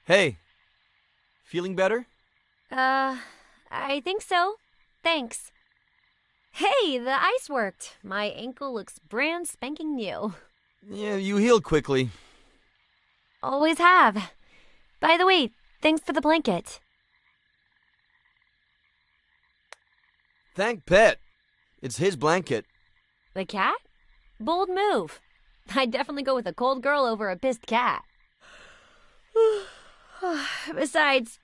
Hey, feeling better? I think so. Thanks. Hey, the ice worked. My ankle looks brand spanking new. Yeah, you healed quickly. Always have. By the way, thanks for the blanket. Thank Pet. It's his blanket. The cat? Bold move. I'd definitely go with a cold girl over a pissed cat. Besides,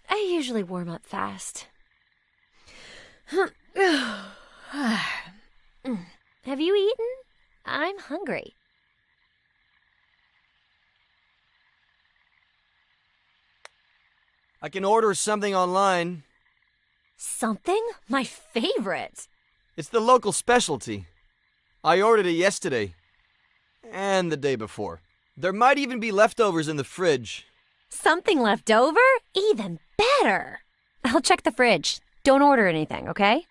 I usually warm up fast. Have you eaten? I'm hungry. I can order something online. Something? My favorite. It's the local specialty. I ordered it yesterday. And the day before. There might even be leftovers in the fridge. Something left over? Even better. I'll check the fridge. Don't order anything, okay?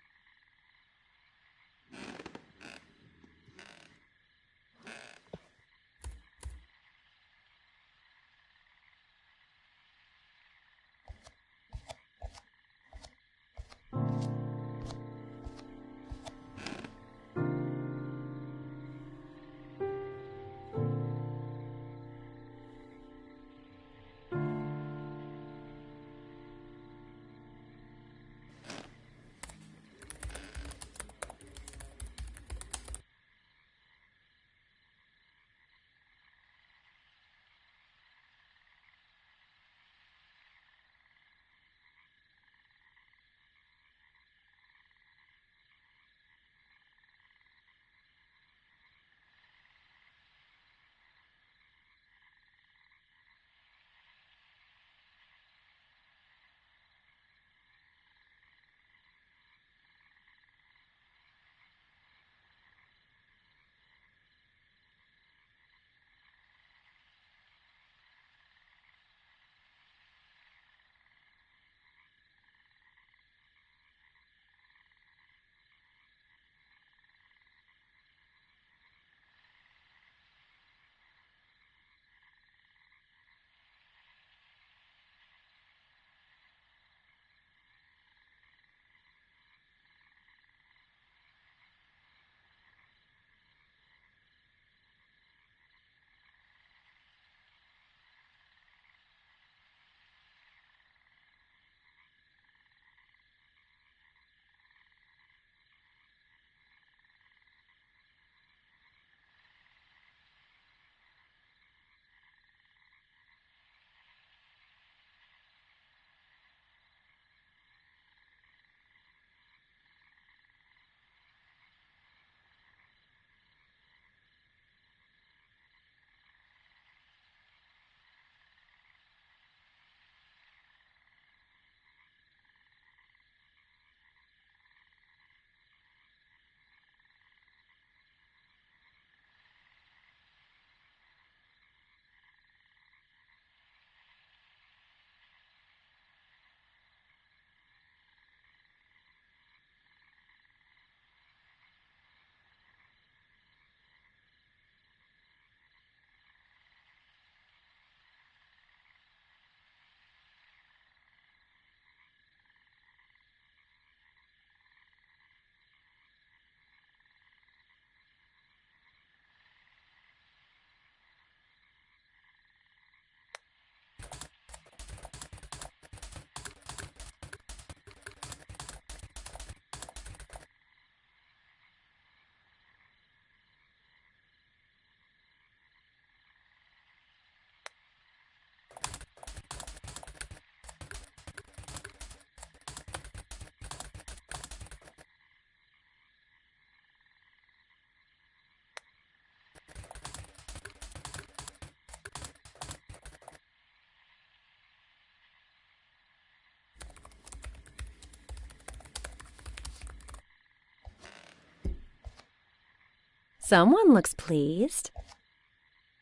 Someone looks pleased.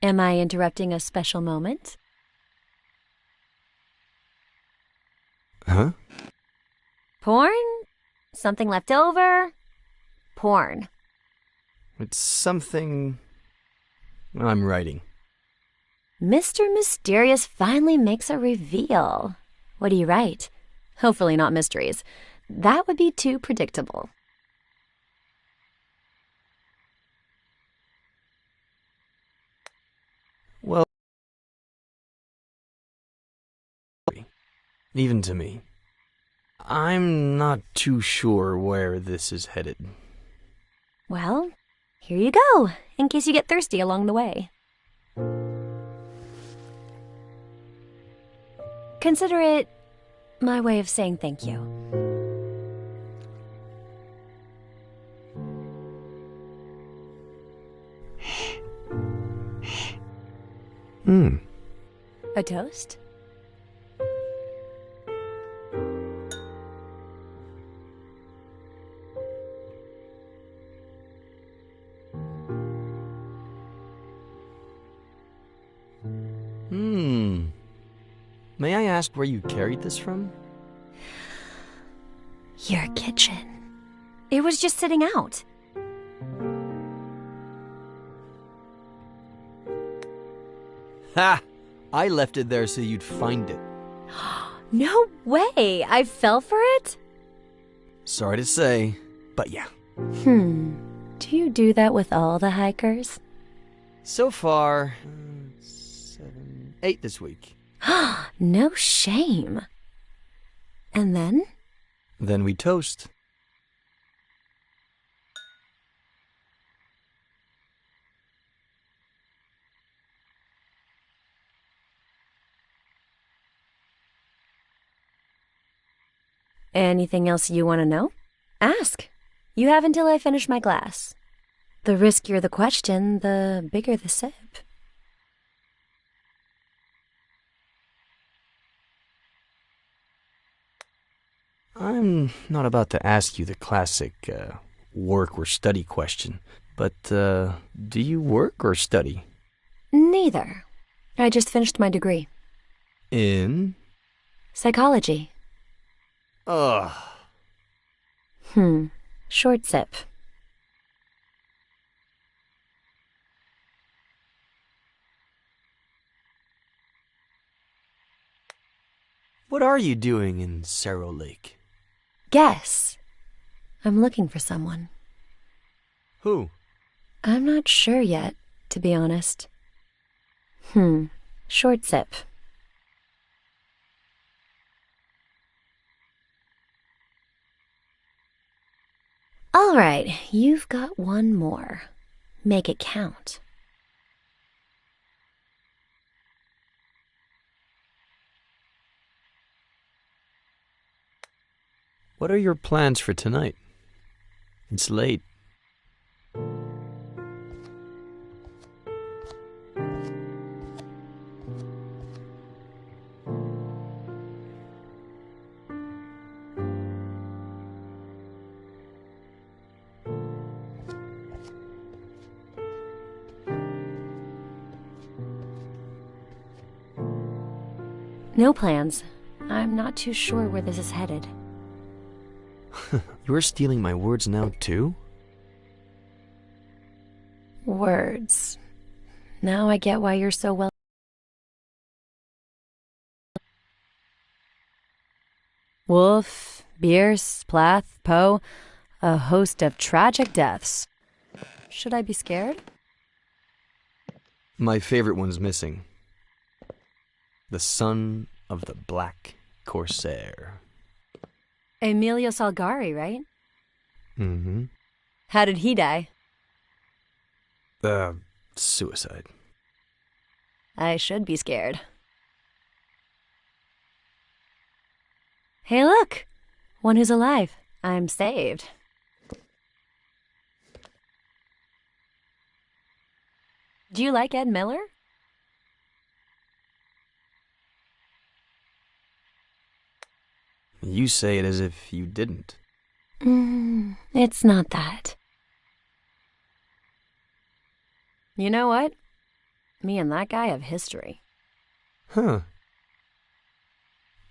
Am I interrupting a special moment? Huh? Porn? Something left over? Porn. It's something I'm writing. Mr. Mysterious finally makes a reveal. What do you write? Hopefully not mysteries. That would be too predictable. Well, even to me, I'm not too sure where this is headed. Well, here you go, in case you get thirsty along the way. Consider it my way of saying thank you. A toast? May I ask where you carried this from? Your kitchen. It was just sitting out. Ha! I left it there so you'd find it. No way! I fell for it? Sorry to say, but yeah. Do you do that with all the hikers? So far, 8 this week. No shame. And then? Then we toast. Anything else you want to know? Ask. You have until I finish my glass. The riskier the question, the bigger the sip. I'm not about to ask you the classic work or study question, but do you work or study? Neither. I just finished my degree. In? Psychology. Ugh. Short sip. What are you doing in Cerro Lake? Guess. I'm looking for someone. Who? I'm not sure yet, to be honest. Short sip. All right, you've got one more. Make it count. What are your plans for tonight? It's late. No plans. I'm not too sure where this is headed. You're stealing my words now, too? Words. Now I get why you're so well. Wolf, Bierce, Plath, Poe, a host of tragic deaths. Should I be scared? My favorite one's missing. The son of the Black Corsair. Emilio Salgari, right? Mm-hmm. How did he die? Suicide. I should be scared. Hey, look! One who's alive. I'm saved. Do you like Ed Miller? You say it as if you didn't. It's not that. You know what? Me and that guy have history. Huh.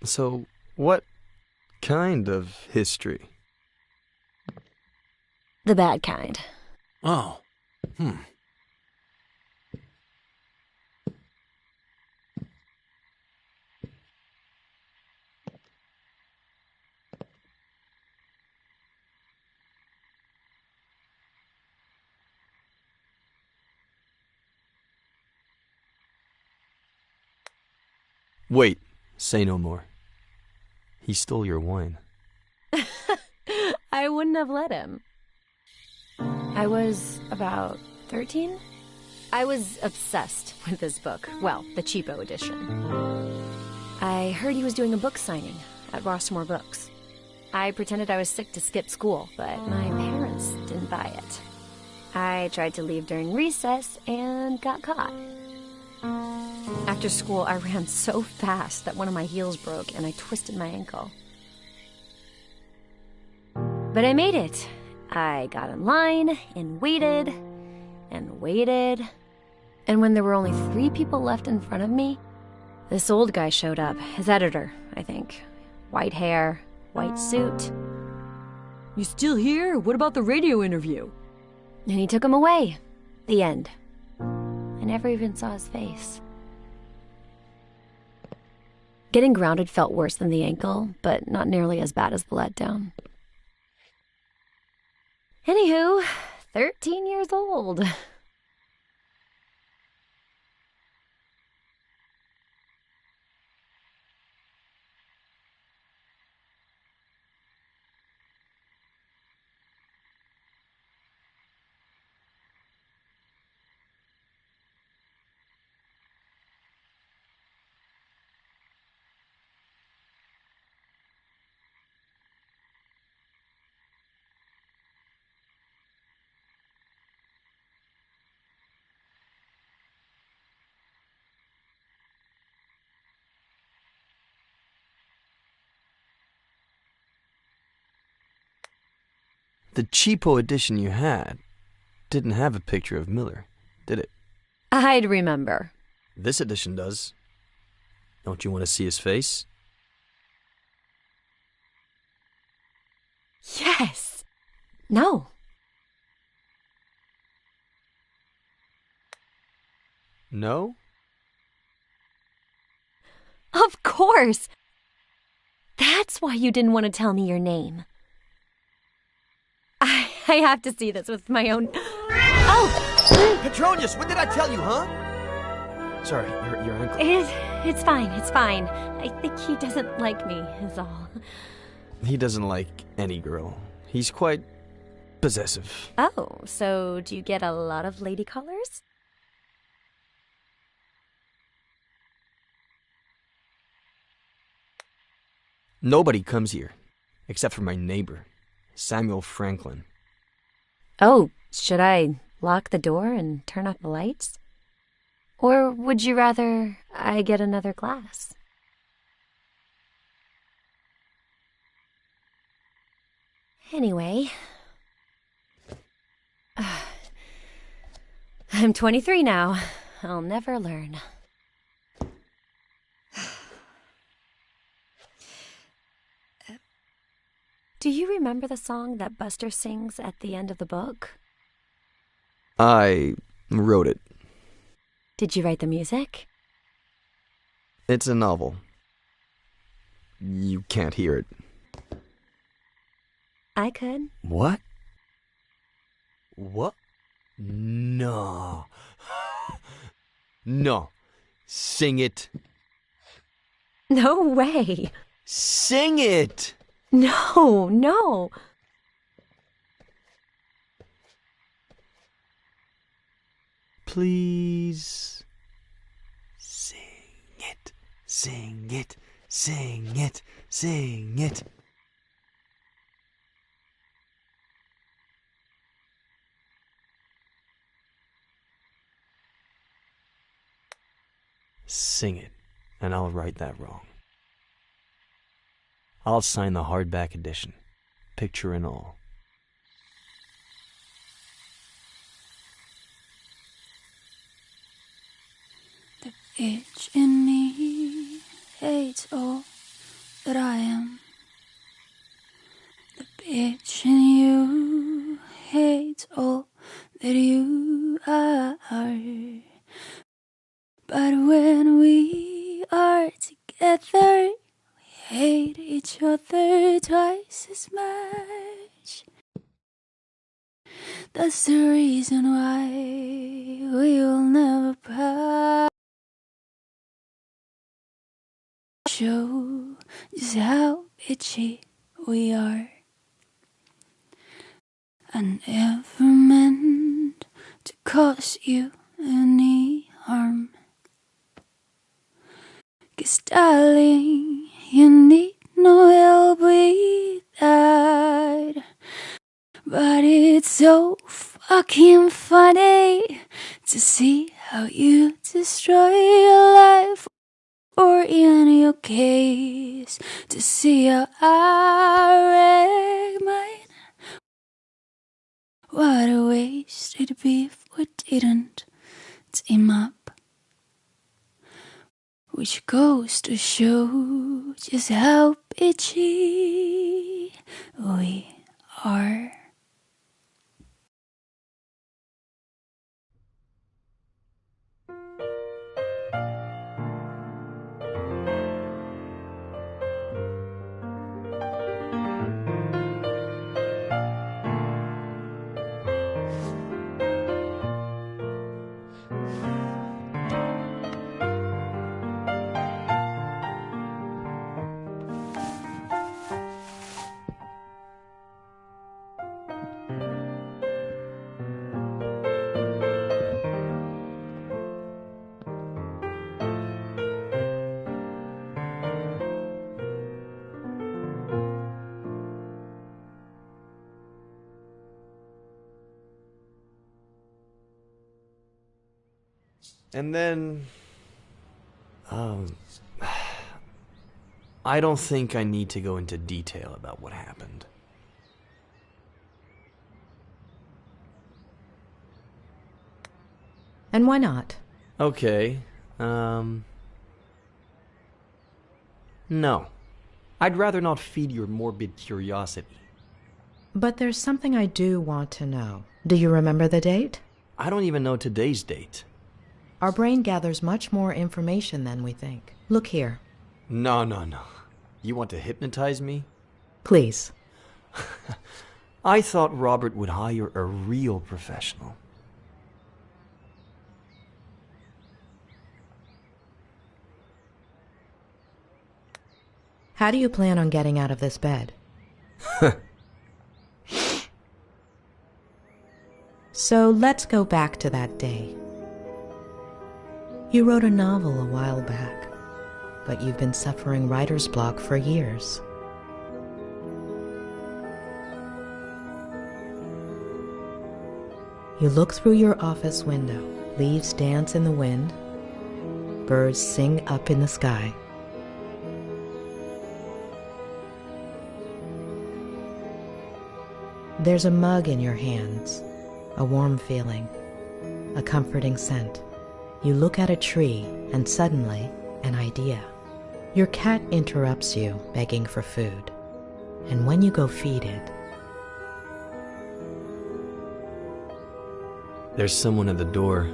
So, what kind of history? The bad kind. Oh. Wait, say no more. He stole your wine. I wouldn't have let him. I was about 13. I was obsessed with this book. Well, the cheapo edition. I heard he was doing a book signing at Rossmore Books. I pretended I was sick to skip school, but my parents didn't buy it. I tried to leave during recess and got caught. After school, I ran so fast that one of my heels broke and I twisted my ankle. But I made it. I got in line and waited and waited. And when there were only 3 people left in front of me, this old guy showed up. His editor, I think. White hair, white suit. "You still here? What about the radio interview?" And he took him away. The end. I never even saw his face. Getting grounded felt worse than the ankle, but not nearly as bad as the letdown. Anywho, 13 years old. The cheapo edition you had didn't have a picture of Miller, did it? I'd remember. This edition does. Don't you want to see his face? Yes. No. No? Of course. That's why you didn't want to tell me your name. I have to see this with my own... Oh! Petronius, what did I tell you, huh? Sorry, your ankle. It's fine, it's fine. I think he doesn't like me, is all. He doesn't like any girl. He's quite possessive. Oh, so do you get a lot of lady callers? Nobody comes here, except for my neighbor, Samuel Franklin. Oh, should I lock the door and turn off the lights? Or would you rather I get another glass? Anyway, I'm 23 now. I'll never learn. Do you remember the song that Buster sings at the end of the book? I wrote it. Did you write the music? It's a novel. You can't hear it. I could. What? What? No. No. Sing it. No way. Sing it! No. Please. Sing it. Sing it. Sing it. Sing it. Sing it, and I'll right that wrong. I'll sign the hardback edition, picture and all. The itch in me hates all that I am. The bitch in you hates all that you are. But when we are together, we hate each other twice as much. That's the reason why we will never part. show just how bitchy we are. I never meant to cause you any harm. 'Cause darling, you need no help with that. But it's so fucking funny to see how you destroy your life, or in your case, to see how I wreck mine. What a waste it'd be if we didn't team up. Which goes to show just how bitchy we are. And then... I don't think I need to go into detail about what happened. And why not? Okay, no. I'd rather not feed your morbid curiosity. But there's something I do want to know. Do you remember the date? I don't even know today's date. Our brain gathers much more information than we think. Look here. No. You want to hypnotize me? Please. I thought Robert would hire a real professional. How do you plan on getting out of this bed? So let's go back to that day. You wrote a novel a while back, but you've been suffering writer's block for years. You look through your office window. Leaves dance in the wind. Birds sing up in the sky. There's a mug in your hands, a warm feeling, a comforting scent. You look at a tree, and suddenly, an idea. Your cat interrupts you, begging for food. And when you go feed it, there's someone at the door.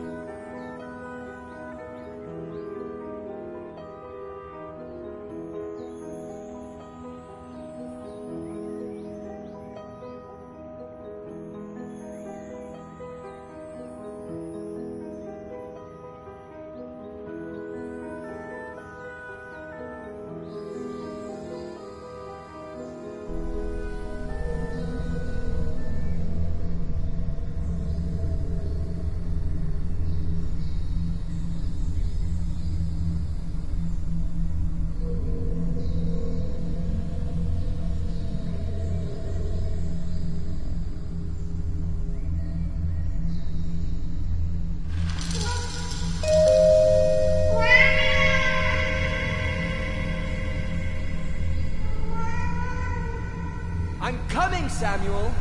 I'm coming, Samuel!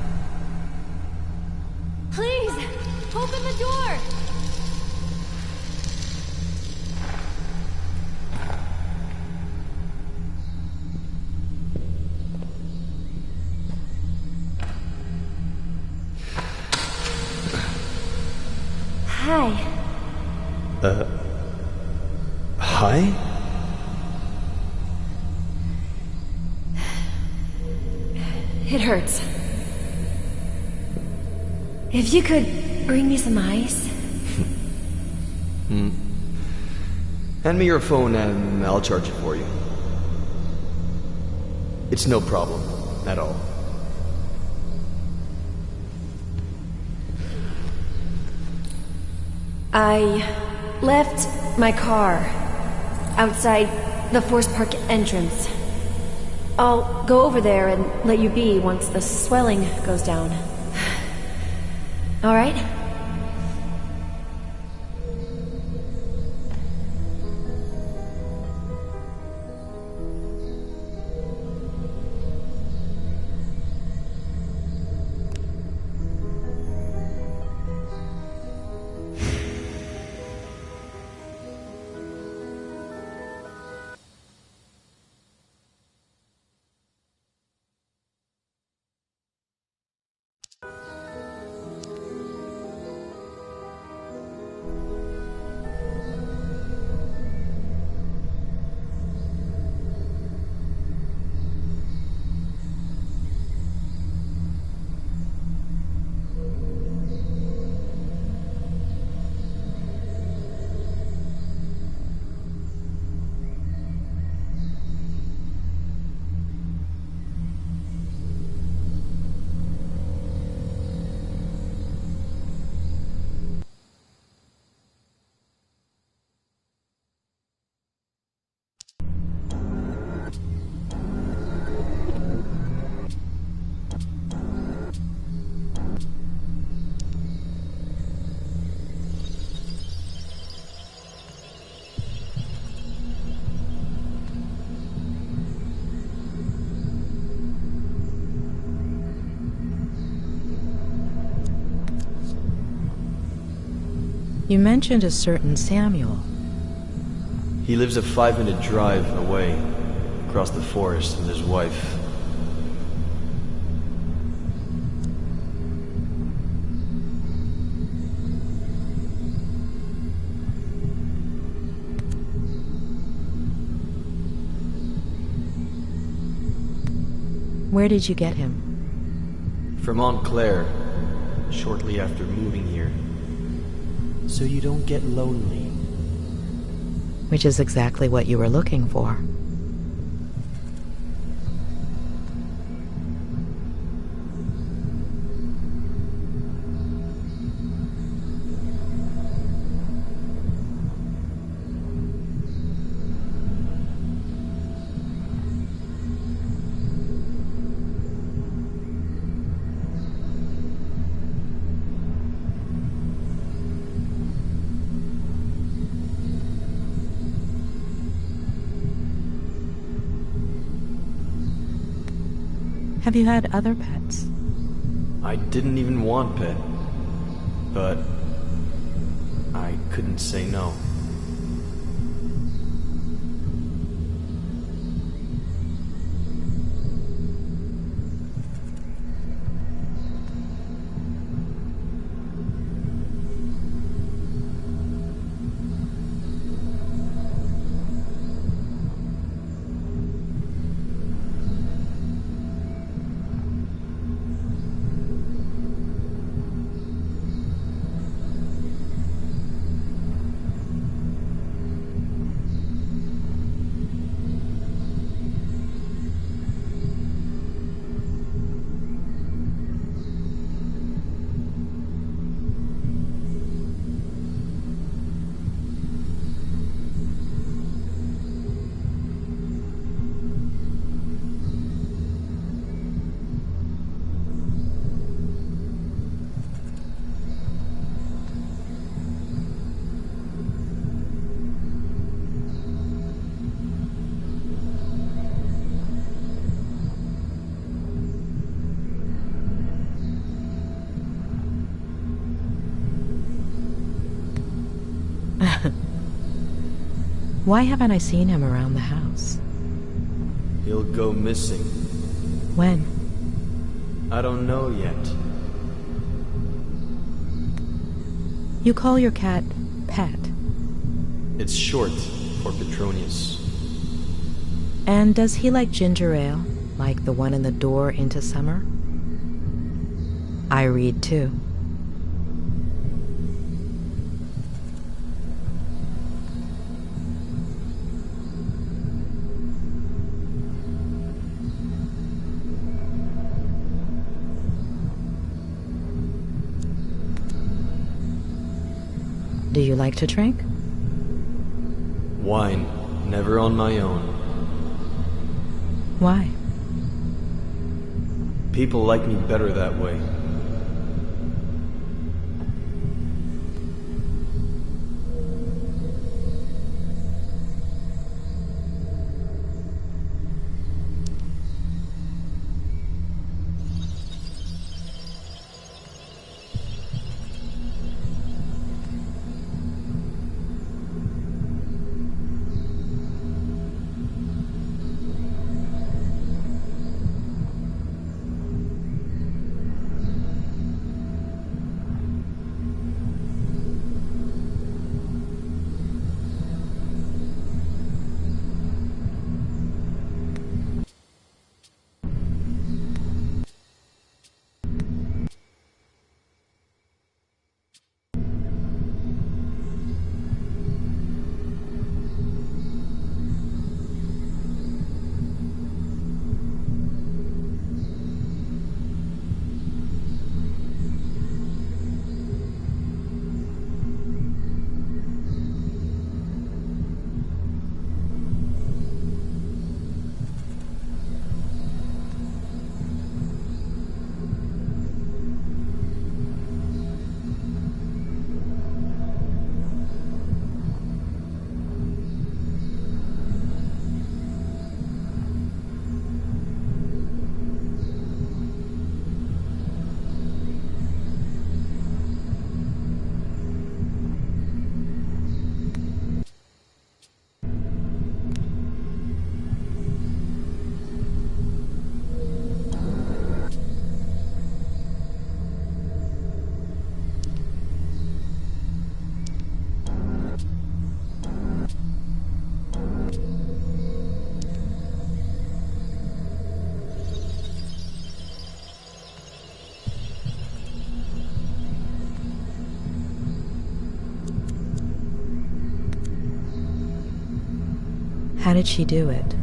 Please, open the door! Hi. Hi? It hurts. If you could bring me some ice. Hand me your phone and I'll charge it for you. It's no problem at all. I left my car outside the Forest Park entrance. I'll go over there and let you be once the swelling goes down. All right? You mentioned a certain Samuel. He lives a 5-minute drive away, across the forest with his wife. Where did you get him? From Aunt Claire, shortly after moving here. So you don't get lonely. Which is exactly what you were looking for. Have you had other pets? I didn't even want pet, but I couldn't say no. Why haven't I seen him around the house? He'll go missing. When? I don't know yet. You call your cat Pet. It's short for Petronius. And does he like ginger ale, like the one in the door into summer? I read too. Do you like to drink? Wine, never on my own. Why? People like me better that way. How did she do it?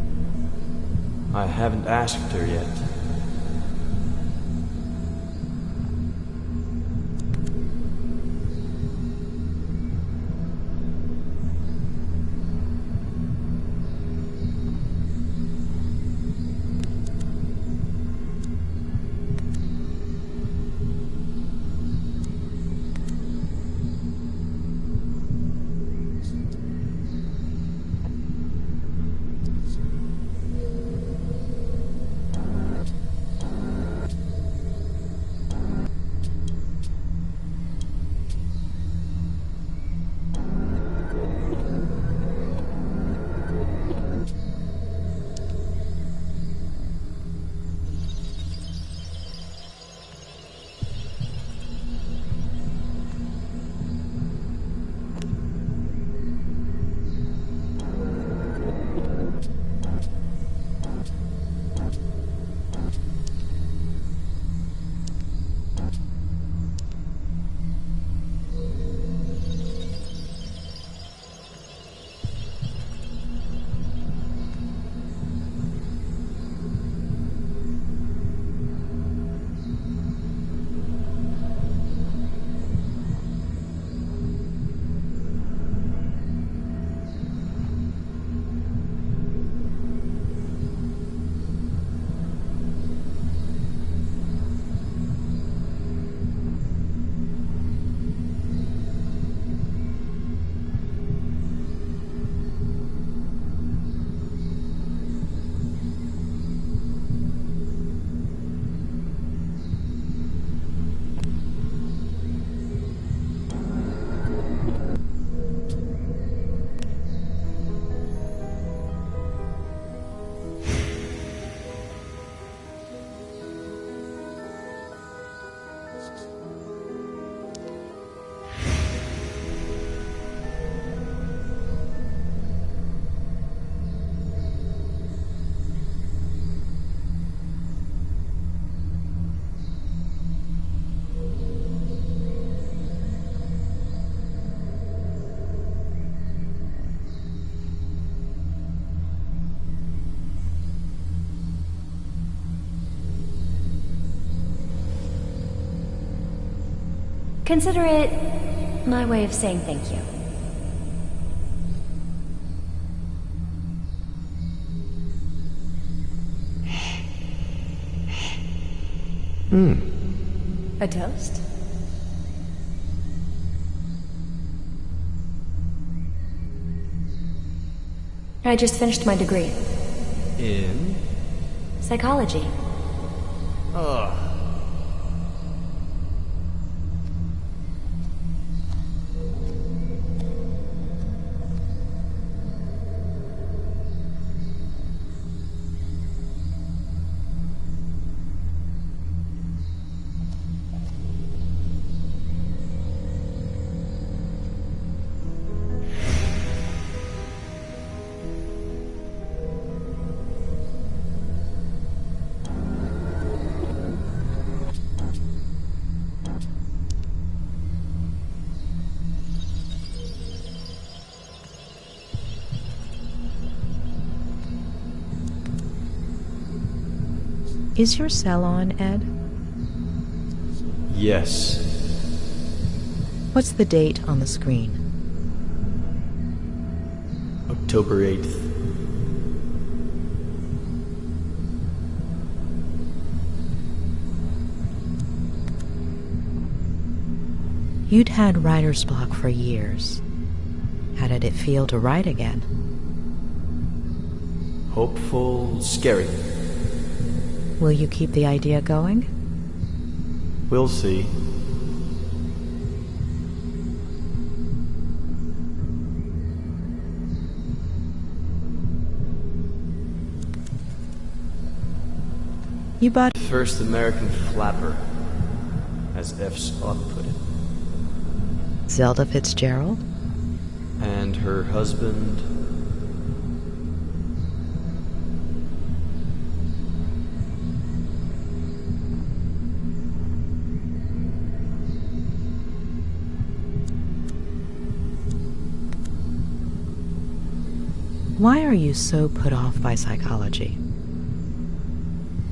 I haven't asked her yet. Consider it My way of saying thank you. A toast? I just finished my degree. In? Psychology. Ugh. Is your cell on, Ed? Yes. What's the date on the screen? October 8th. You'd had writer's block for years. How did it feel to write again? Hopeful, scary. Will you keep the idea going? We'll see. You bought... First American flapper, as F. Scott put it. Zelda Fitzgerald? And her husband... Why are you so put off by psychology?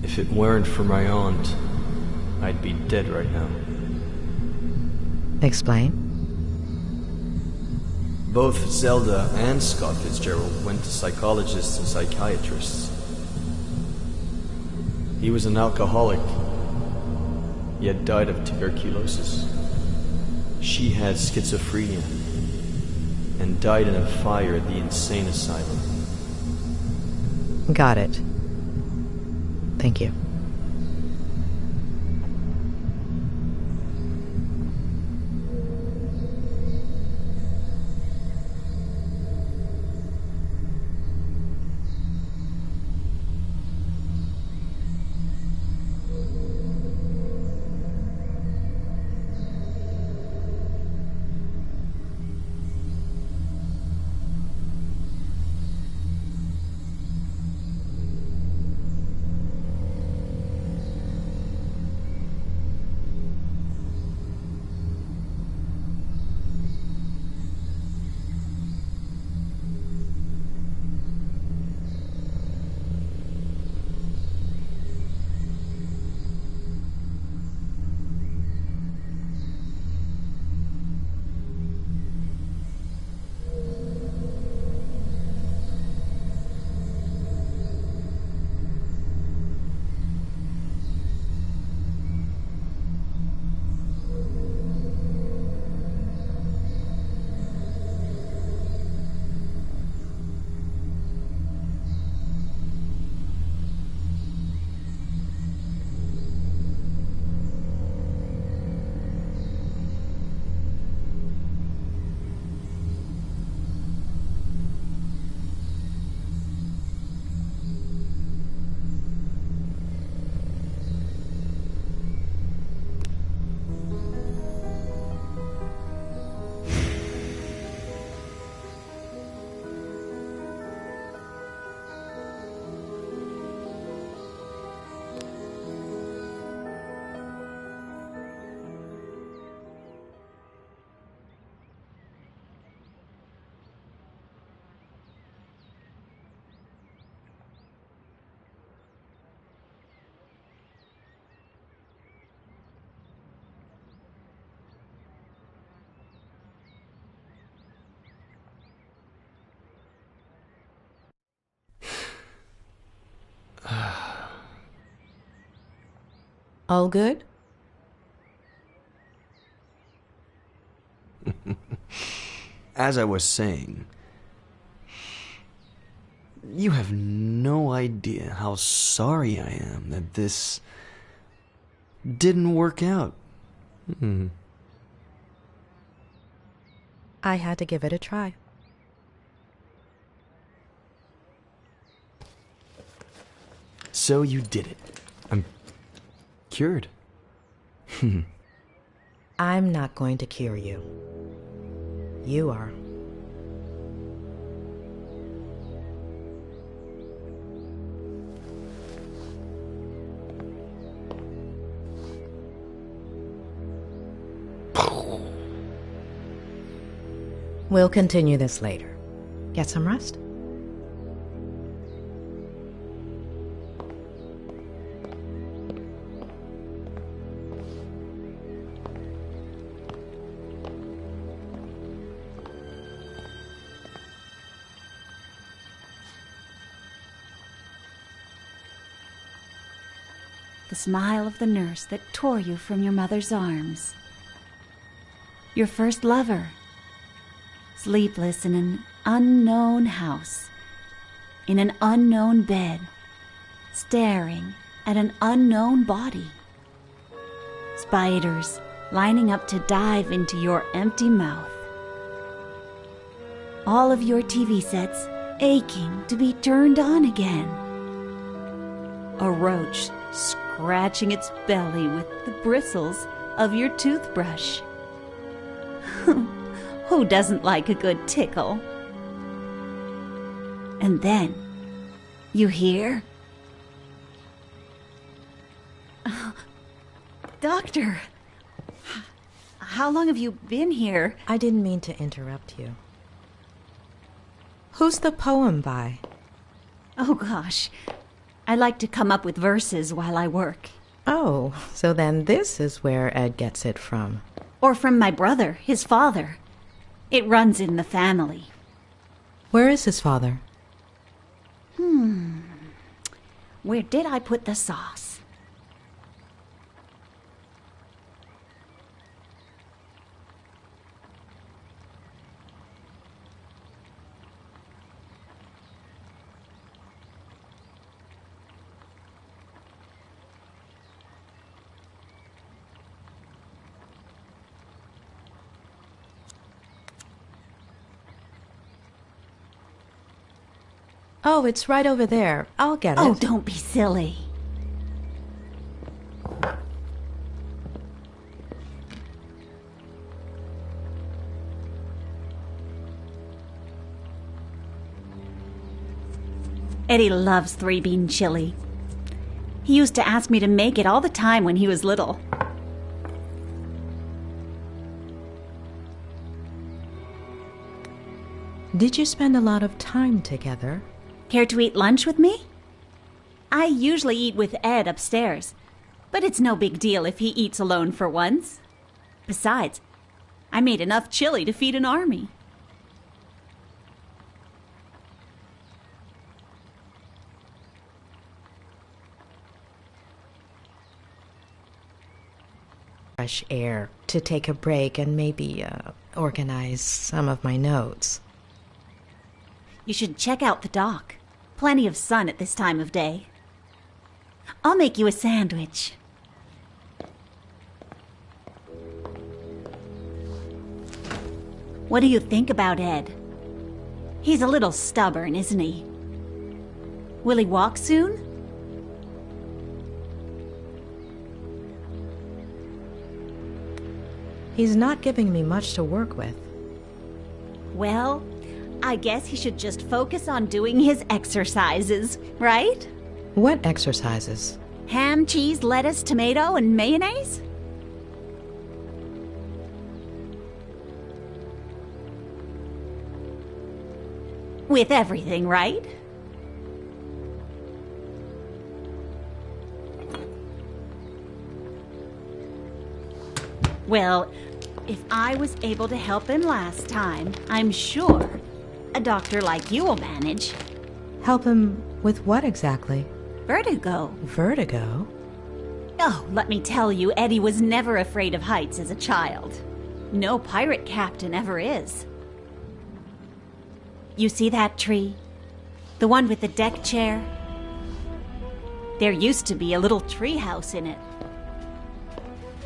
If it weren't for my aunt, I'd be dead right now. Explain. Both Zelda and Scott Fitzgerald went to psychologists and psychiatrists. He was an alcoholic. He had died of tuberculosis. She had schizophrenia and died in a fire at the insane asylum. Got it. Thank you. All good? As I was saying, you have no idea how sorry I am that this didn't work out. I had to give it a try. So you did it. I'm cured. I'm not going to cure you. You are. We'll continue this later. Get some rest? The smile of the nurse that tore you from your mother's arms. Your first lover, sleepless in an unknown house, in an unknown bed, staring at an unknown body. Spiders lining up to dive into your empty mouth. All of your TV sets aching to be turned on again. A roach scratching its belly with the bristles of your toothbrush. Who doesn't like a good tickle? And then you hear, Doctor, how long have you been here? I didn't mean to interrupt you. Who's the poem by? Oh, gosh. I like to come up with verses while I work. Oh, so then this is where Ed gets it from. Or from my brother, his father. It runs in the family. Where is his father? Where did I put the sauce? Oh, it's right over there. I'll get it. Oh, don't be silly. Eddie loves three-bean chili. He used to ask me to make it all the time when he was little. Did you spend a lot of time together? Care to eat lunch with me? I usually eat with Ed upstairs, but it's no big deal if he eats alone for once. Besides, I made enough chili to feed an army. Fresh air to take a break and maybe organize some of my notes. You should check out the dock. Plenty of sun at this time of day. I'll make you a sandwich. What do you think about Ed? He's a little stubborn, isn't he? Will he walk soon? He's not giving me much to work with. Well, I guess he should just focus on doing his exercises, right? What exercises? Ham, cheese, lettuce, tomato, and mayonnaise? With everything, right? Well, if I was able to help him last time, I'm sure a doctor like you will manage. Help him with what exactly? Vertigo. Vertigo? Oh, let me tell you, Eddie was never afraid of heights as a child. No pirate captain ever is. You see that tree? The one with the deck chair? There used to be a little tree house in it.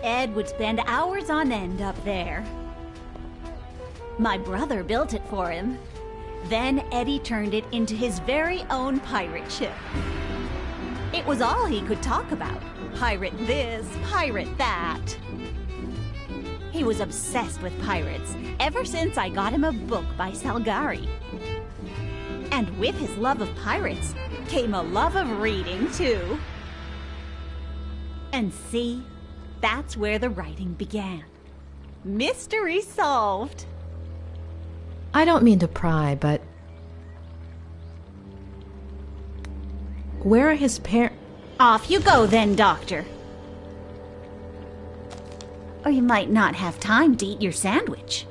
Ed would spend hours on end up there. My brother built it for him. Then Eddie turned it into his very own pirate ship. It was all he could talk about. Pirate this, pirate that. He was obsessed with pirates ever since I got him a book by Salgari. And with his love of pirates came a love of reading, too. And see, that's where the writing began. Mystery solved. I don't mean to pry, but where are his parents? Off you go then, Doctor. Or you might not have time to eat your sandwich.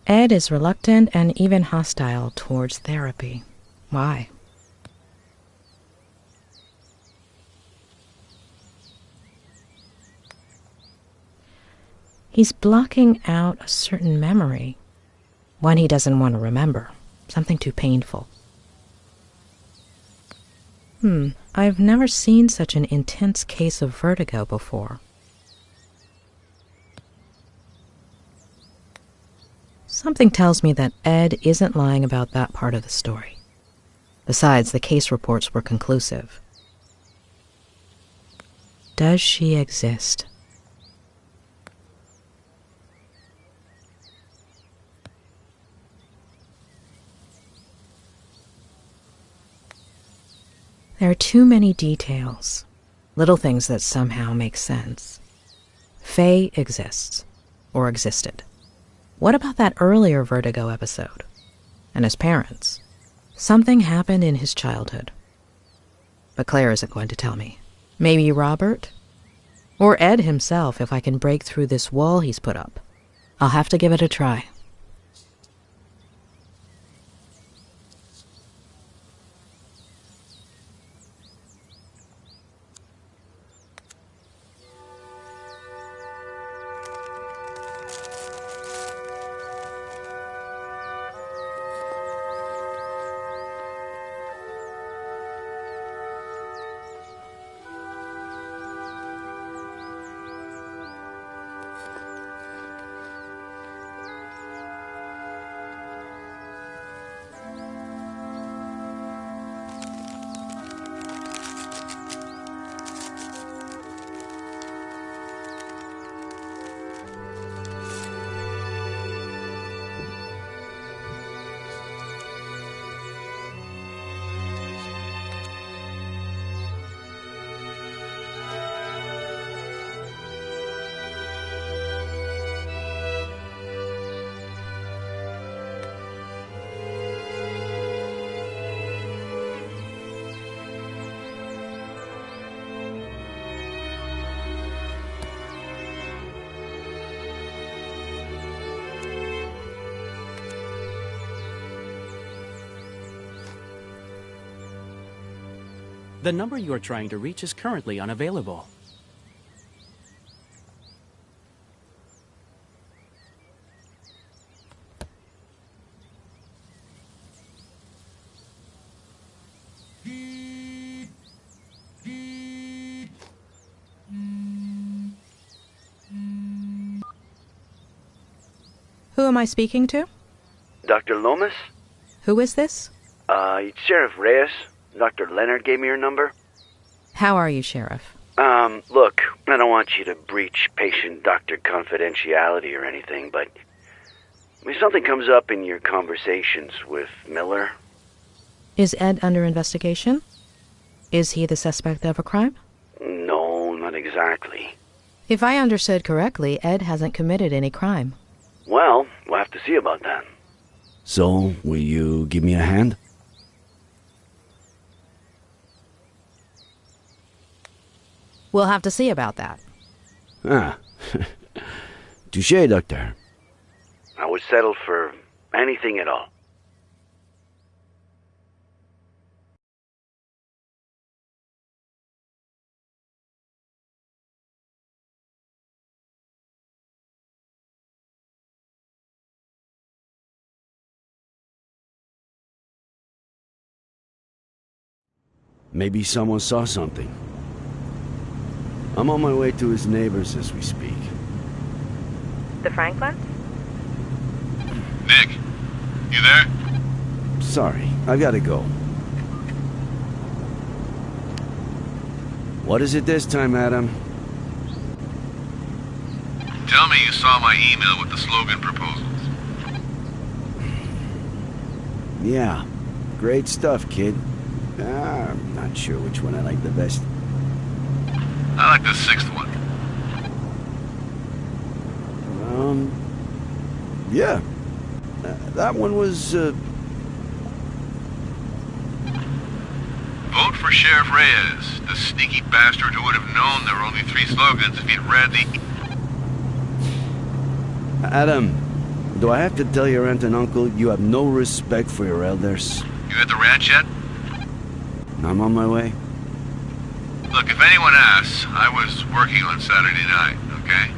Ed is reluctant and even hostile towards therapy. Why? He's blocking out a certain memory, one he doesn't want to remember, something too painful. I've never seen such an intense case of vertigo before. Something tells me that Ed isn't lying about that part of the story. Besides, the case reports were conclusive. Does she exist? There are too many details, little things that somehow make sense. Faye exists, or existed. What about that earlier Vertigo episode? And his parents? Something happened in his childhood. But Claire isn't going to tell me. Maybe Robert? Or Ed himself, if I can break through this wall he's put up. I'll have to give it a try. The number you are trying to reach is currently unavailable. Who am I speaking to? Dr. Lomas? Who is this? It's Sheriff Reyes. Dr. Leonard gave me your number. How are you, Sheriff? Look, I don't want you to breach patient-doctor confidentiality or anything, but if something comes up in your conversations with Miller... Is Ed under investigation? Is he the suspect of a crime? No, not exactly. If I understood correctly, Ed hasn't committed any crime. Well, we'll have to see about that. So, will you give me a hand? We'll have to see about that. Ah. Touché, Doctor. I would settle for anything at all. Maybe someone saw something. I'm on my way to his neighbors as we speak. The Franklins? Nick, you there? Sorry, I gotta go. What is it this time, Adam? Tell me you saw my email with the slogan proposals. Yeah, great stuff, kid. I'm not sure which one I like the best. I like the sixth one. Yeah. That one was, Vote for Sheriff Reyes, the sneaky bastard who would have known there were only 3 slogans if he'd read the... Adam, do I have to tell your aunt and uncle you have no respect for your elders? You at the ranch yet? I'm on my way. Look, if anyone asks, I was working on Saturday night, okay?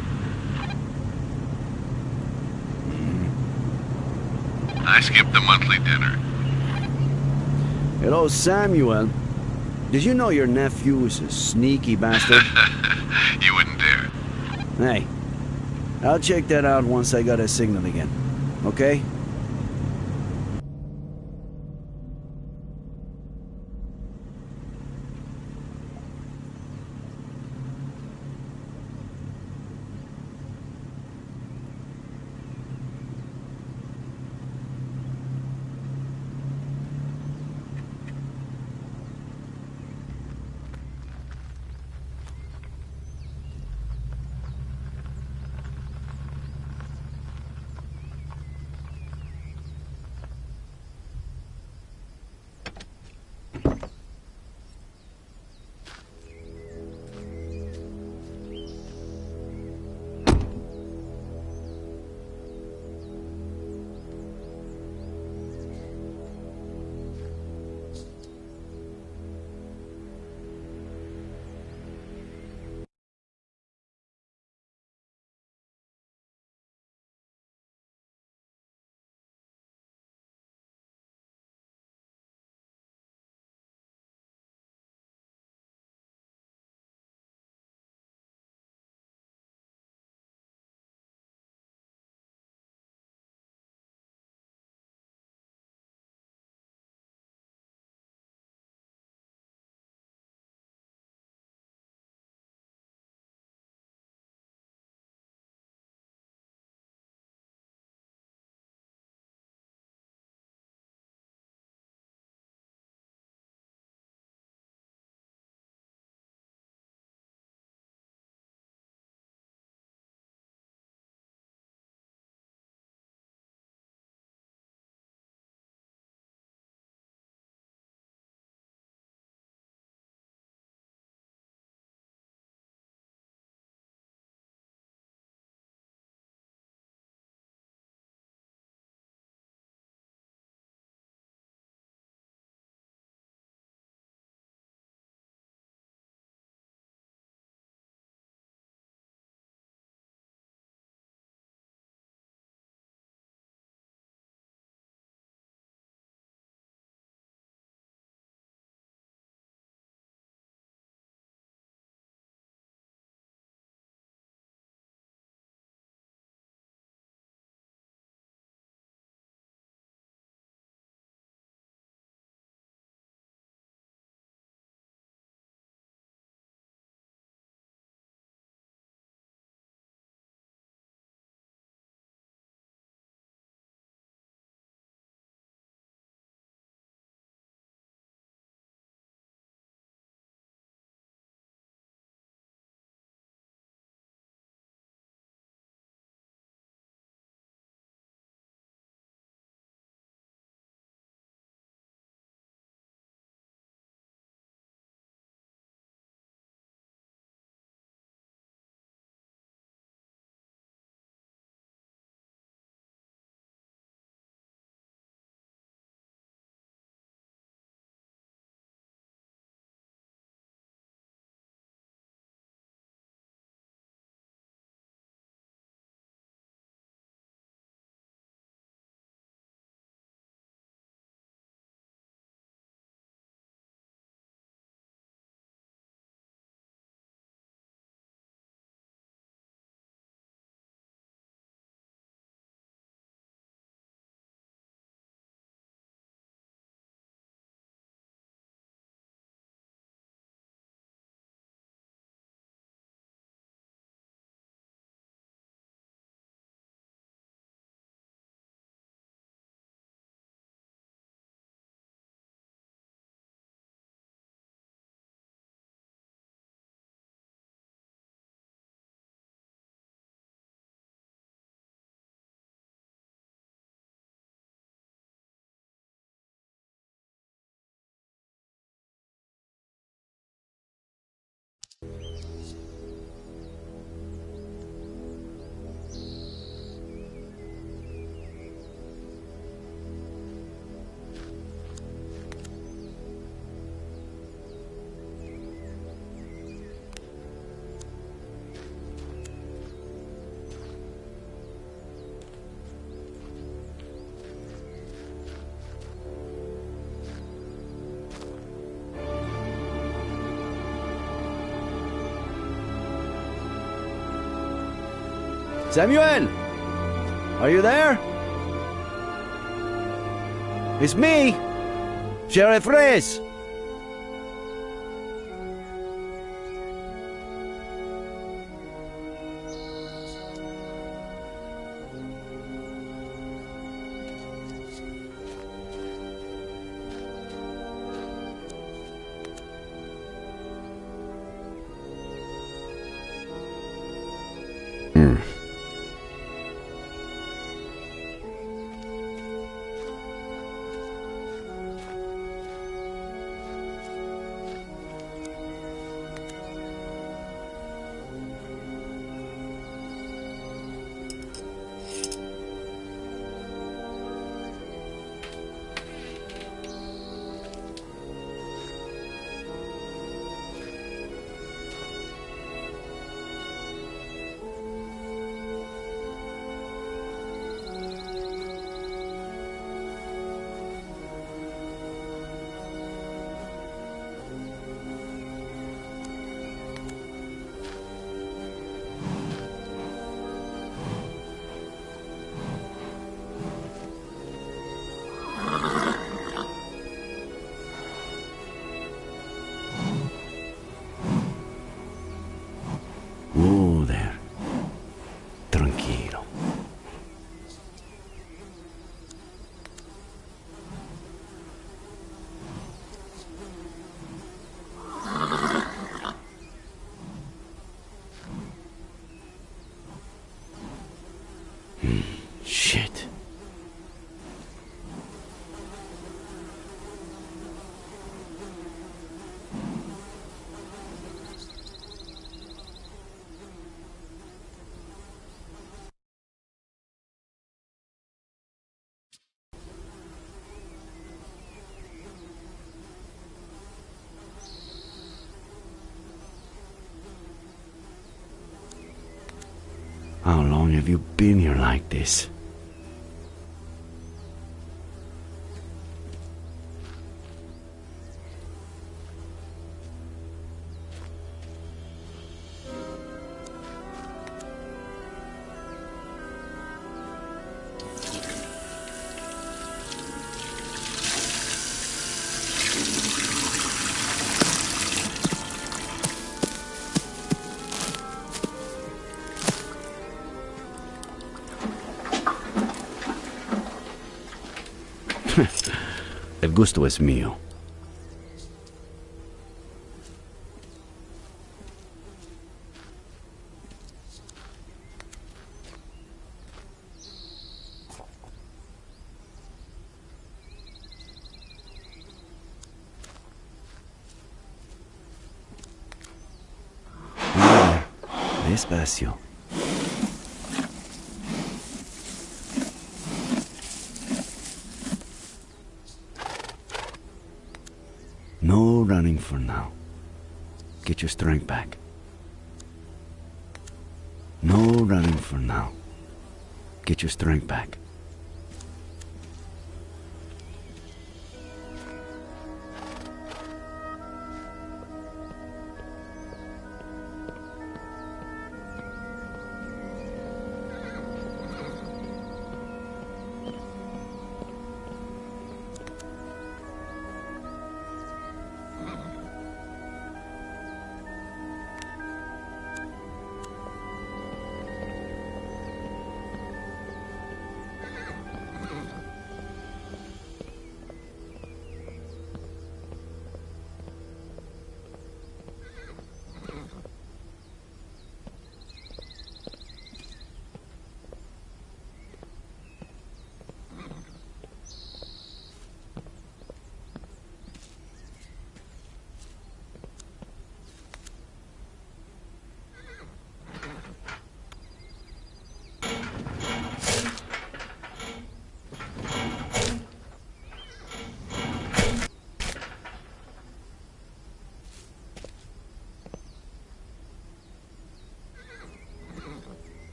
I skipped the monthly dinner. Hello, Samuel. Did you know your nephew is a sneaky bastard? You wouldn't dare. Hey, I'll check that out once I got a signal again. Okay? Samuel! Are you there? It's me, Sheriff Reyes. There. Tranquilo. Shit. How long have you been here like this? El gusto es mío. Despacio. No running for now. Get your strength back. No running for now. Get your strength back.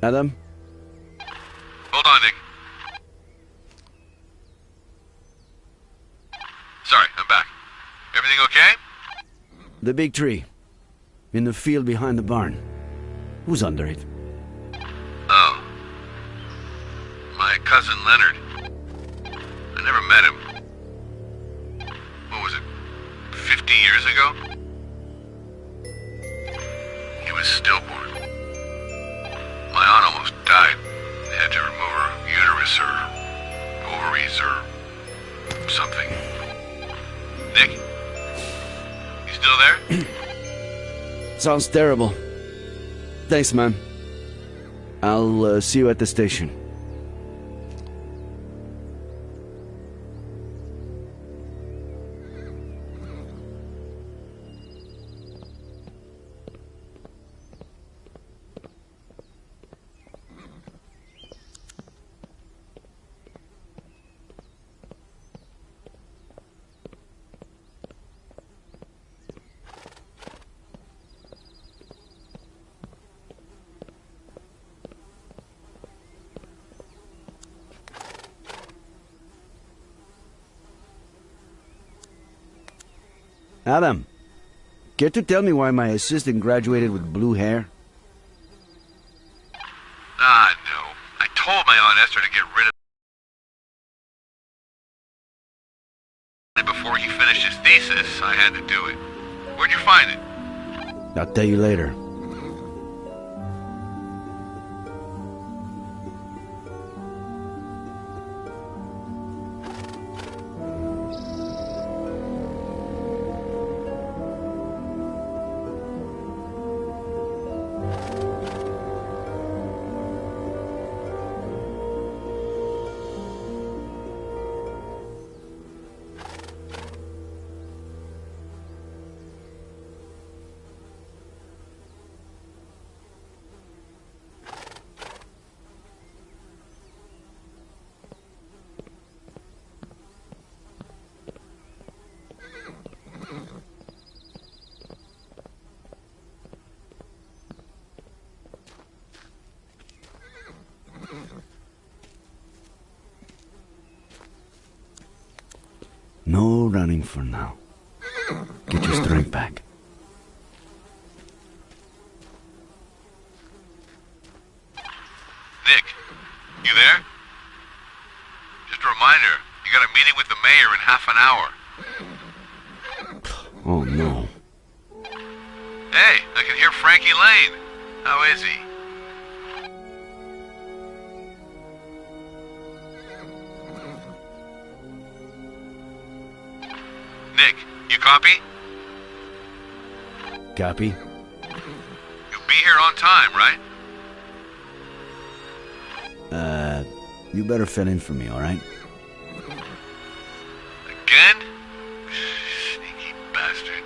Adam? Hold on, Nick. Sorry, I'm back. Everything okay? The big tree. In the field behind the barn. Who's under it? Oh. My cousin Leonard. I never met him. What was it? 50 years ago? He was stillborn. My aunt almost died. They had to remove her uterus or ovaries or something. Nick? You still there? Sounds terrible. Thanks, man. I'll see you at the station. Adam, care to tell me why my assistant graduated with blue hair? Ah, no. I told my Aunt Esther to get rid of it before he finished his thesis. I had to do it. Where'd you find it? I'll tell you later. No running for now. Get your strength back. Nick, you there? Just a reminder, you got a meeting with the mayor in half an hour. Oh, no. Hey, I can hear Frankie Lane. How is he? Nick, you copy? Copy? You'll be here on time, right? You better fill in for me, alright? Again? Sneaky bastard.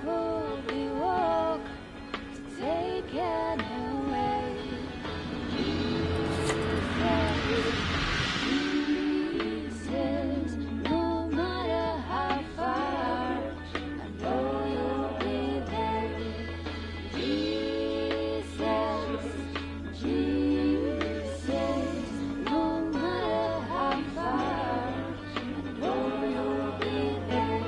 probably walk to take it away. Jesus, no matter how far, I know you'll be there. Jesus, Jesus, no matter how far, I know you'll be there.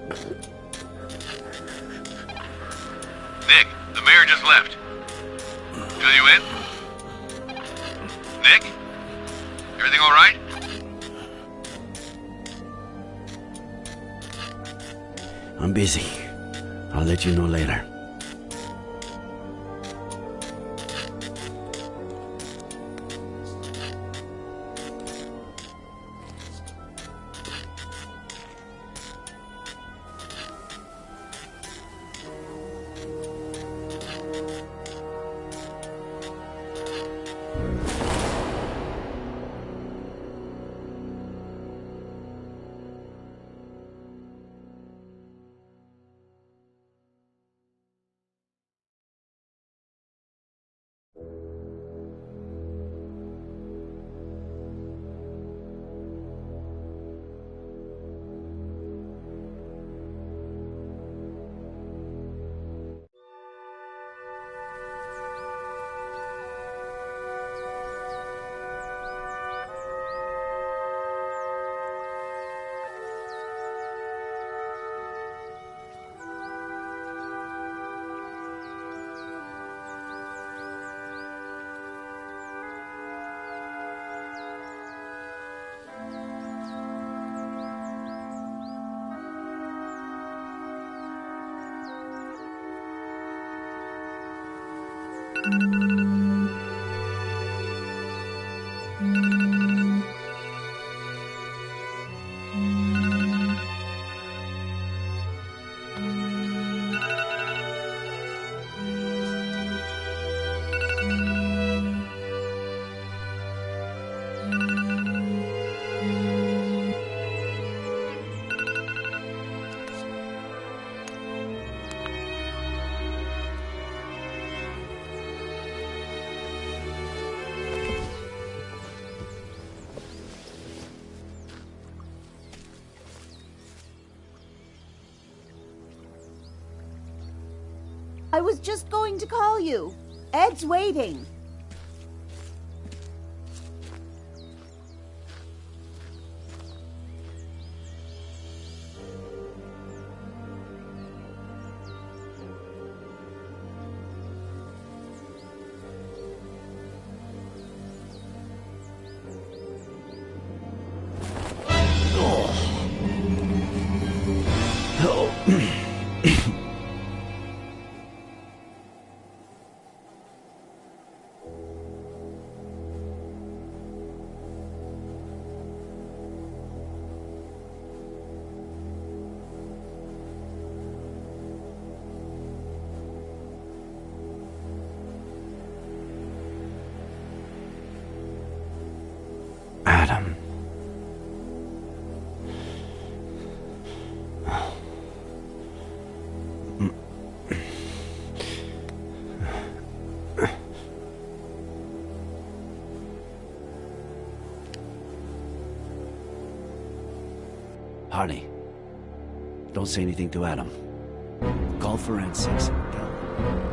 Nick, the mayor just left. Fill you in? Nick? Everything all right? I'm busy. I'll let you know later. I was just going to call you. Ed's waiting. Adam. Harley, don't say anything to Adam. Call forensics and tell them.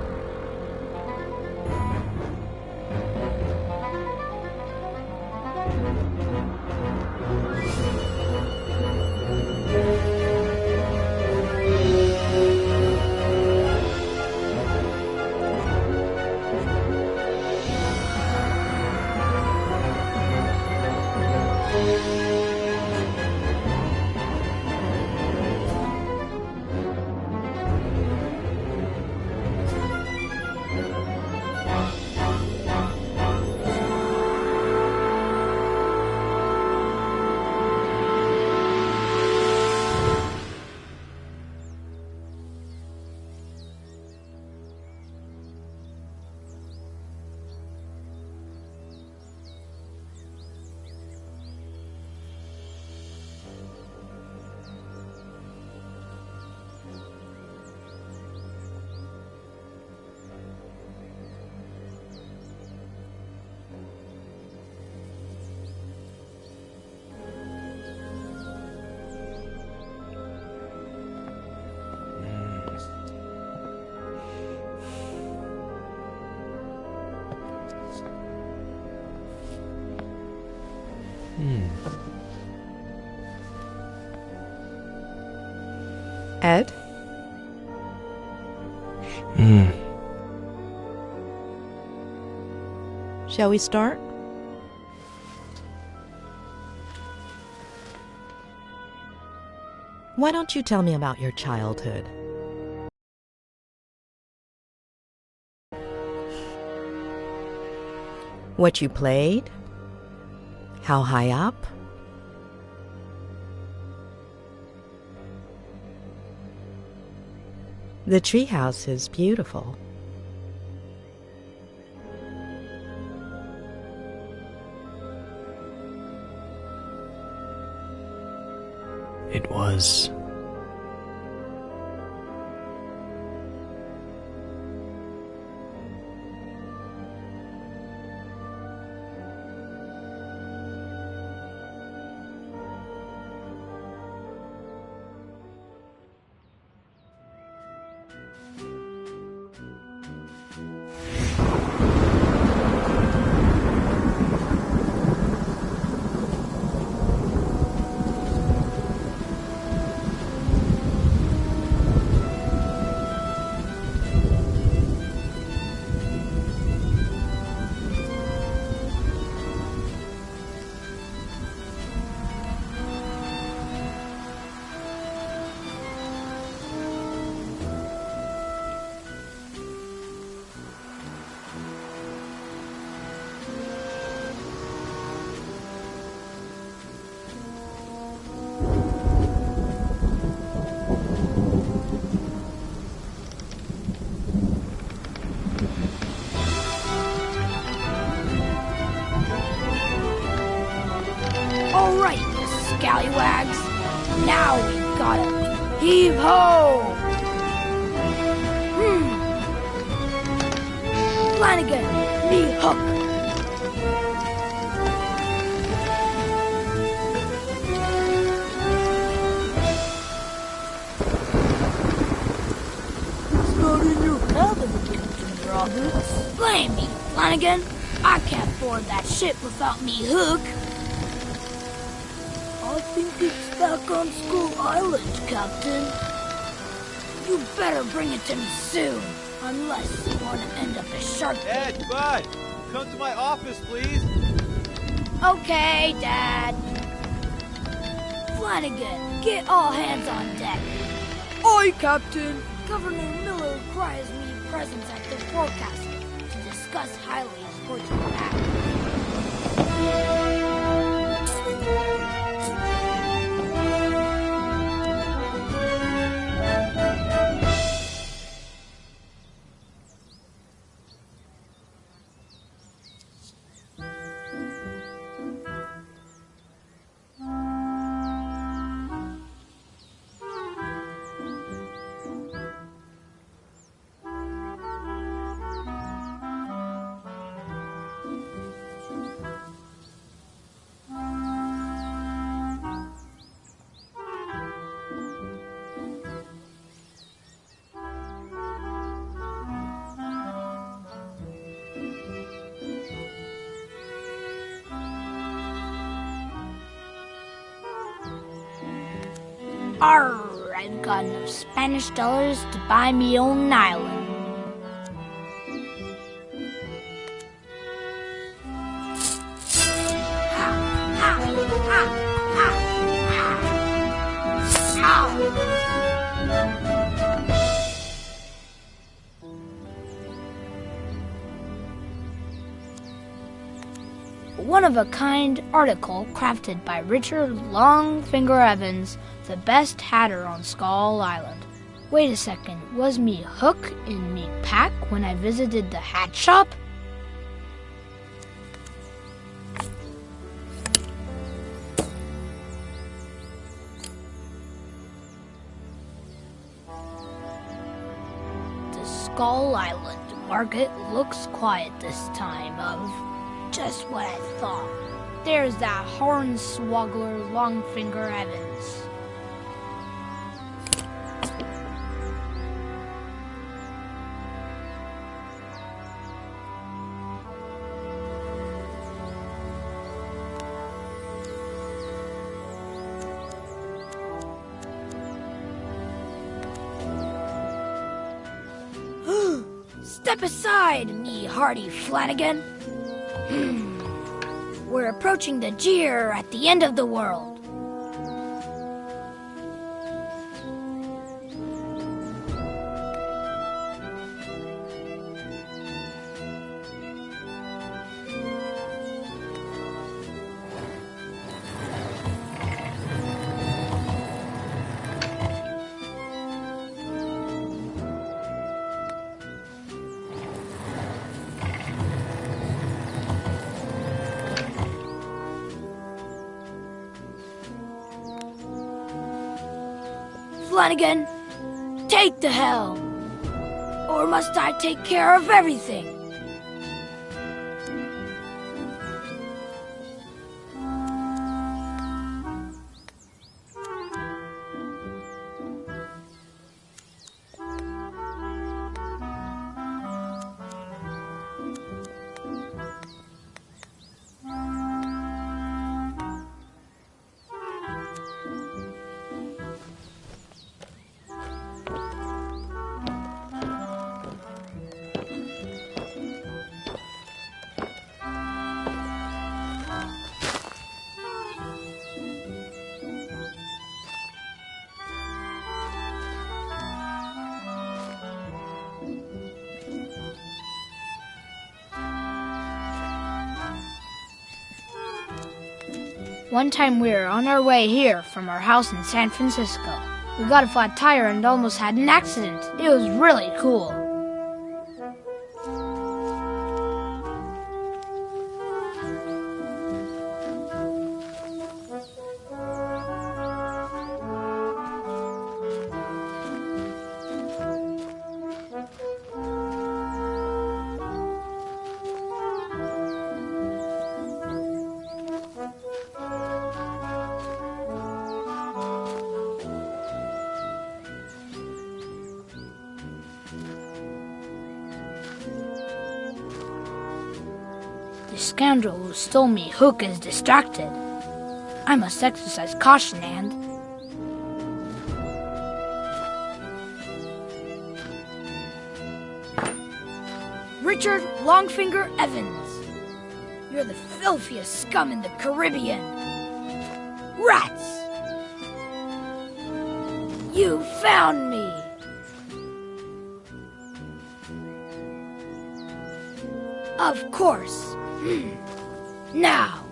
Ed? Shall we start? Why don't you tell me about your childhood? What you played? How high up? The treehouse is beautiful. It was. All right, you scallywags. Now we've got him. Heave ho! Flanagan, me hook. It's not in your cabin, Captain Roberts. Blame me, Flanagan. I can't board that ship without me hook. I think it's back on Skull Island, Captain. You better bring it to me soon, unless you want to end up as shark bait. Ed, Bud, come to my office, please. Okay, Dad. Flanagan, get all hands on deck. Aye, Captain. Governor Miller requires me presence at the forecastle to discuss Hiley's important matter. Arr, I've got enough Spanish dollars to buy me own island. One-of-a-kind article crafted by Richard Longfinger Evans, the best hatter on Skull Island. Wait a second, was me hook in me pack when I visited the hat shop? The Skull Island market looks quiet this time of... Just what I thought. There's that hornswoggler Longfinger Evans. Step aside, me hardy Flanagan. We're approaching the jeer at the end of the world. Flanagan, take the helm. Or must I take care of everything? One time we were on our way here from our house in San Francisco. We got a flat tire and almost had an accident. It was really cool. The scoundrel who stole me Hook is distracted. I must exercise caution and... Richard Longfinger Evans, you're the filthiest scum in the Caribbean. Rats! You found me! Of course. Now.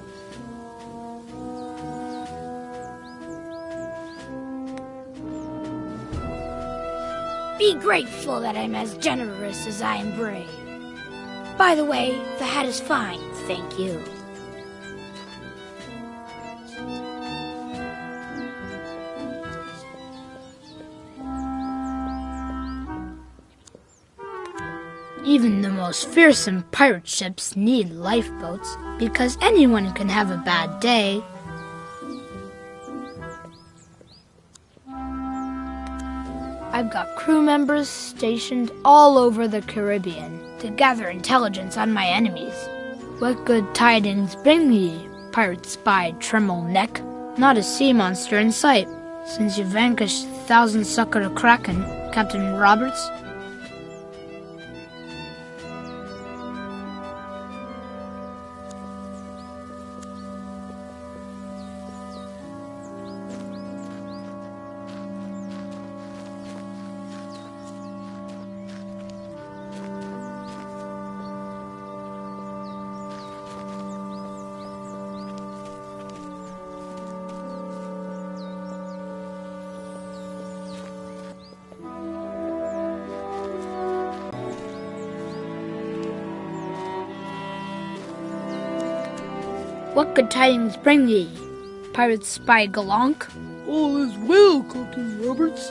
Be grateful that I'm as generous as I am brave. By the way, the hat is fine, thank you. Even the most fearsome pirate ships need lifeboats, because anyone can have a bad day. I've got crew members stationed all over the Caribbean to gather intelligence on my enemies. What good tidings bring ye, pirate spy Tremble Neck? Not a sea monster in sight, since you vanquished 1,000-sucker Kraken, Captain Roberts. What good tidings bring ye, pirate spy Galonk? All is well, Captain Roberts.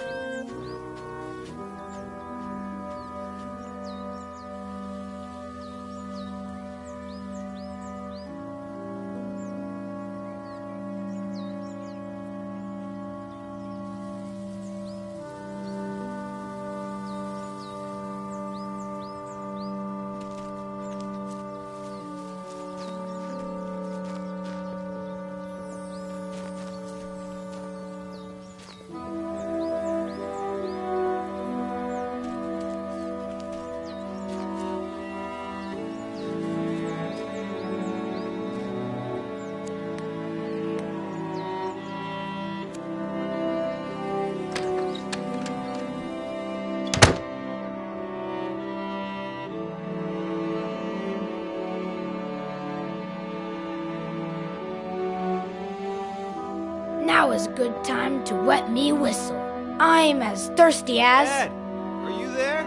Now is a good time to wet me whistle. I'm as thirsty as... Dad, are you there?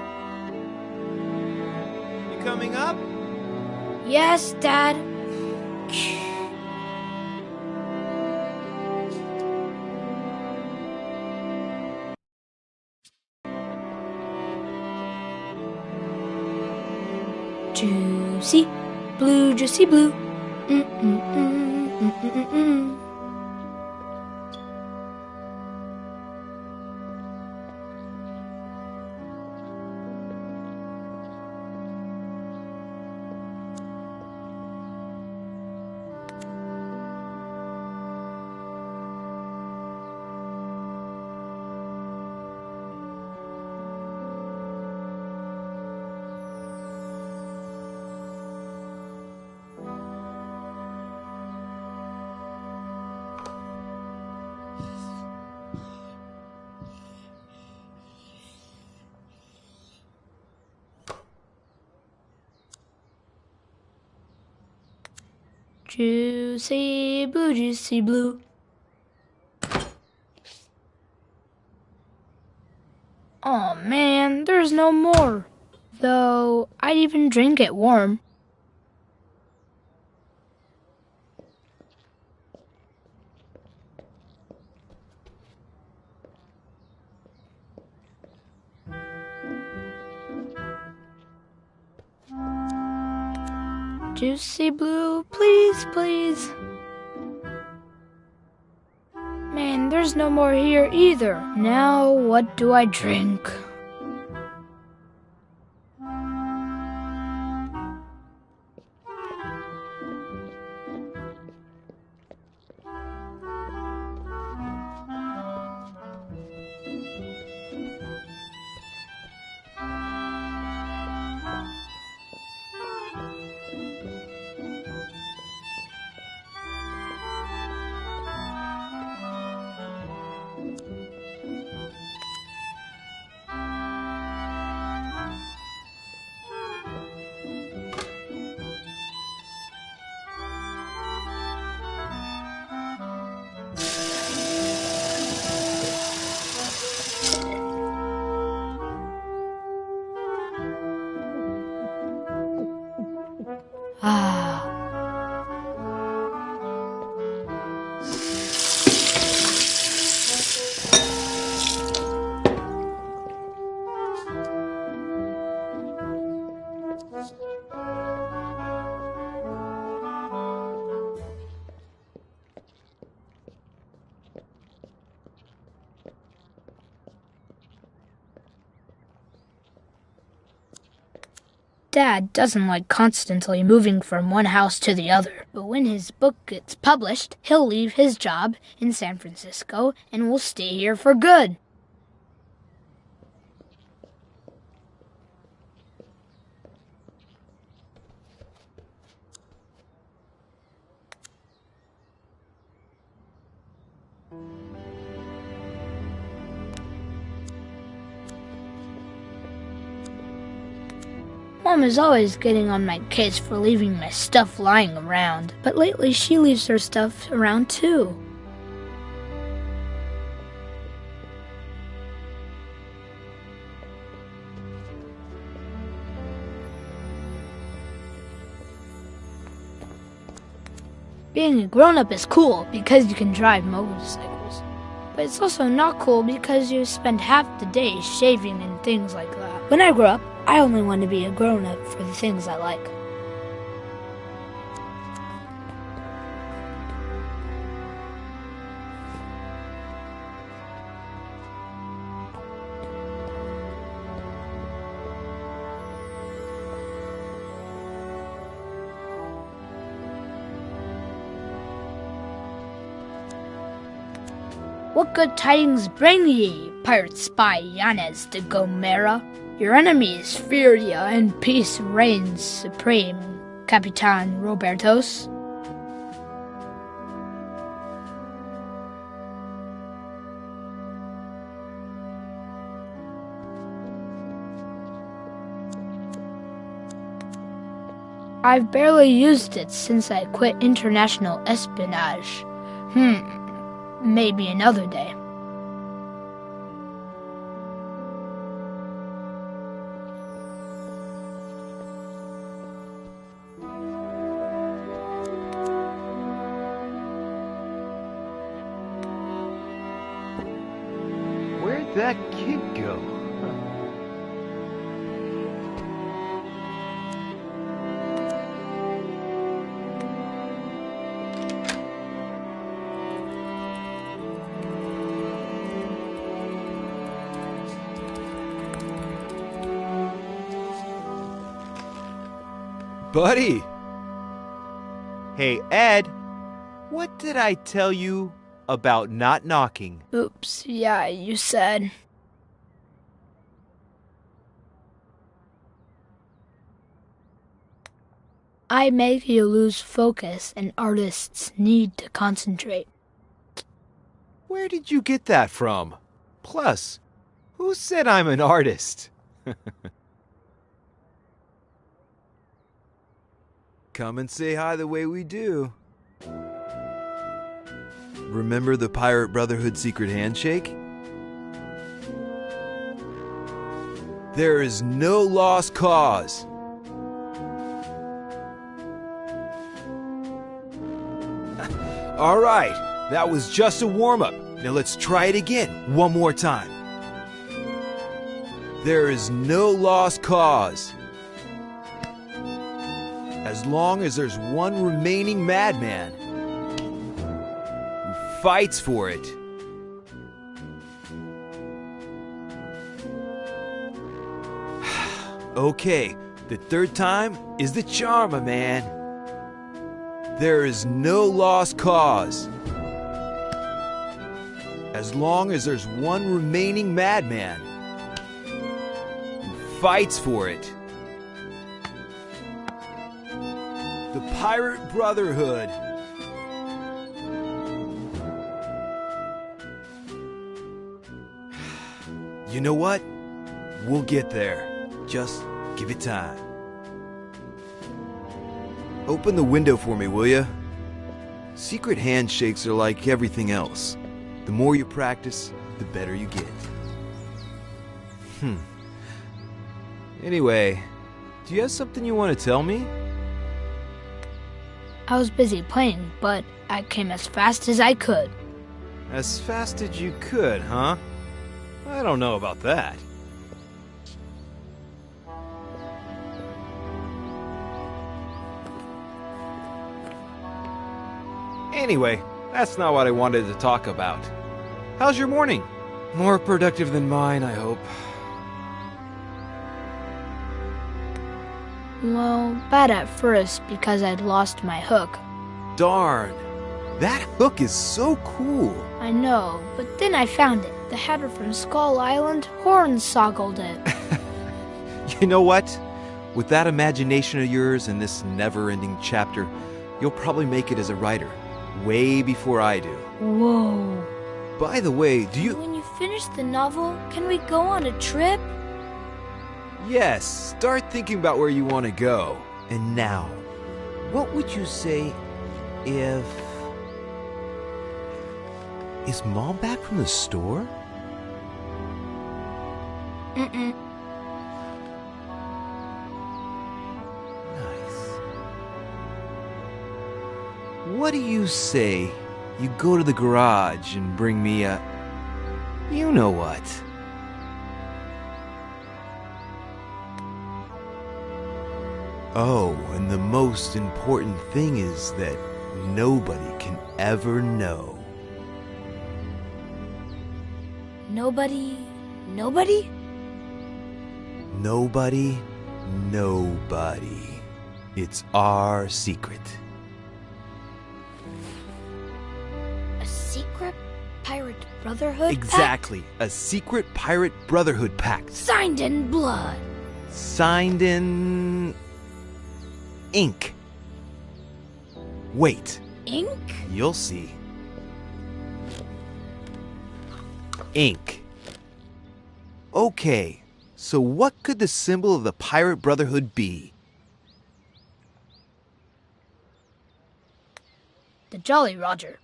You coming up? Yes, Dad. Juicy blue, juicy blue. Mm-mm-mm-mm-mm-mm-mm. Juicy blue, juicy blue. Oh man, there's no more. Though I'd even drink it warm. Juicy blue, please, please. Man, there's no more here either. Now what do I drink? Dad doesn't like constantly moving from one house to the other. But when his book gets published, he'll leave his job in San Francisco and will stay here for good. Mom is always getting on my case for leaving my stuff lying around, but lately she leaves her stuff around too. Being a grown-up is cool because you can drive motorcycles, but it's also not cool because you spend half the day shaving and things like that. When I grow up, I only want to be a grown-up for the things I like. What good tidings bring ye, pirate spy Yanez de Gomera? Your enemies fear ye, and peace reigns supreme, Capitan Robertos. I've barely used it since I quit international espionage. maybe another day. Where'd that kid go? Buddy! Hey, Ed, what did I tell you about not knocking? Oops, yeah, you said. I make you lose focus, and artists need to concentrate. Where did you get that from? Plus, who said I'm an artist? Come and say hi the way we do. Remember the Pirate Brotherhood secret handshake? There is no lost cause. All right, that was just a warm-up. Now let's try it again, one more time. There is no lost cause. As long as there's one remaining madman who fights for it. Okay, the third time is the charm, my man. There is no lost cause. As long as there's one remaining madman who fights for it. The Pirate Brotherhood. You know what? We'll get there. Just give it time. Open the window for me, will ya? Secret handshakes are like everything else. The more you practice, the better you get. Anyway, do you have something you want to tell me? I was busy playing, but I came as fast as I could. As fast as you could, huh? I don't know about that. Anyway, that's not what I wanted to talk about. How's your morning? More productive than mine, I hope. Well, bad at first because I'd lost my hook. Darn. That hook is so cool. I know, but then I found it. The hatter from Skull Island hornsoggled it. You know what? With that imagination of yours and this never-ending chapter, you'll probably make it as a writer. Way before I do. Whoa. By the way, do you... When you finish the novel, can we go on a trip? Yes, start thinking about where you want to go. And now, what would you say if... Is Mom back from the store? Mm-mm. What do you say you go to the garage and bring me a... You know what? Oh, and the most important thing is that nobody can ever know. Nobody? Nobody. It's our secret. A secret pirate brotherhood Exactly. pact? A secret pirate brotherhood pact. Signed in blood. Signed in... ink. Wait. Ink? You'll see. Ink. Okay, so what could the symbol of the Pirate Brotherhood be? The Jolly Roger.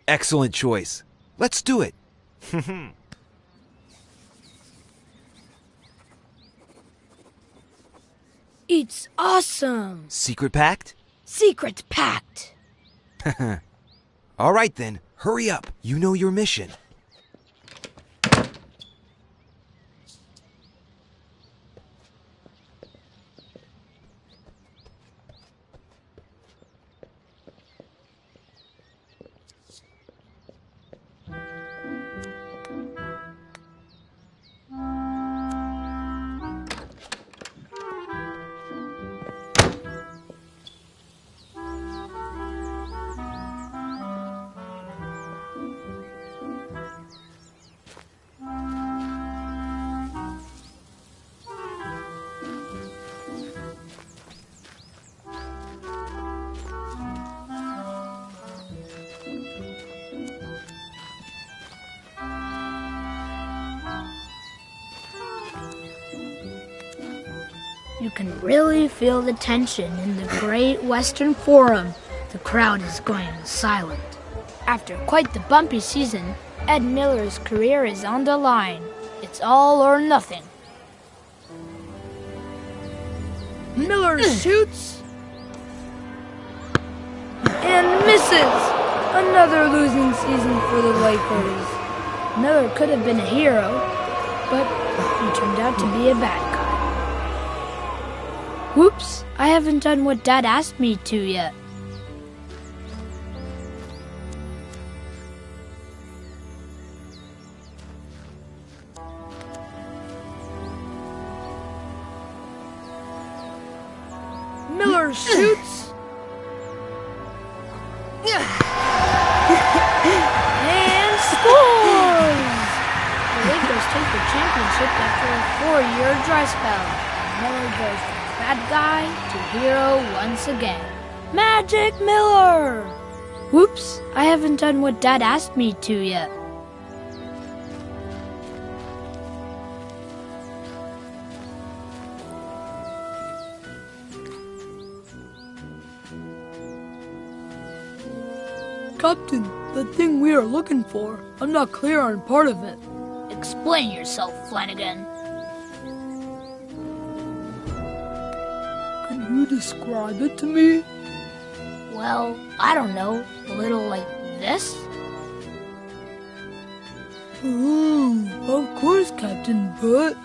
Excellent choice. Let's do it. It's awesome! Secret pact? Secret pact! All right then, hurry up. You know your mission. You can really feel the tension in the Great Western Forum. The crowd is going silent. After quite the bumpy season, Ed Miller's career is on the line. It's all or nothing. Miller shoots and misses. Another losing season for the Lakers. Miller could have been a hero, but he turned out to be a bad guy. Whoops, I haven't done what Dad asked me to yet. Miller shoots. And scores! The Lakers take the championship after a 4-year dry spell. Miller goes from bad guy to hero once again. Magic Miller! Whoops, I haven't done what Dad asked me to yet. Captain, the thing we are looking for, I'm not clear on part of it. Explain yourself, Flanagan. Can you describe it to me? Well, I don't know. A little like this? Of course, Captain, but...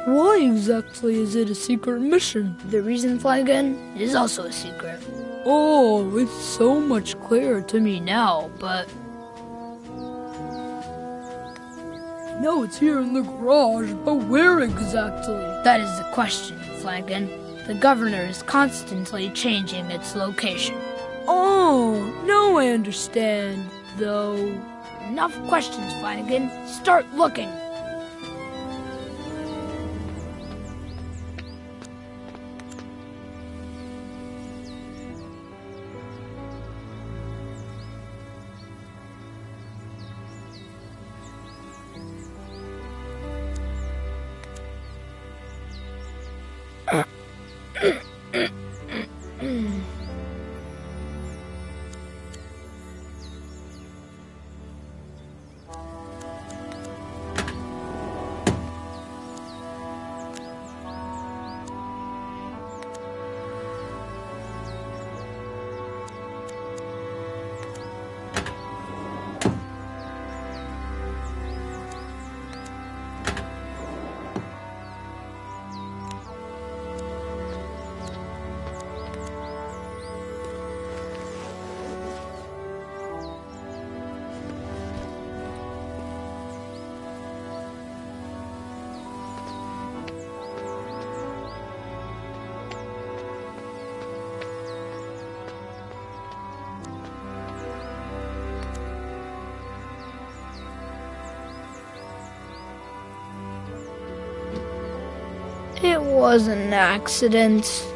why exactly is it a secret mission? The reason, Flanagan, is also a secret. Oh, it's so much clearer to me now, but... no, it's here in the garage, but where exactly? That is the question, Flanagan. The governor is constantly changing its location. Oh, now I understand, though. Enough questions, Flanagan. Start looking. It was an accident.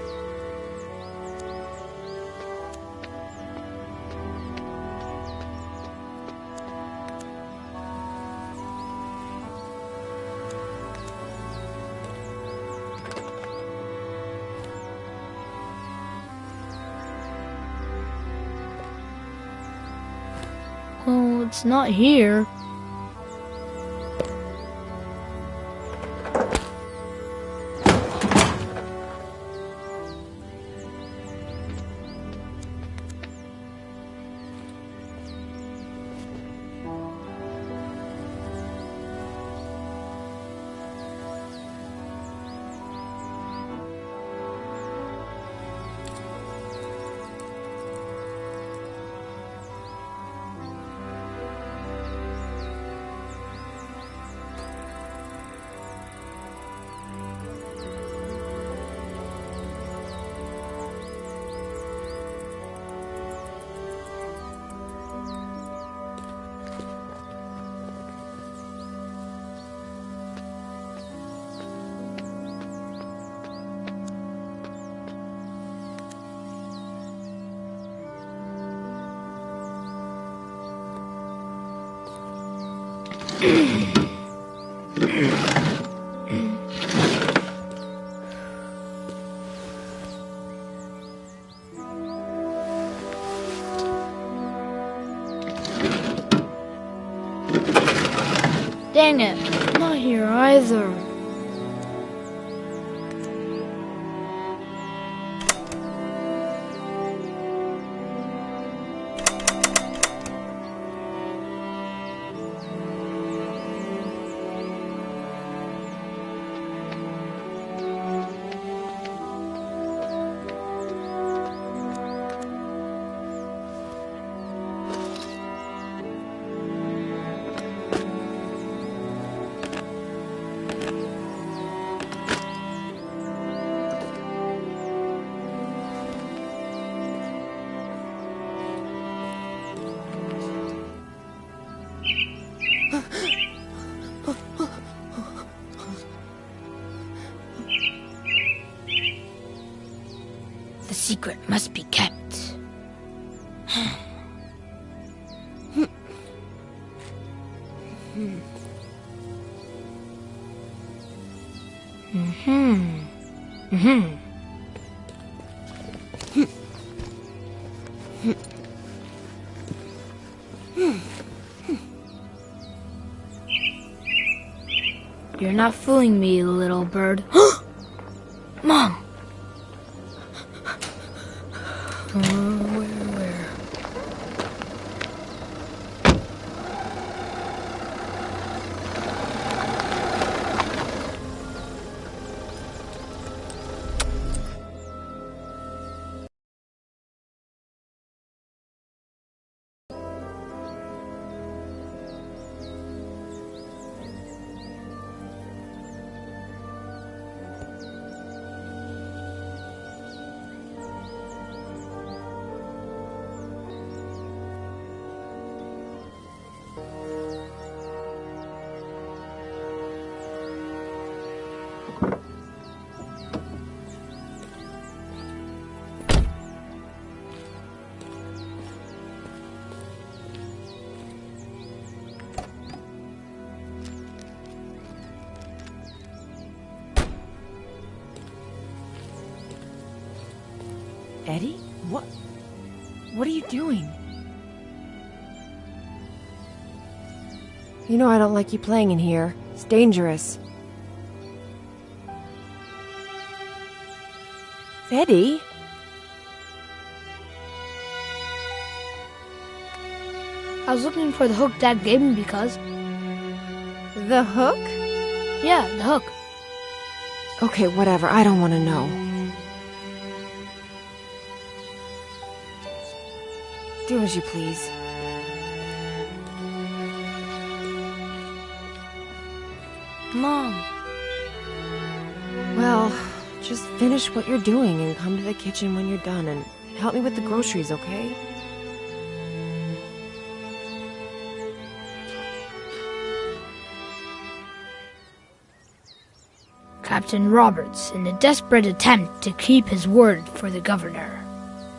it's not here. Dang it, not here either. The secret must be kept. You're not fooling me, little bird. Mom! Where? Eddie? What are you doing? You know I don't like you playing in here. It's dangerous. Eddie? I was looking for the hook Dad gave me because... The hook? Yeah, the hook. Okay, whatever. I don't want to know. Do as you please. Mom. Well, just finish what you're doing and come to the kitchen when you're done and help me with the groceries, okay? Captain Roberts, in a desperate attempt to keep his word for the governor,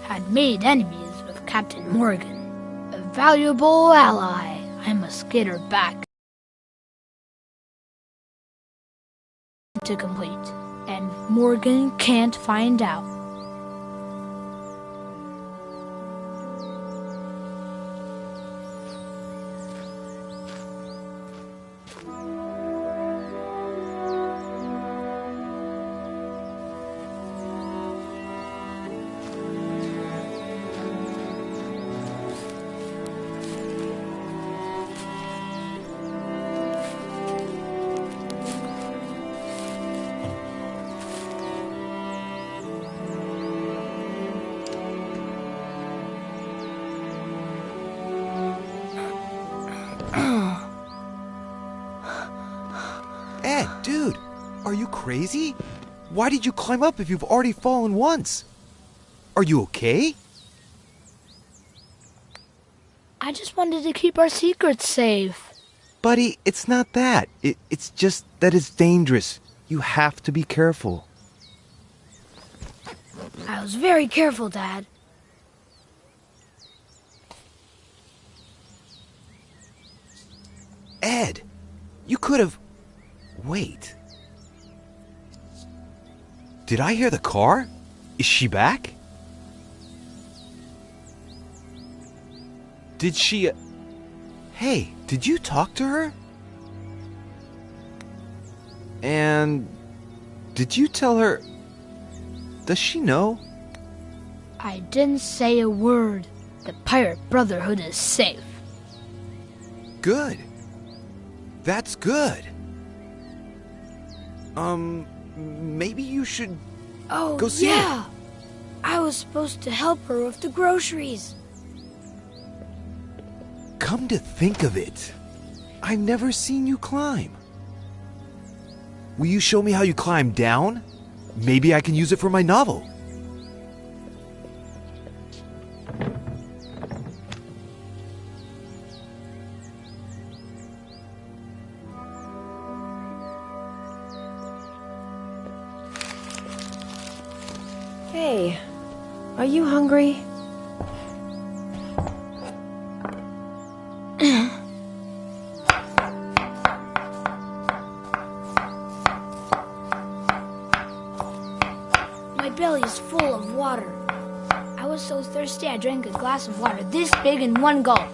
had made enemies with Captain Morgan, a valuable ally. I must get her back to complete, and Morgan can't find out. Ed, dude, are you crazy? Why did you climb up if you've already fallen once? Are you okay? I just wanted to keep our secrets safe. Buddy, it's not that. It's just that it's dangerous. You have to be careful. I was very careful, Dad. Ed, you could have... Wait. Did I hear the car? Is she back? Did she... Hey, did you talk to her? And... did you tell her... Does she know? I didn't say a word. The Pirate Brotherhood is safe. Good. That's good. Maybe you should go see her. I was supposed to help her with the groceries. Come to think of it, I've never seen you climb. Will you show me how you climb down? Maybe I can use it for my novel. Hey, are you hungry? My belly's full of water. I was so thirsty I drank a glass of water this big in one gulp.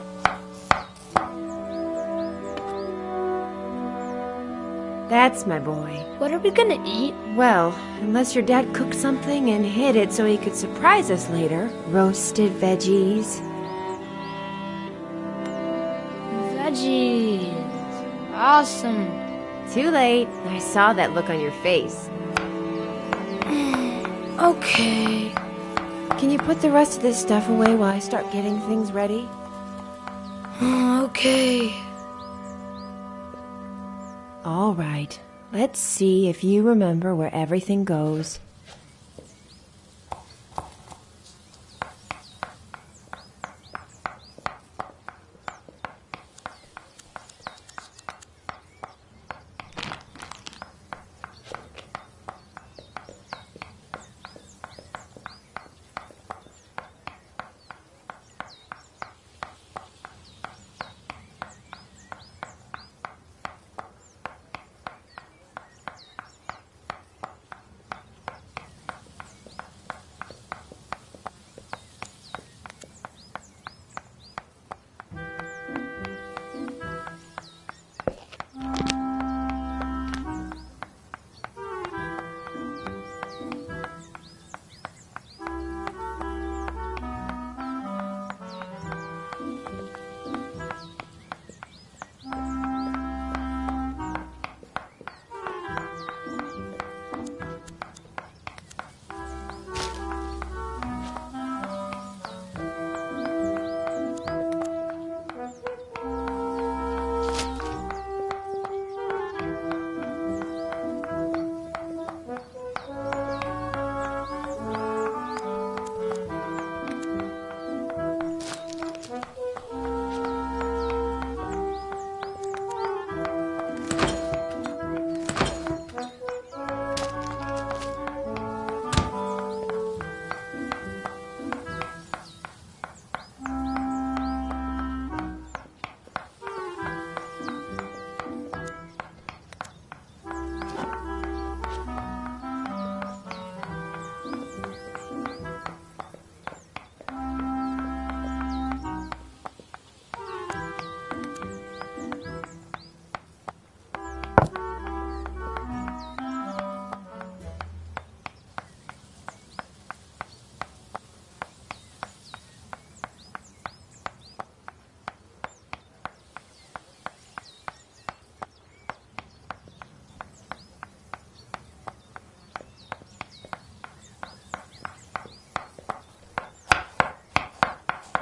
That's my boy. What are we gonna eat? Well, unless your dad cooked something and hid it so he could surprise us later. Roasted veggies. Veggies. Awesome. Too late. I saw that look on your face. Okay. Can you put the rest of this stuff away while I start getting things ready? Okay. All right. Let's see if you remember where everything goes.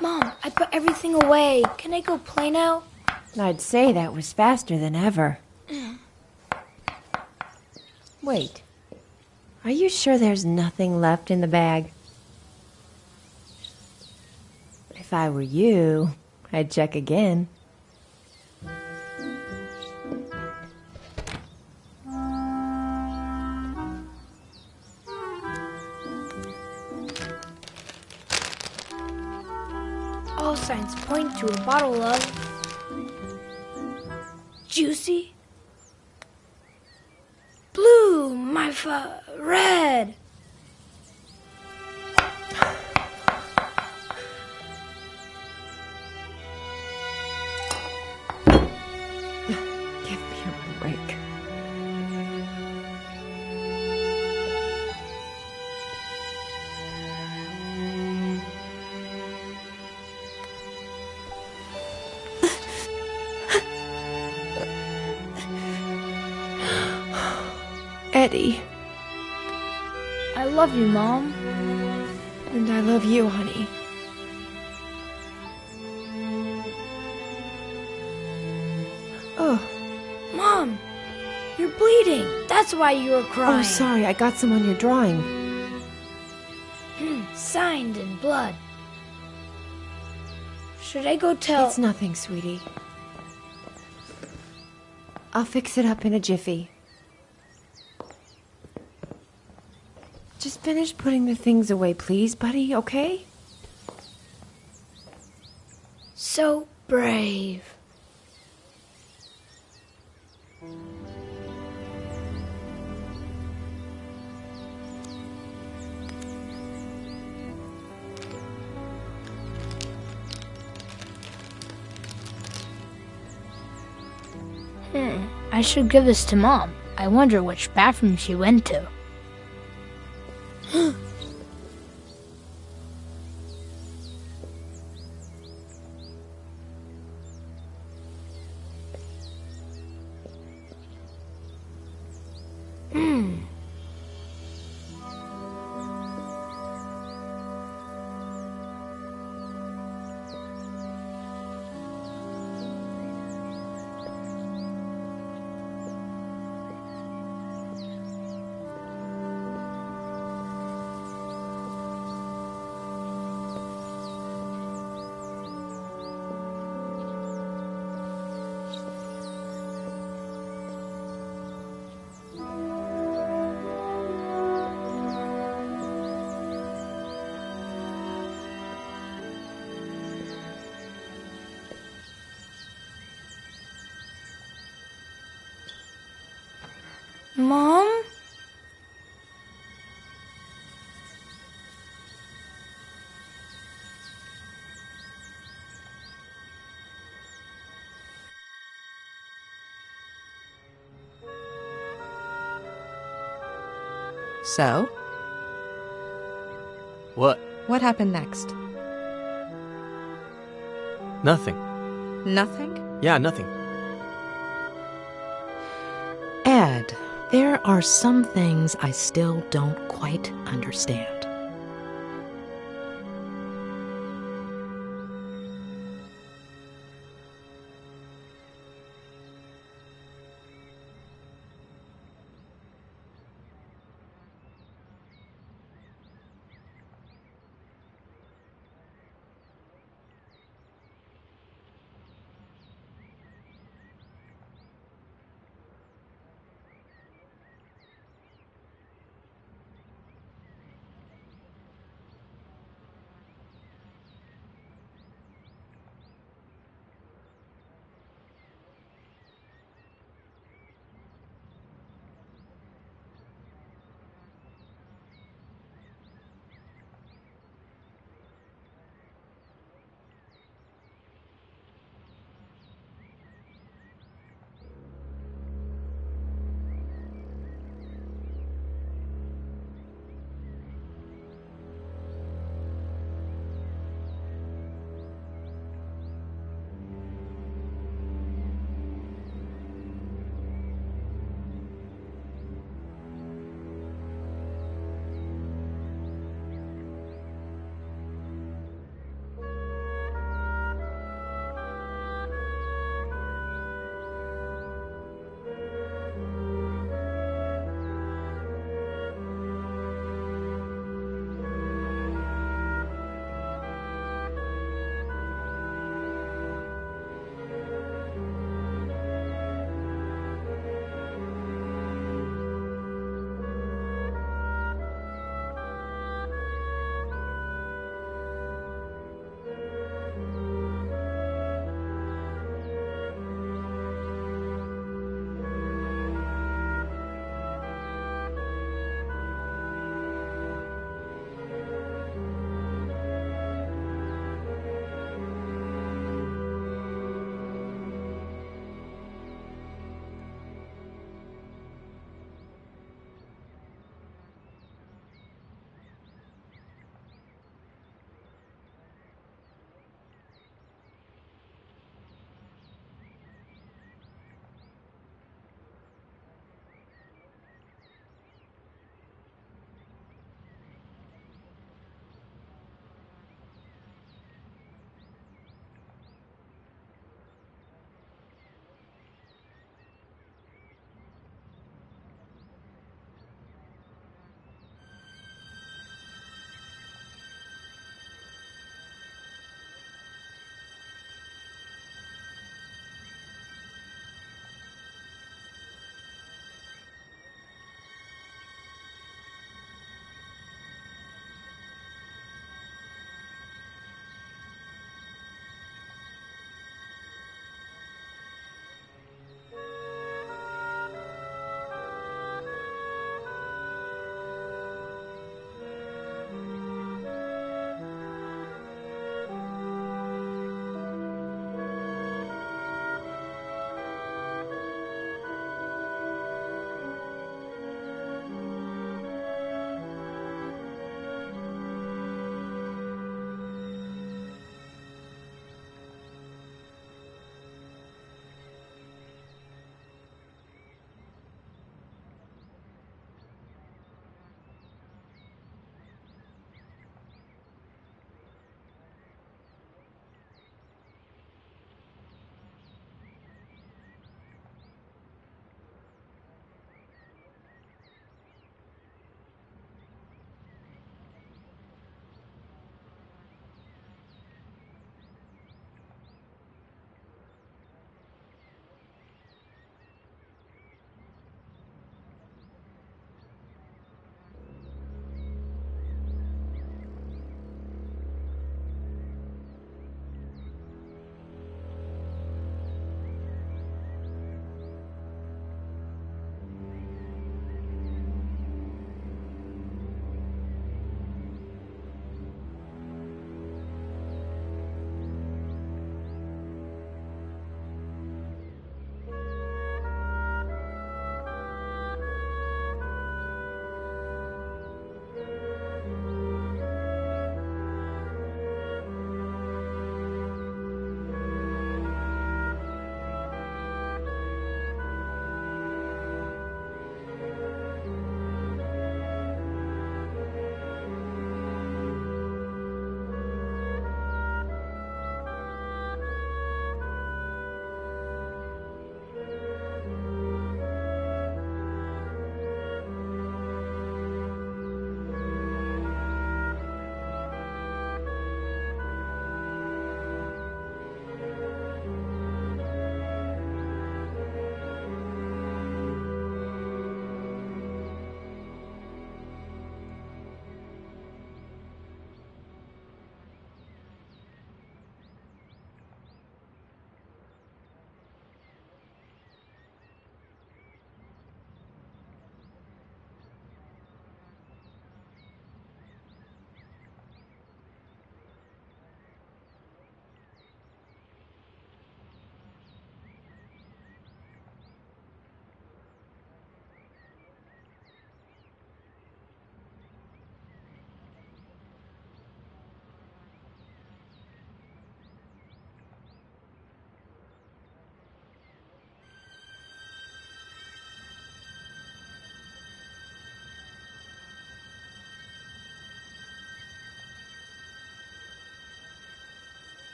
Mom, I put everything away. Can I go play now? I'd say that was faster than ever. Wait. Are you sure there's nothing left in the bag? If I were you, I'd check again. All signs point to a bottle of juicy blue, red. Give me a break. Eddie. I love you, Mom. And I love you, honey. Oh. Mom, you're bleeding. That's why you were crying. Oh, sorry. I got some on your drawing. Signed in blood. Should I go tell... It's nothing, sweetie. I'll fix it up in a jiffy. Just finish putting the things away, please, buddy, okay? So brave. I should give this to Mom. I wonder which bathroom she went to. Mom? So? What? What happened next? Nothing. Nothing? Yeah, nothing. Ed, there are some things I still don't quite understand.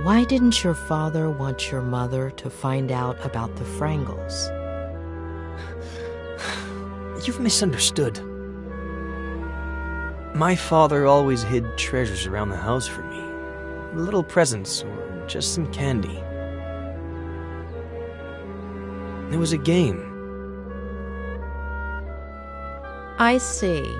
Why didn't your father want your mother to find out about the Frangles? You've misunderstood. My father always hid treasures around the house for me. Little presents or just some candy. It was a game. I see.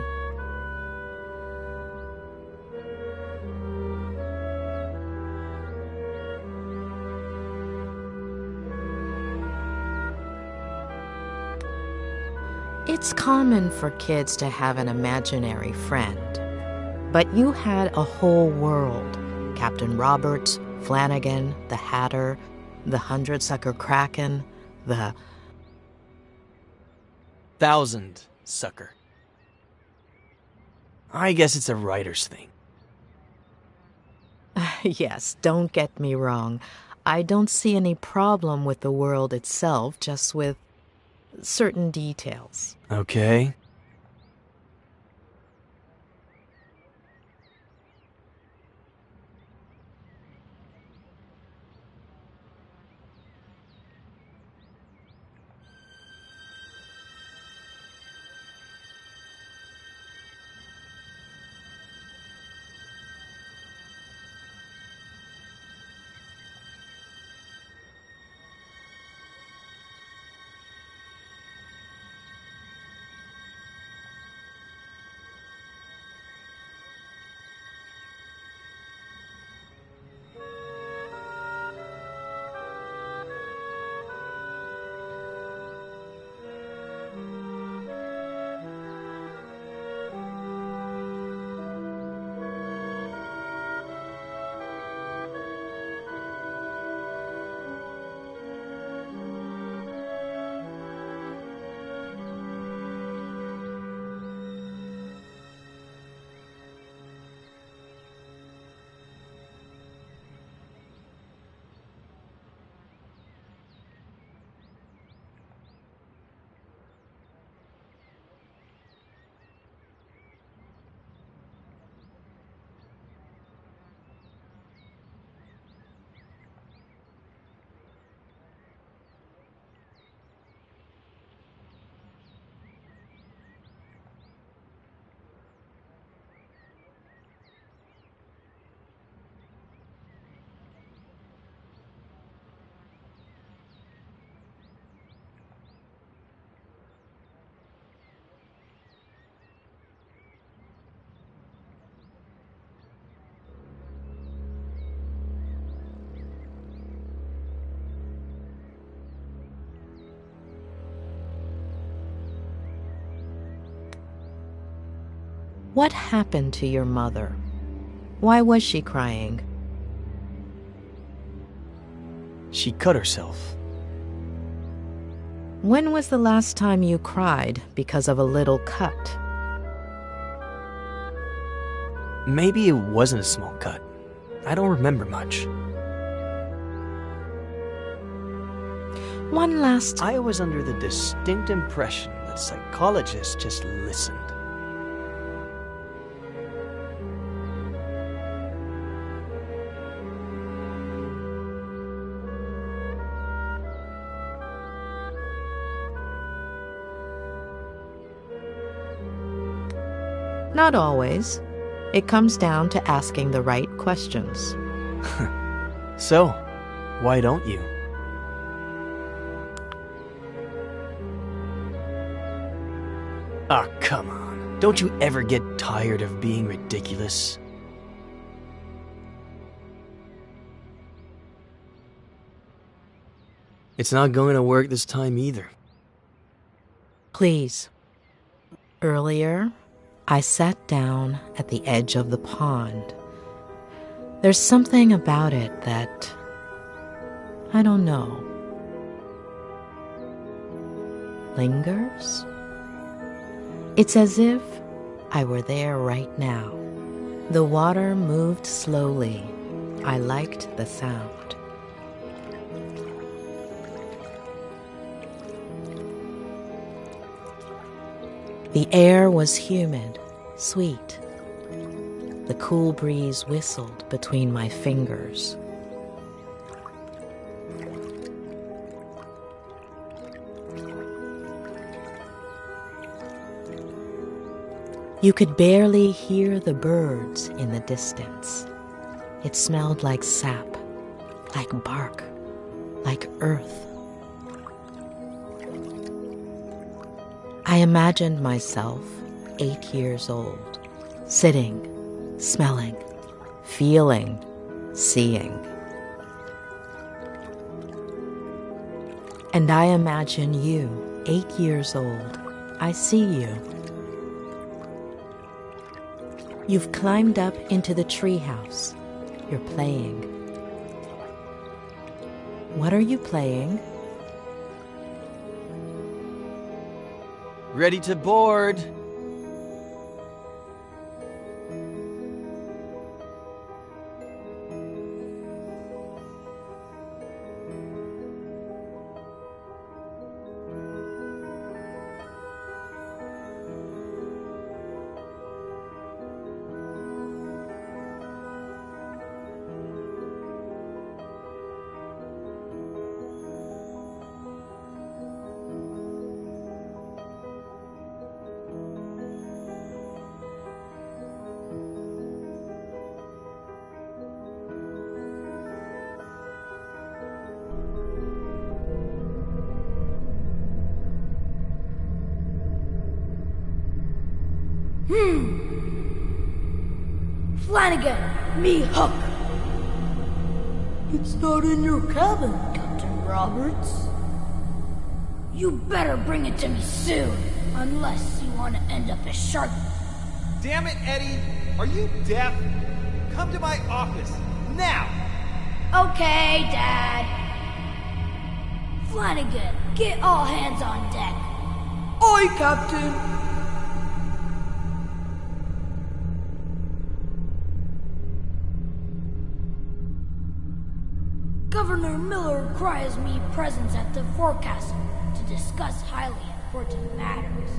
It's common for kids to have an imaginary friend. But you had a whole world. Captain Roberts, Flanagan, the Hatter, the Hundred-Sucker Kraken, the... 1,000-sucker. I guess it's a writer's thing. Yes, don't get me wrong. I don't see any problem with the world itself, just with certain details. Okay. What happened to your mother? Why was she crying? She cut herself. When was the last time you cried because of a little cut? Maybe it wasn't a small cut. I don't remember much. One last... I was under the distinct impression that psychologists just listened. Not always. It comes down to asking the right questions. So, why don't you? Ah, come on. Don't you ever get tired of being ridiculous? It's not going to work this time either. Please. Earlier, I sat down at the edge of the pond. There's something about it that... I don't know. Lingers? It's as if I were there right now. The water moved slowly. I liked the sound. The air was humid, sweet. The cool breeze whistled between my fingers. You could barely hear the birds in the distance. It smelled like sap, like bark, like earth. I imagined myself 8 years old, sitting, smelling, feeling, seeing. And I imagine you, 8 years old. I see you. You've climbed up into the treehouse. You're playing. What are you playing? Ready to board. Flanagan, me Hook. It's not in your cabin, Captain Roberts. You better bring it to me soon, unless you want to end up as shark. Damn it, Eddie! Are you deaf? Come to my office, now! Okay, Dad. Flanagan, get all hands on deck. Aye, Captain. Governor Miller requires me presence at the forecastle to discuss highly important matters.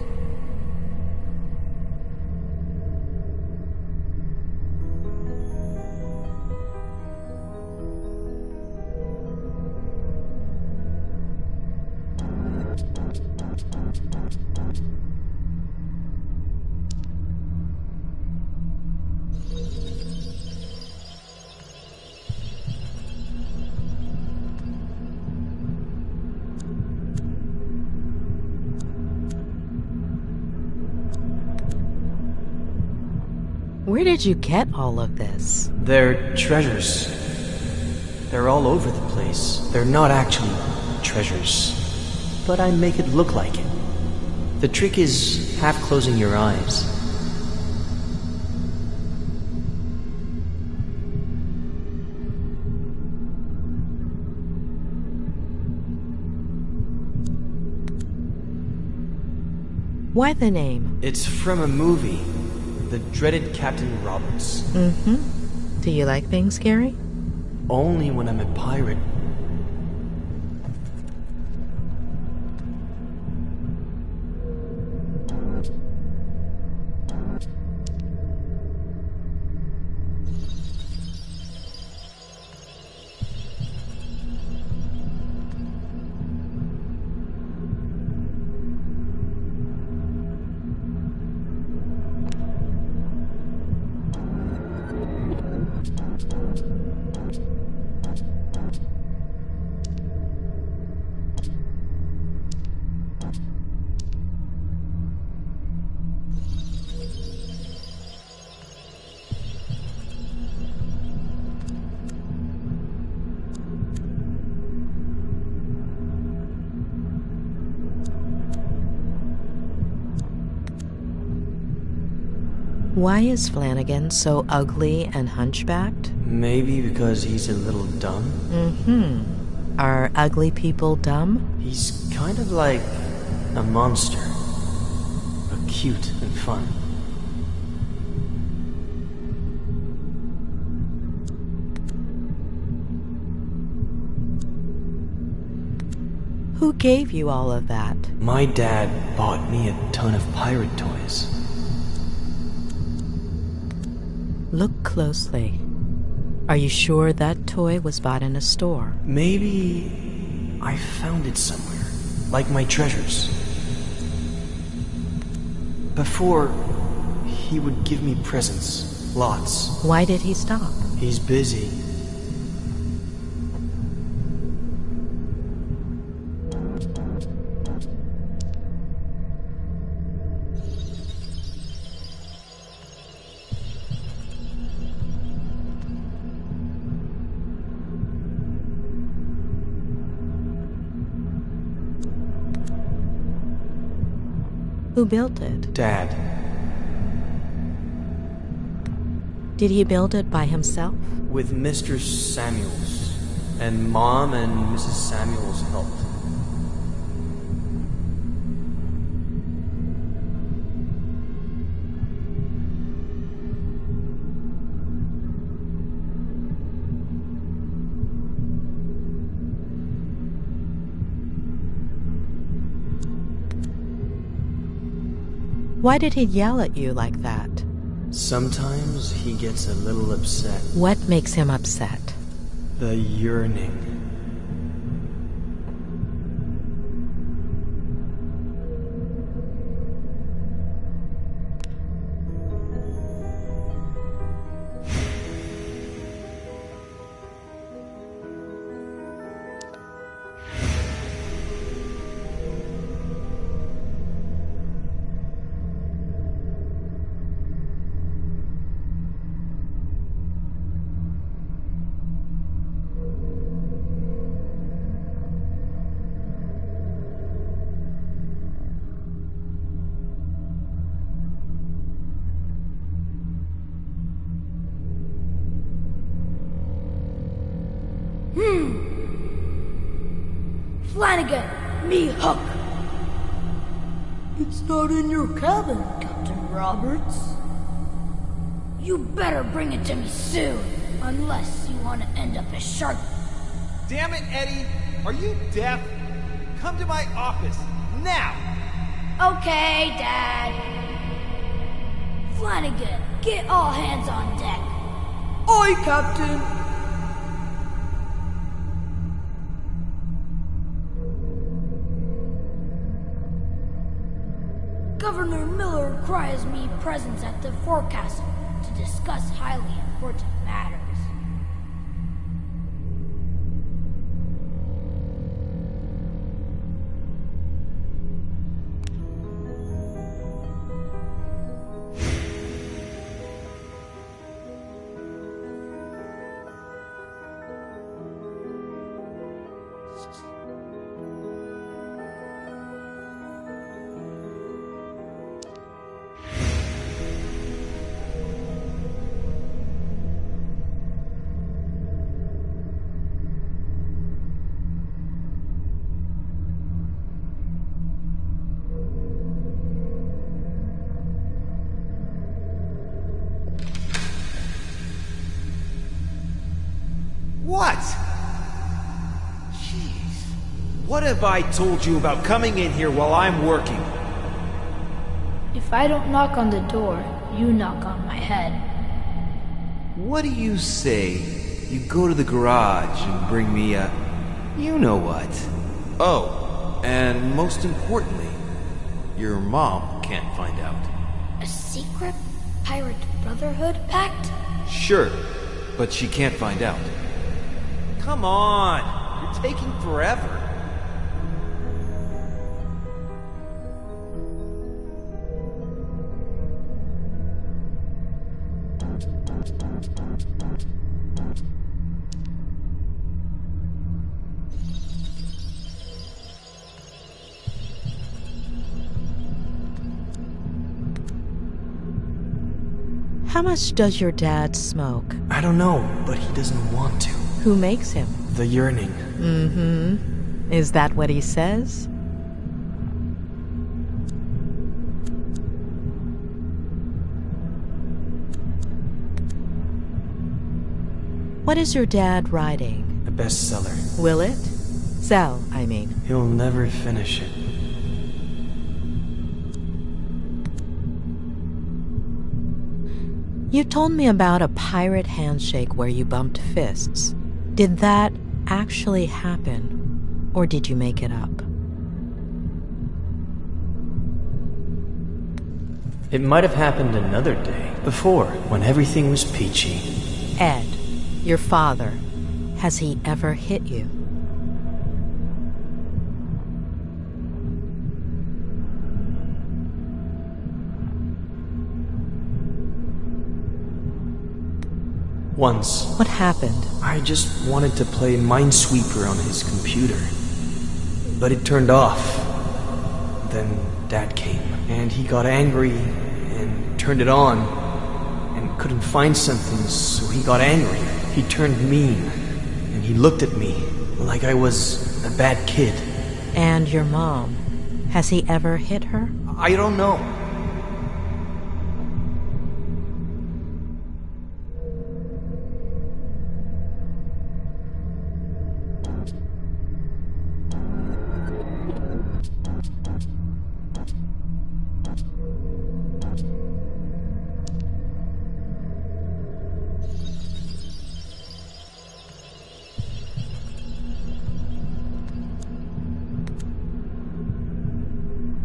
Where did you get all of this? They're treasures. They're all over the place. They're not actually treasures, but I make it look like it. The trick is half closing your eyes. Why the name? It's from a movie. The dreaded Captain Roberts. Mm-hmm. Do you like being scary? Only when I'm a pirate. Why is Flanagan so ugly and hunchbacked? Maybe because he's a little dumb? Mm-hmm. Are ugly people dumb? He's kind of like a monster, but cute and fun. Who gave you all of that? My dad bought me a ton of pirate toys. Look closely. Are you sure that toy was bought in a store? Maybe I found it somewhere, like my treasures. Before he would give me presents. Lots. Why did he stop? He's busy. Who built it? Dad. Did he build it by himself? With Mr. Samuels. And Mom and Mrs. Samuels helped. Why did he yell at you like that? Sometimes he gets a little upset. What makes him upset? The yearning. Flanagan, me Hook. It's not in your cabin, Captain Roberts. You better bring it to me soon, unless you want to end up as shark. Damn it, Eddie! Are you deaf? Come to my office, now! Okay, Dad. Flanagan, get all hands on deck. Aye, Captain. Governor Miller requires me presence at the forecastle to discuss highly important matters. What? Jeez. What have I told you about coming in here while I'm working? If I don't knock on the door, you knock on my head. What do you say you go to the garage and bring me a... you know what? Oh, and most importantly, your mom can't find out. A secret pirate brotherhood pact? Sure, but she can't find out. Come on! You're taking forever. How much does your dad smoke? I don't know, but he doesn't want to. Who makes him? The yearning. Mm-hmm. Is that what he says? What is your dad writing? A bestseller. Will it? Sell, I mean. He'll never finish it. You told me about a pirate handshake where you bumped fists. Did that actually happen, or did you make it up? It might have happened another day, before, when everything was peachy. Ed, your father, has he ever hit you? Once. What happened? I just wanted to play Minesweeper on his computer. But it turned off. Then Dad came, and he got angry and turned it on, and couldn't find something, so he got angry. He turned mean, and he looked at me like I was a bad kid. And your mom, has he ever hit her? I don't know.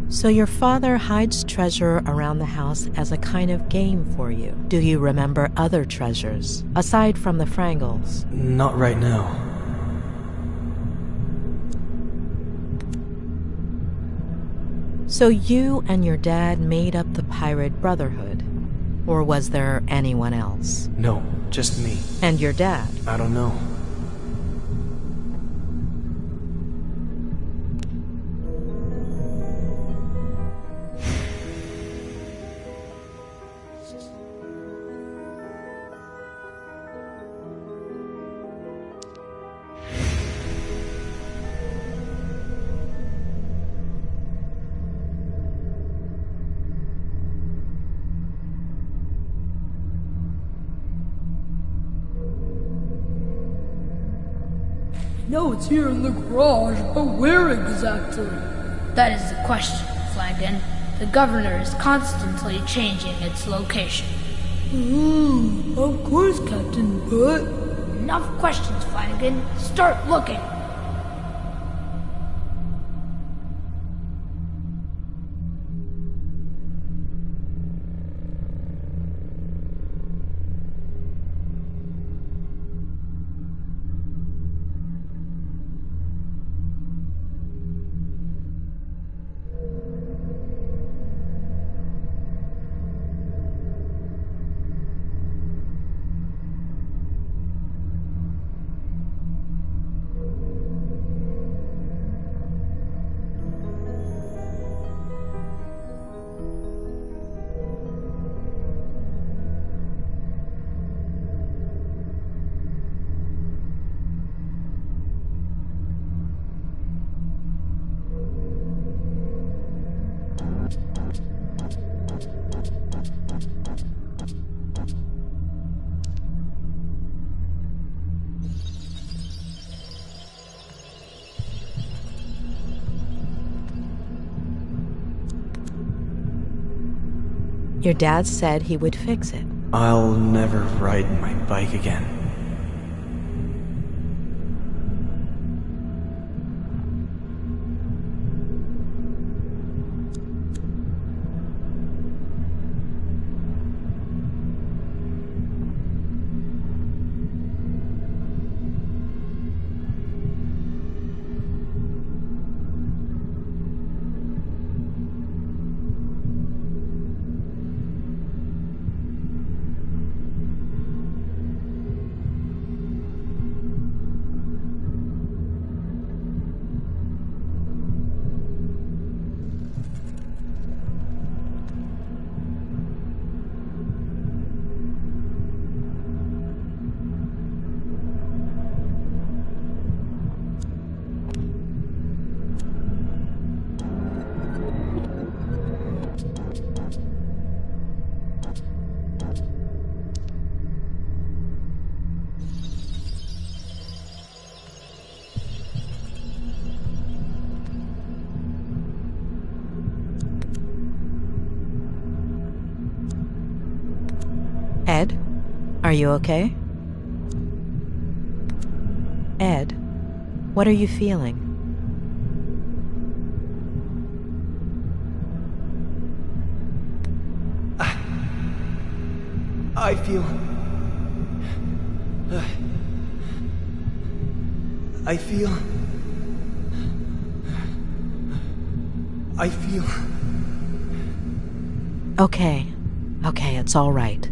So your father hides treasure around the house as a kind of game for you. Do you remember other treasures, aside from the Frangles? Not right now. So you and your dad made up the Pirate Brotherhood? Or was there anyone else? No, just me. And your dad? I don't know. No, it's here in the garage, but where exactly? That is the question, Flanagan. The governor is constantly changing its location. Of course, Captain, but... Enough questions, Flanagan. Start looking. Your dad said he would fix it. I'll never ride my bike again. Ed, are you okay? Ed, what are you feeling? I feel... I feel... Okay, it's all right.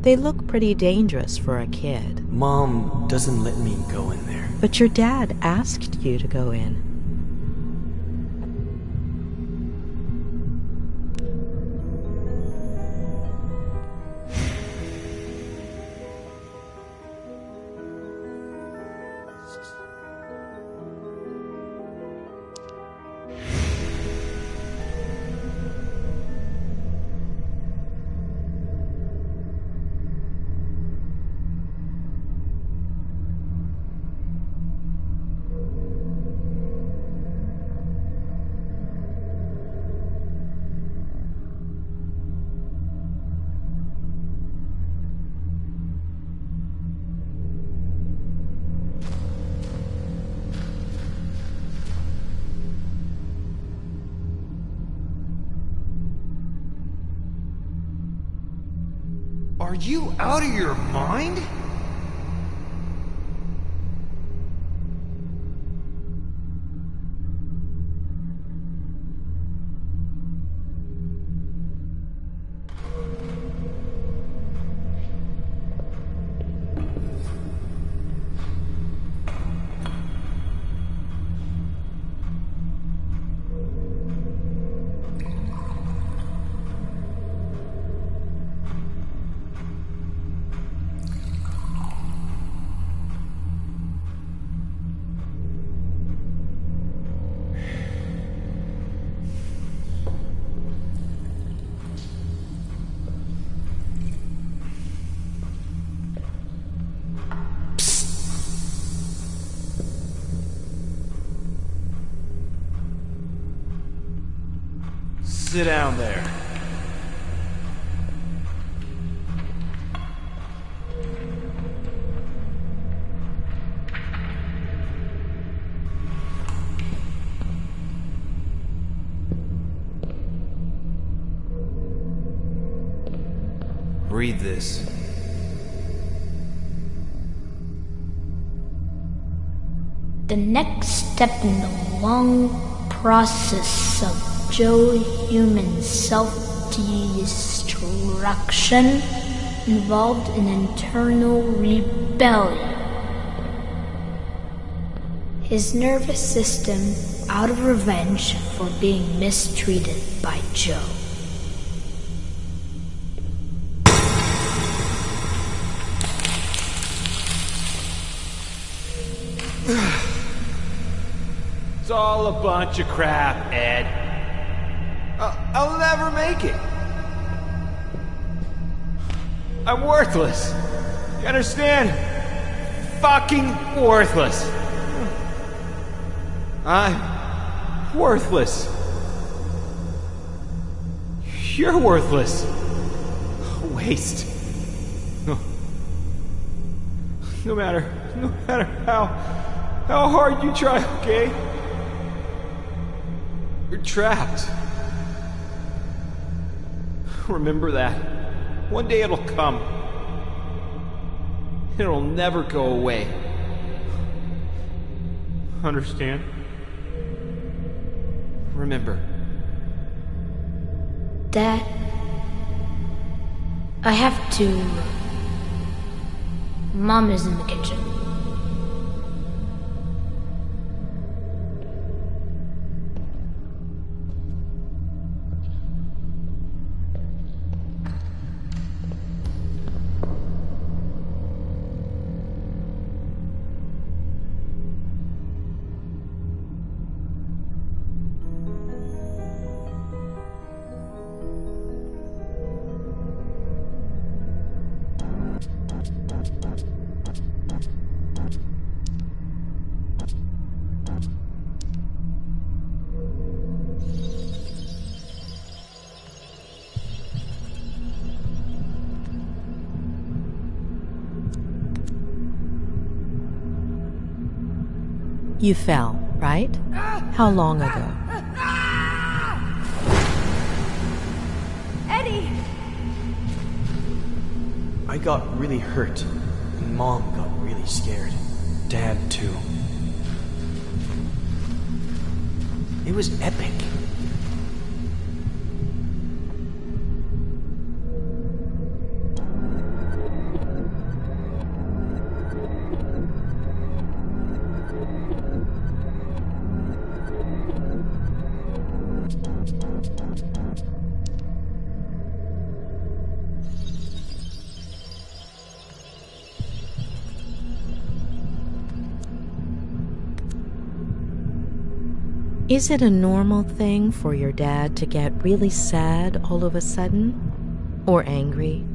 They look pretty dangerous for a kid. Mom doesn't let me go in there. But your dad asked you to go in. Are you out of your mind? Sit down there. Breathe this. The next step in the long process of Joe Human's self-destruction involved an internal rebellion. His nervous system out of revenge for being mistreated by Joe. It's all a bunch of crap, Ed. I'll never make it. I'm worthless. You understand? Fucking worthless. I'm worthless. You're worthless. Waste. No matter how hard you try, okay? You're trapped. Remember that. One day it'll come. It'll never go away. Understand? Remember. Dad, I have to... Mom is in the kitchen. You fell, right? How long ago? Eddie! I got really hurt, and Mom got really scared. Dad, too. It was epic. Is it a normal thing for your dad to get really sad all of a sudden? Or angry?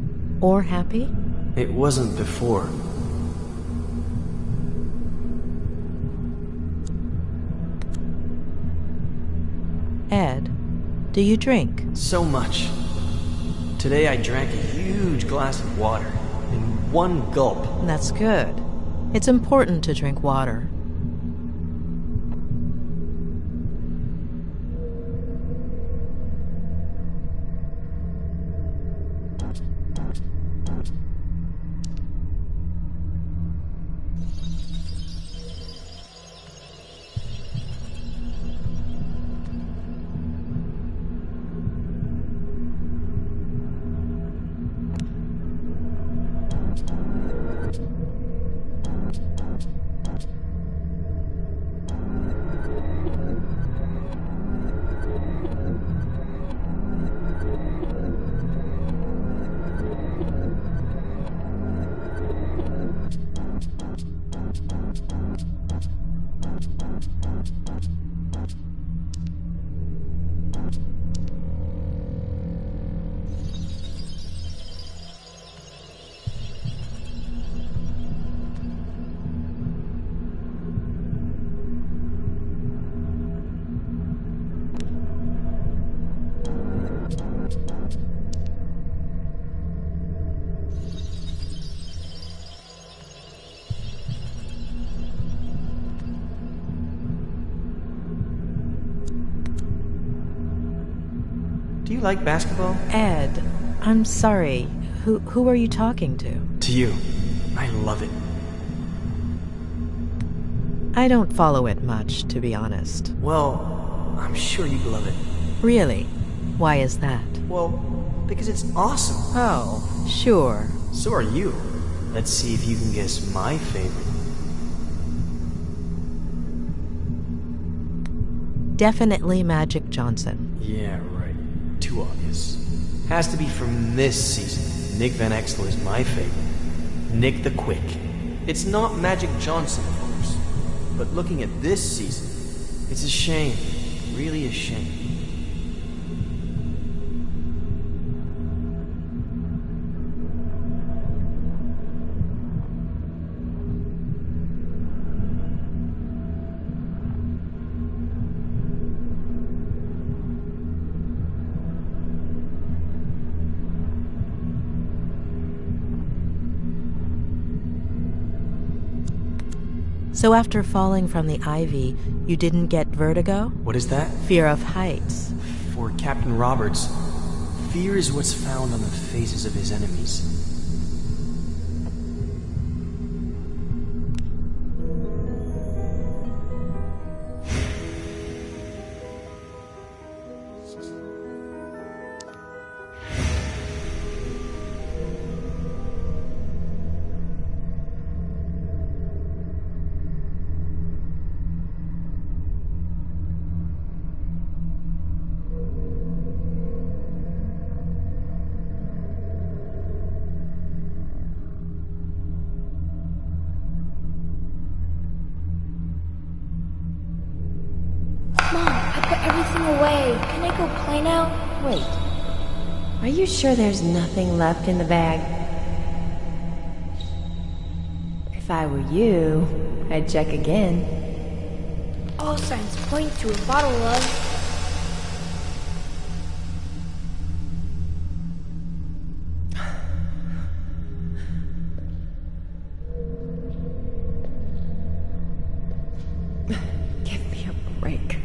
Or happy? It wasn't before. Ed, do you drink? So much. Today I drank a huge glass of water in one gulp. That's good. It's important to drink water. Do you like basketball? Ed, I'm sorry. Who are you talking to? To you. I love it. I don't follow it much, to be honest. Well, I'm sure you'd love it. Really? Why is that? Well, because it's awesome. Oh, sure. So are you. Let's see if you can guess my favorite. Definitely Magic Johnson. Yeah, right. Too obvious. Has to be from this season. Nick Van Exel is my favorite. Nick the Quick. It's not Magic Johnson, of course. But looking at this season, it's a shame. Really a shame. So after falling from the ivy, you didn't get vertigo? What is that? Fear of heights. For Captain Roberts, fear is what's found on the faces of his enemies. Mom, I put everything away. Can I go play now? Wait. Are you sure there's nothing left in the bag? If I were you, I'd check again. All signs point to a bottle of... Give me a break.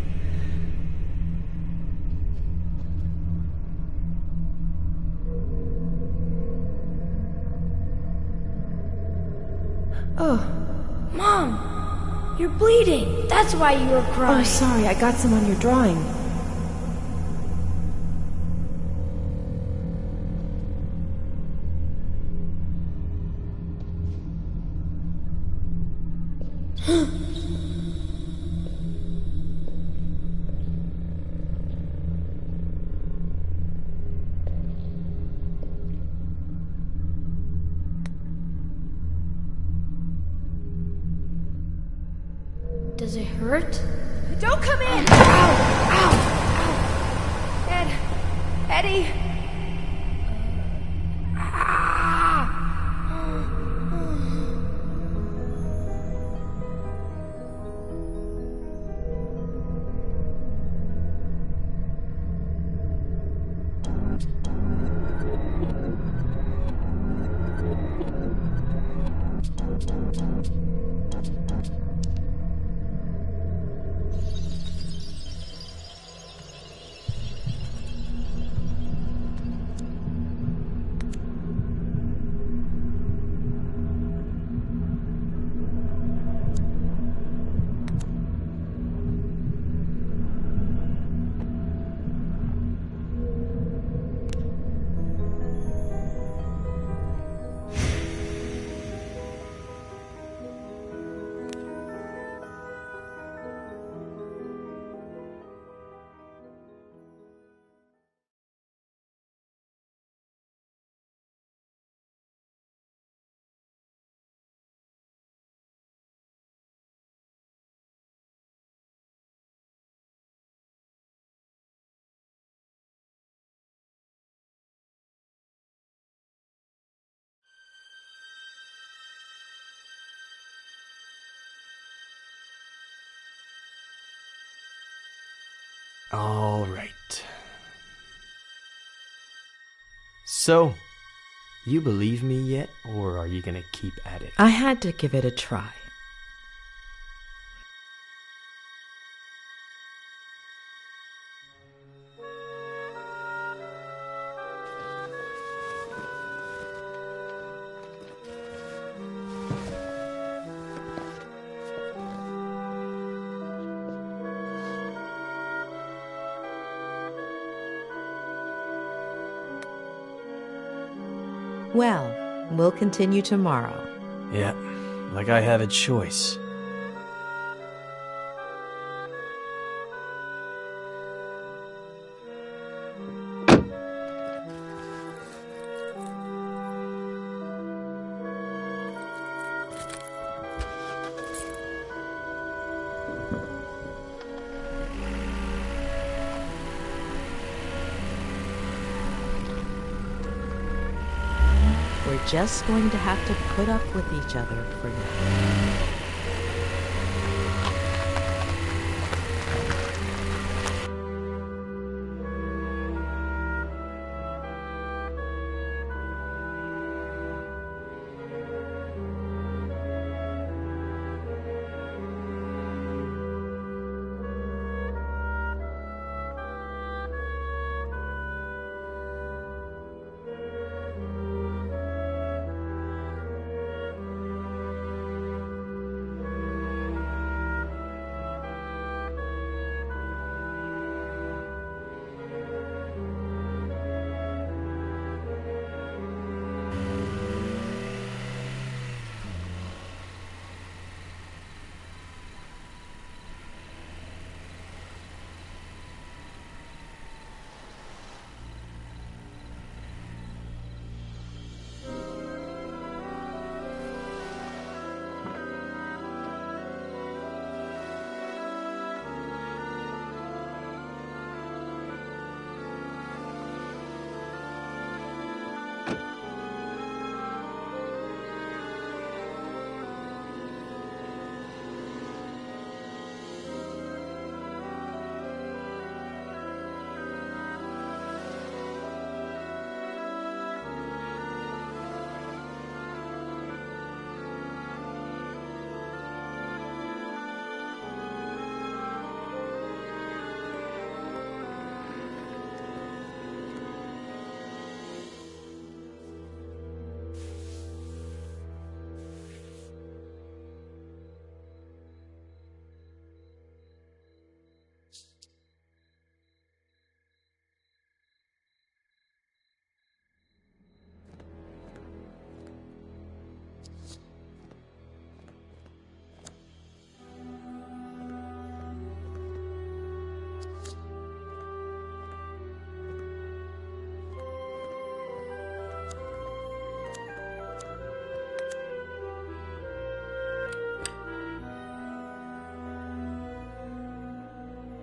Oh. Mom! You're bleeding! That's why you were crying! Oh, sorry, I got some on your drawing. Does it hurt? Don't come in! Ow! Ow! Ed! Eddie! All right. So, you believe me yet, or are you gonna keep at it? I had to give it a try. Well, we'll continue tomorrow. Yeah, like I have a choice. We're just going to have to put up with each other for now.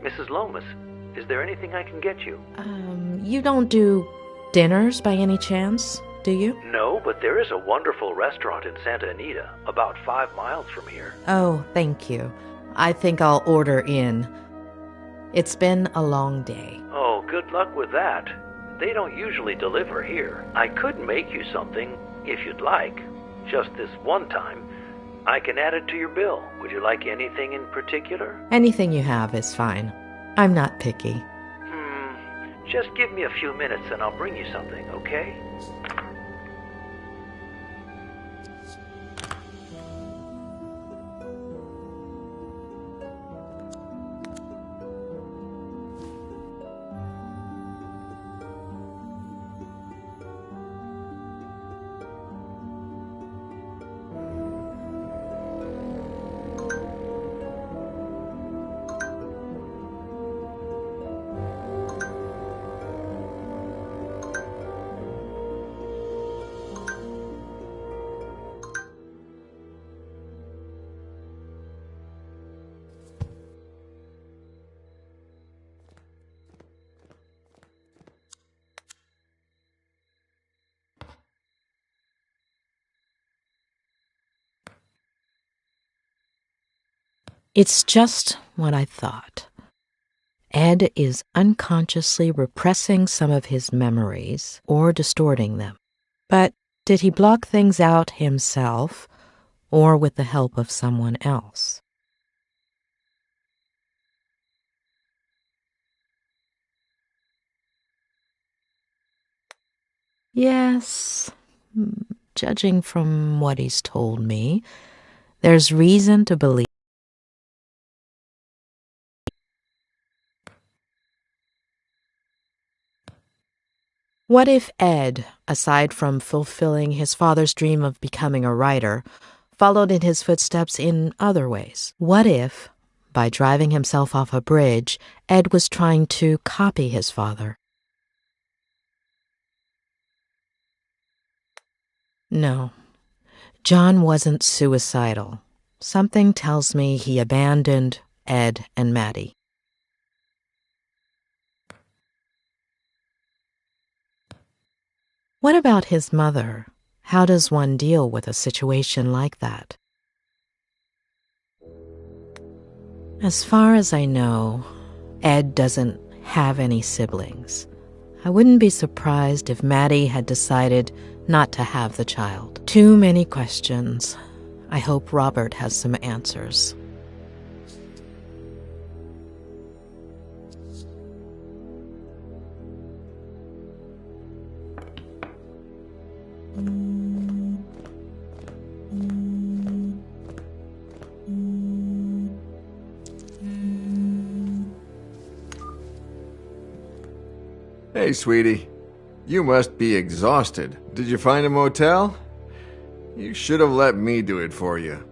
Mrs. Lomas, is there anything I can get you? You don't do dinners by any chance, do you? No, but there is a wonderful restaurant in Santa Anita, about 5 miles from here. Oh, thank you. I think I'll order in. It's been a long day. Oh, good luck with that. They don't usually deliver here. I could make you something, if you'd like. Just this one time. I can add it to your bill. Would you like anything in particular? Anything you have is fine. I'm not picky. Just give me a few minutes and I'll bring you something, okay? It's just what I thought. Ed is unconsciously repressing some of his memories or distorting them. But did he block things out himself or with the help of someone else? Yes, judging from what he's told me, there's reason to believe. What if Ed, aside from fulfilling his father's dream of becoming a writer, followed in his footsteps in other ways? What if, by driving himself off a bridge, Ed was trying to copy his father? No, John wasn't suicidal. Something tells me he abandoned Ed and Maddie. What about his mother? How does one deal with a situation like that? As far as I know, Ed doesn't have any siblings. I wouldn't be surprised if Maddie had decided not to have the child. Too many questions. I hope Robert has some answers. Hey, sweetie. You must be exhausted. Did you find a motel? You should have let me do it for you.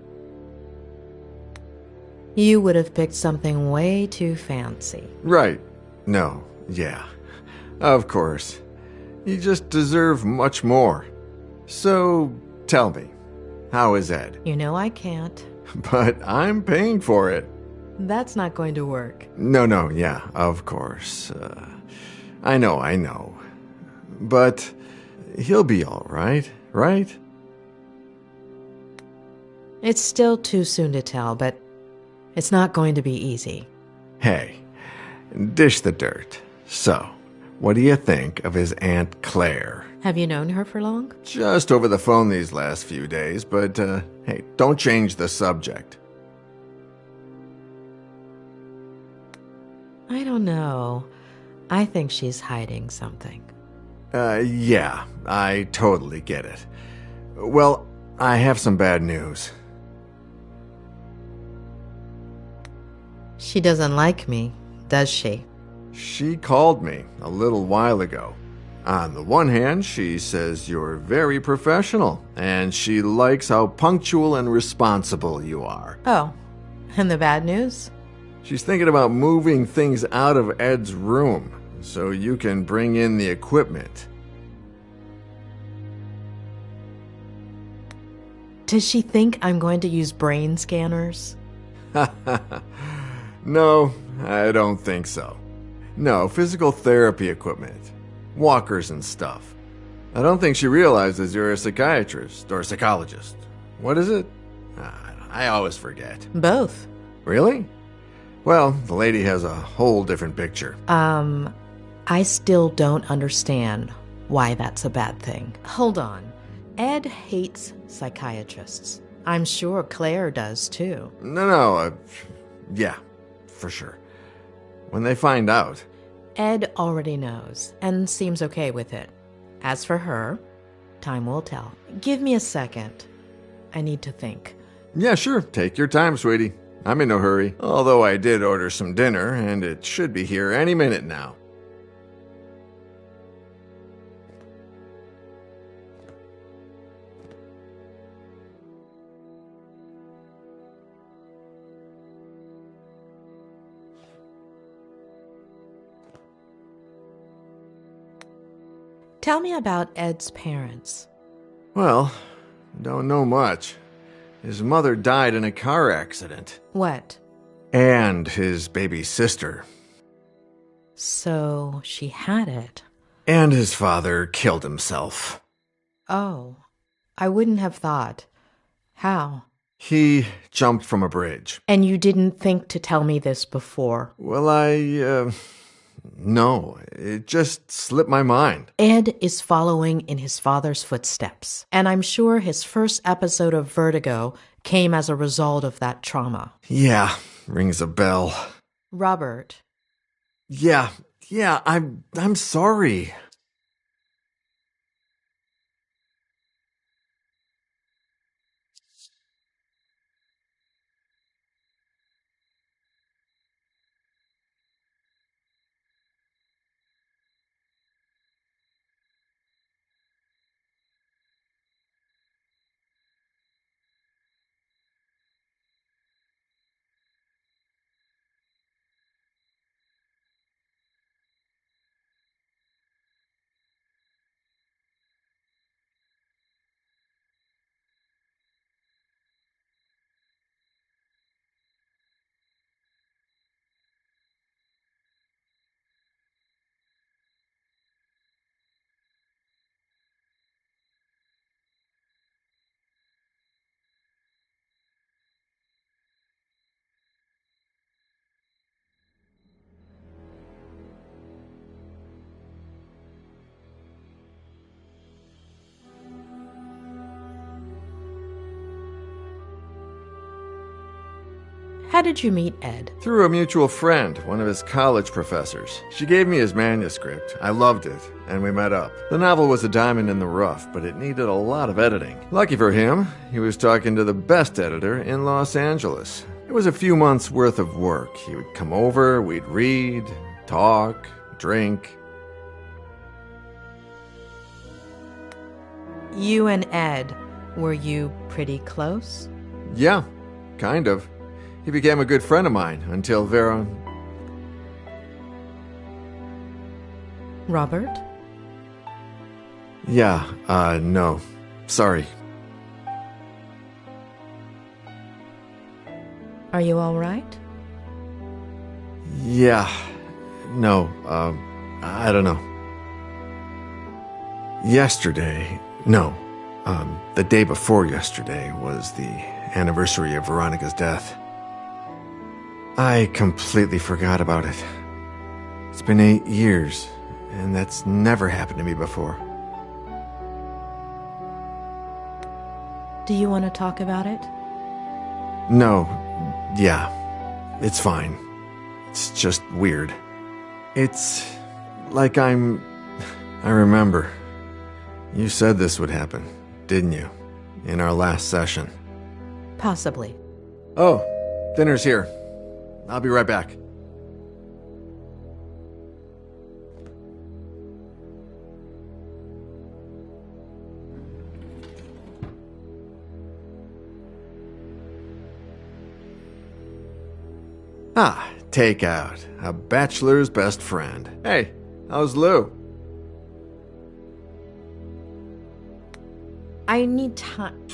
You would have picked something way too fancy. Right. No. Yeah. Of course. You just deserve much more. So, tell me, how is Ed? You know I can't. But I'm paying for it. That's not going to work. No, yeah, of course. I know. But he'll be all right, right? It's still too soon to tell, but it's not going to be easy. Hey, dish the dirt. So, what do you think of his Aunt Claire? Have you known her for long? Just over the phone these last few days, but, hey, don't change the subject. I don't know. I think she's hiding something. Yeah, I totally get it. Well, I have some bad news. She doesn't like me, does she? She called me a little while ago. On the one hand, she says you're very professional, and she likes how punctual and responsible you are. Oh, and the bad news? She's thinking about moving things out of Ed's room so you can bring in the equipment. Does she think I'm going to use brain scanners? No, I don't think so. No, physical therapy equipment. Walkers and stuff. I don't think she realizes you're a psychiatrist or a psychologist. What is it? I always forget. Both. Really? Well, the lady has a whole different picture. I still don't understand why that's a bad thing. Hold on. Ed hates psychiatrists. I'm sure Claire does too. No, yeah, for sure. When they find out. Ed already knows and seems okay with it. As for her, time will tell. Give me a second. I need to think. Yeah, sure. Take your time, sweetie. I'm in no hurry. Although I did order some dinner, and it should be here any minute now. Tell me about Ed's parents. Well, don't know much. His mother died in a car accident. What? And his baby sister. So she had it. And his father killed himself. Oh, I wouldn't have thought. How? He jumped from a bridge. And you didn't think to tell me this before? Well, no, it just slipped my mind. Ed is following in his father's footsteps, and I'm sure his first episode of Vertigo came as a result of that trauma. Yeah, rings a bell. Robert. Yeah, I'm sorry. How did you meet Ed? Through a mutual friend, one of his college professors. She gave me his manuscript. I loved it, and we met up. The novel was a diamond in the rough, but it needed a lot of editing. Lucky for him, he was talking to the best editor in Los Angeles. It was a few months' worth of work. He would come over, we'd read, talk, drink. You and Ed, were you pretty close? Yeah, kind of. He became a good friend of mine until Vera... Robert? Yeah, no. Sorry. Are you all right? Yeah. No, I don't know. Yesterday... No. The day before yesterday was the anniversary of Veronica's death. I completely forgot about it. It's been 8 years, and that's never happened to me before. Do you want to talk about it? No. Yeah. It's fine. It's just weird. It's like I remember. You said this would happen, didn't you? In our last session. Possibly. Oh, dinner's here. I'll be right back. Ah, takeout. A bachelor's best friend. Hey, how's Lou? I need time.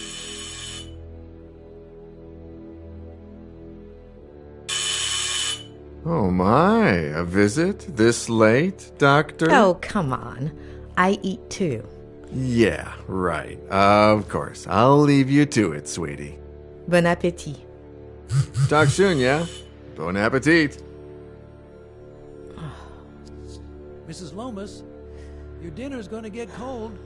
Oh my, a visit this late, Doctor? Oh, come on. I eat too. Yeah, right. Of course. I'll leave you to it, sweetie. Bon appétit. Talk soon, yeah? Bon appetit. Mrs. Lomas, your dinner's gonna get cold.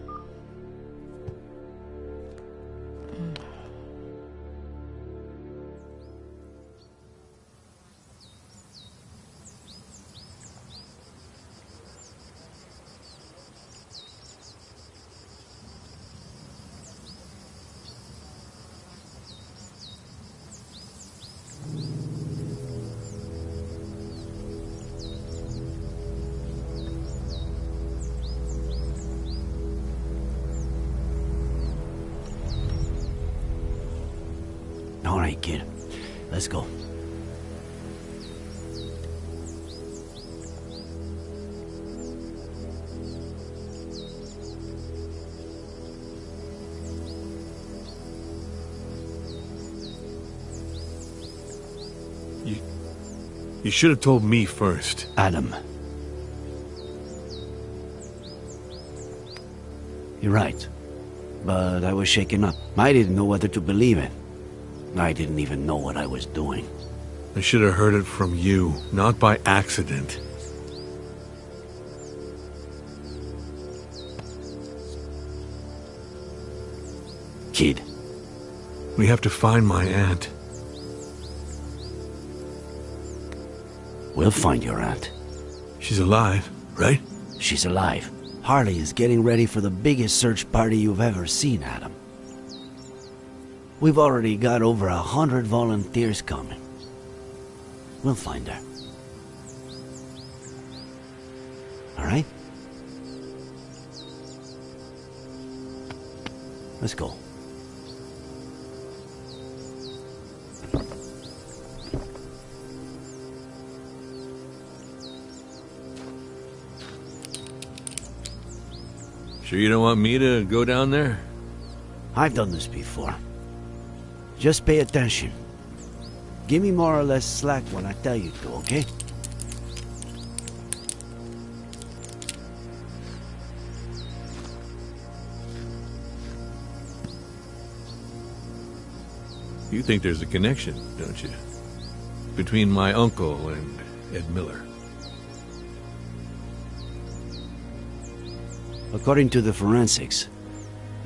All right, kid. Let's go. You should have told me first. Adam. You're right. But I was shaken up. I didn't know whether to believe it. I didn't even know what I was doing. I should have heard it from you, not by accident. Kid. We have to find my aunt. We'll find your aunt. She's alive, right? She's alive. Harley is getting ready for the biggest search party you've ever seen, Adam. We've already got over 100 volunteers coming. We'll find her. All right? Let's go. Sure you don't want me to go down there? I've done this before. Just pay attention. Give me more or less slack when I tell you to, okay? You think there's a connection, don't you? Between my uncle and Ed Miller. According to the forensics,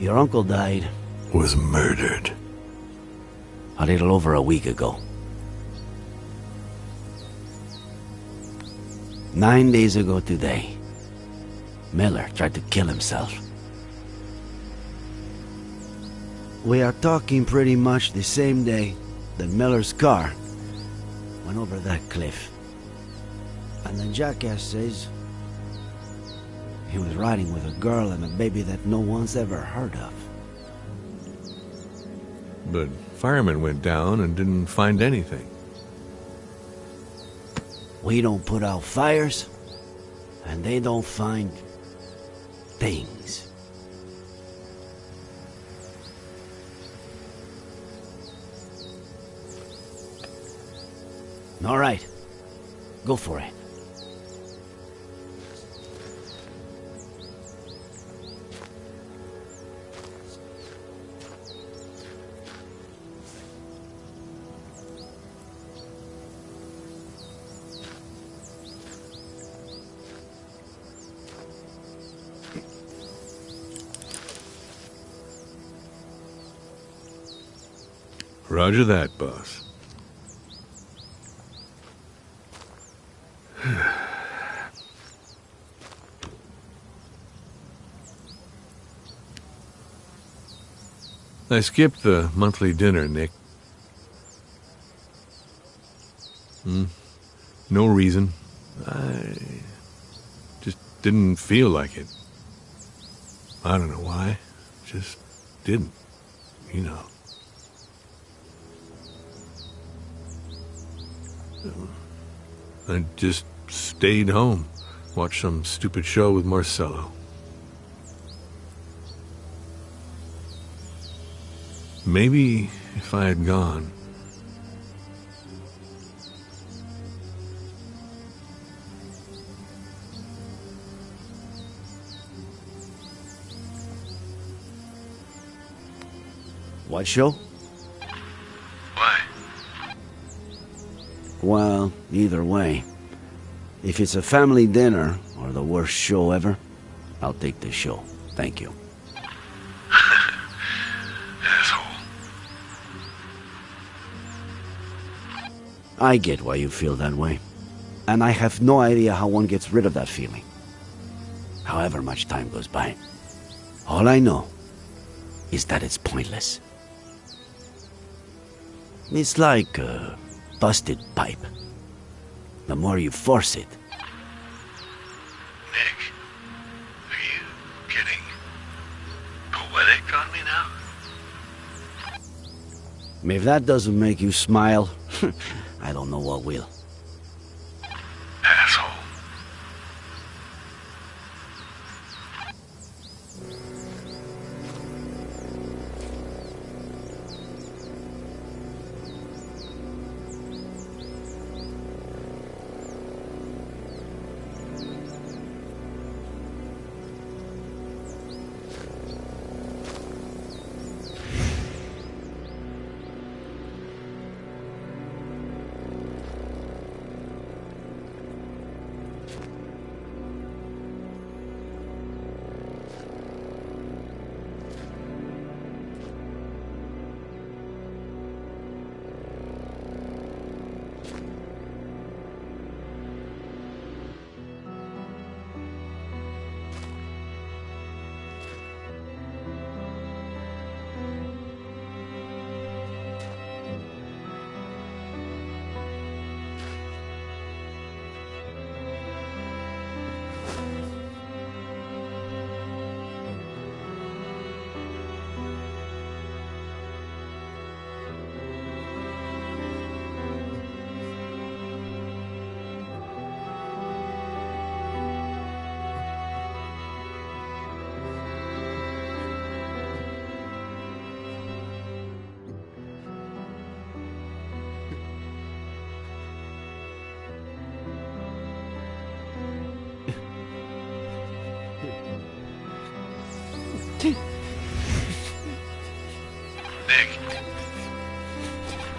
your uncle died... Was murdered. A little over a week ago. 9 days ago today, Miller tried to kill himself. We are talking pretty much the same day that Miller's car went over that cliff. And the jackass says he was riding with a girl and a baby that no one's ever heard of. But firemen went down and didn't find anything. We don't put out fires, and they don't find things. All right, go for it. Roger that, boss. I skipped the monthly dinner, Nick. No reason. I just didn't feel like it. I don't know why. Just didn't, you know. I just stayed home, watched some stupid show with Marcello. Maybe if I had gone... What show? Why? Well, either way. If it's a family dinner, or the worst show ever, I'll take the show. Thank you. Asshole. I get why you feel that way. And I have no idea how one gets rid of that feeling. However much time goes by. All I know is that it's pointless. It's like a busted pipe. The more you force it. Nick, are you getting poetic on me now? If that doesn't make you smile, I don't know what will. Asshole.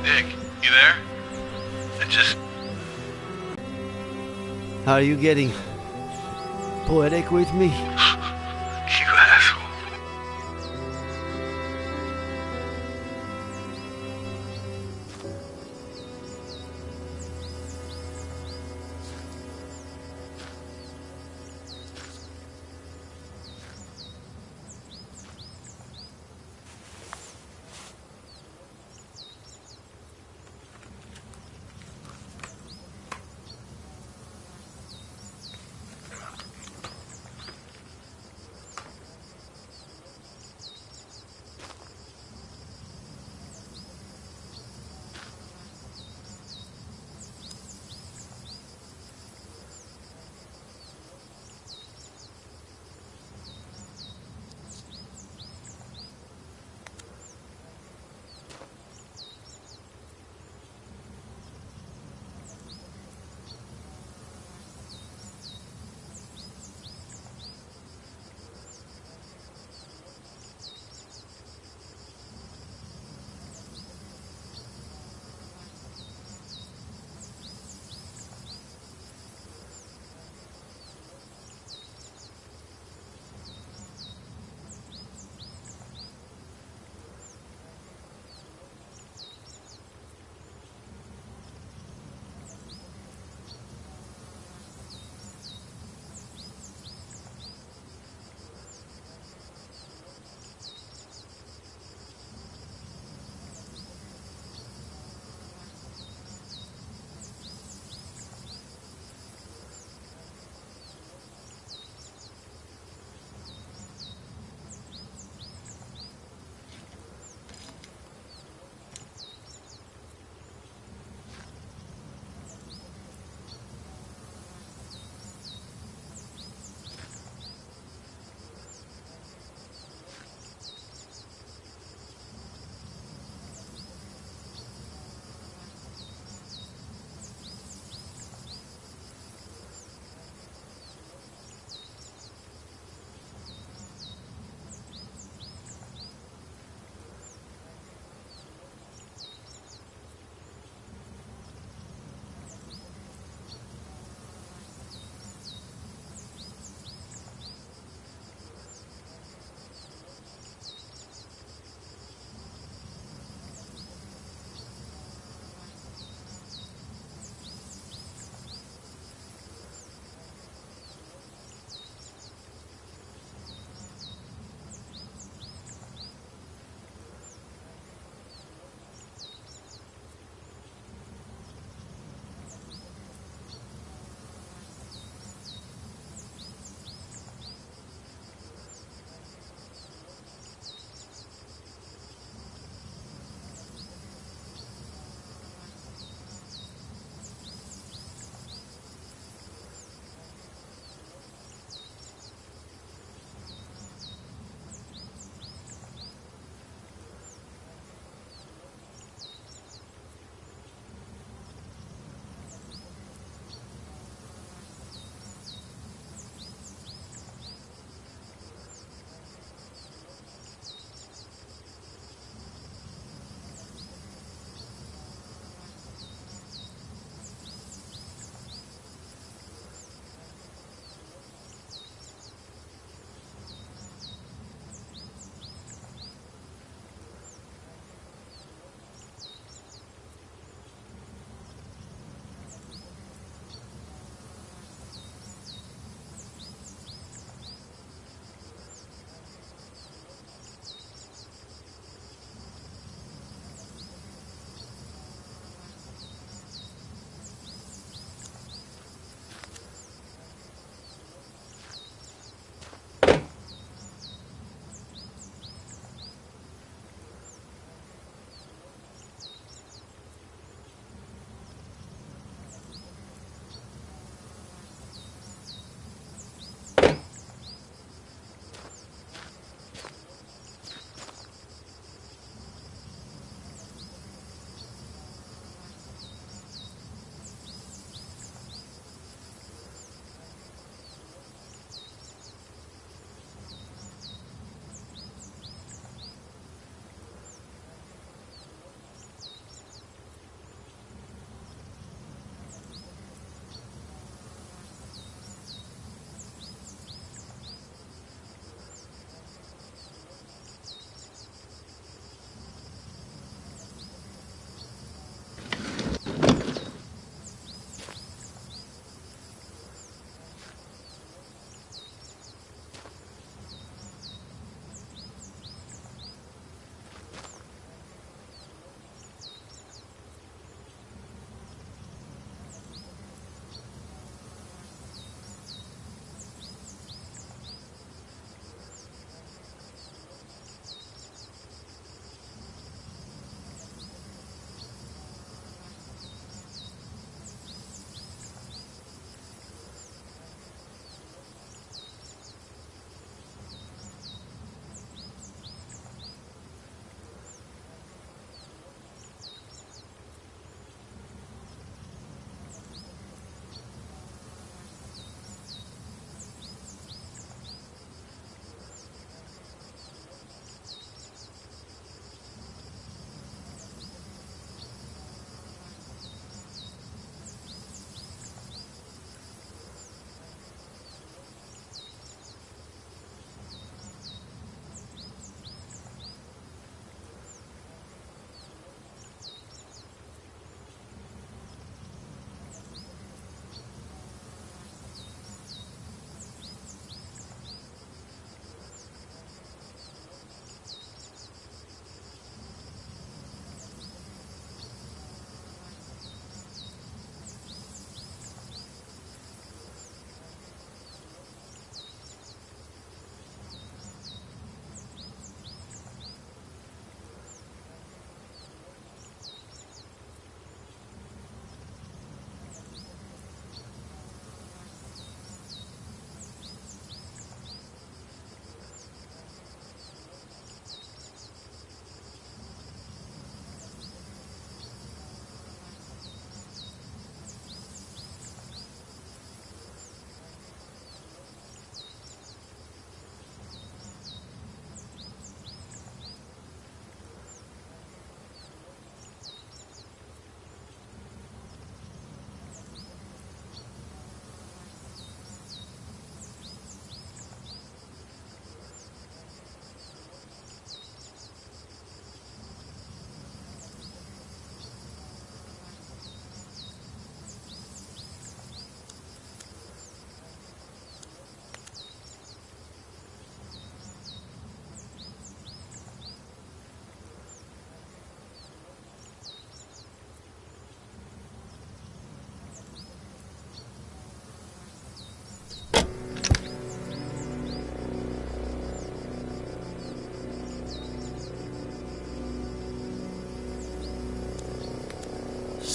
Nick, you there? I just... Are you getting poetic with me? You asshole.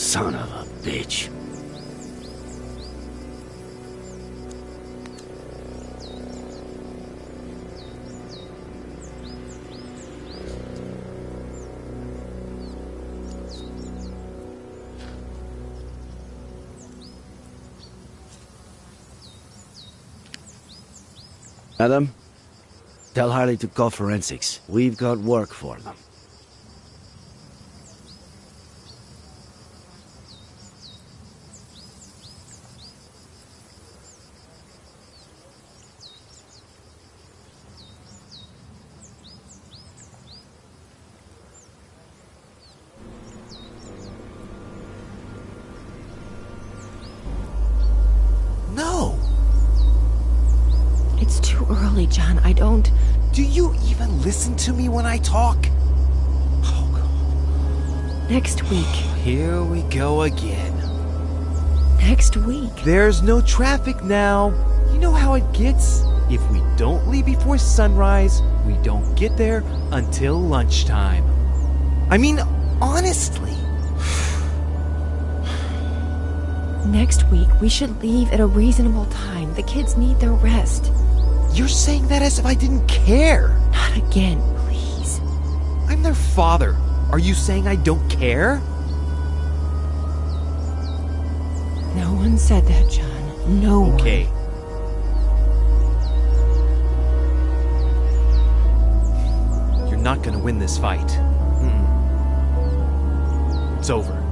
Son of a bitch. Adam, tell Harley to call forensics. We've got work for them. No! It's too early, John. I don't... Do you even listen to me when I talk? Next week. Here we go again. Next week. There's no traffic now. You know how it gets? If we don't leave before sunrise, we don't get there until lunchtime. I mean, honestly. Next week, we should leave at a reasonable time. The kids need their rest. You're saying that as if I didn't care. Not again, please. I'm their father. Are you saying I don't care? No one said that, John. No one. Okay. You're not gonna win this fight. It's over.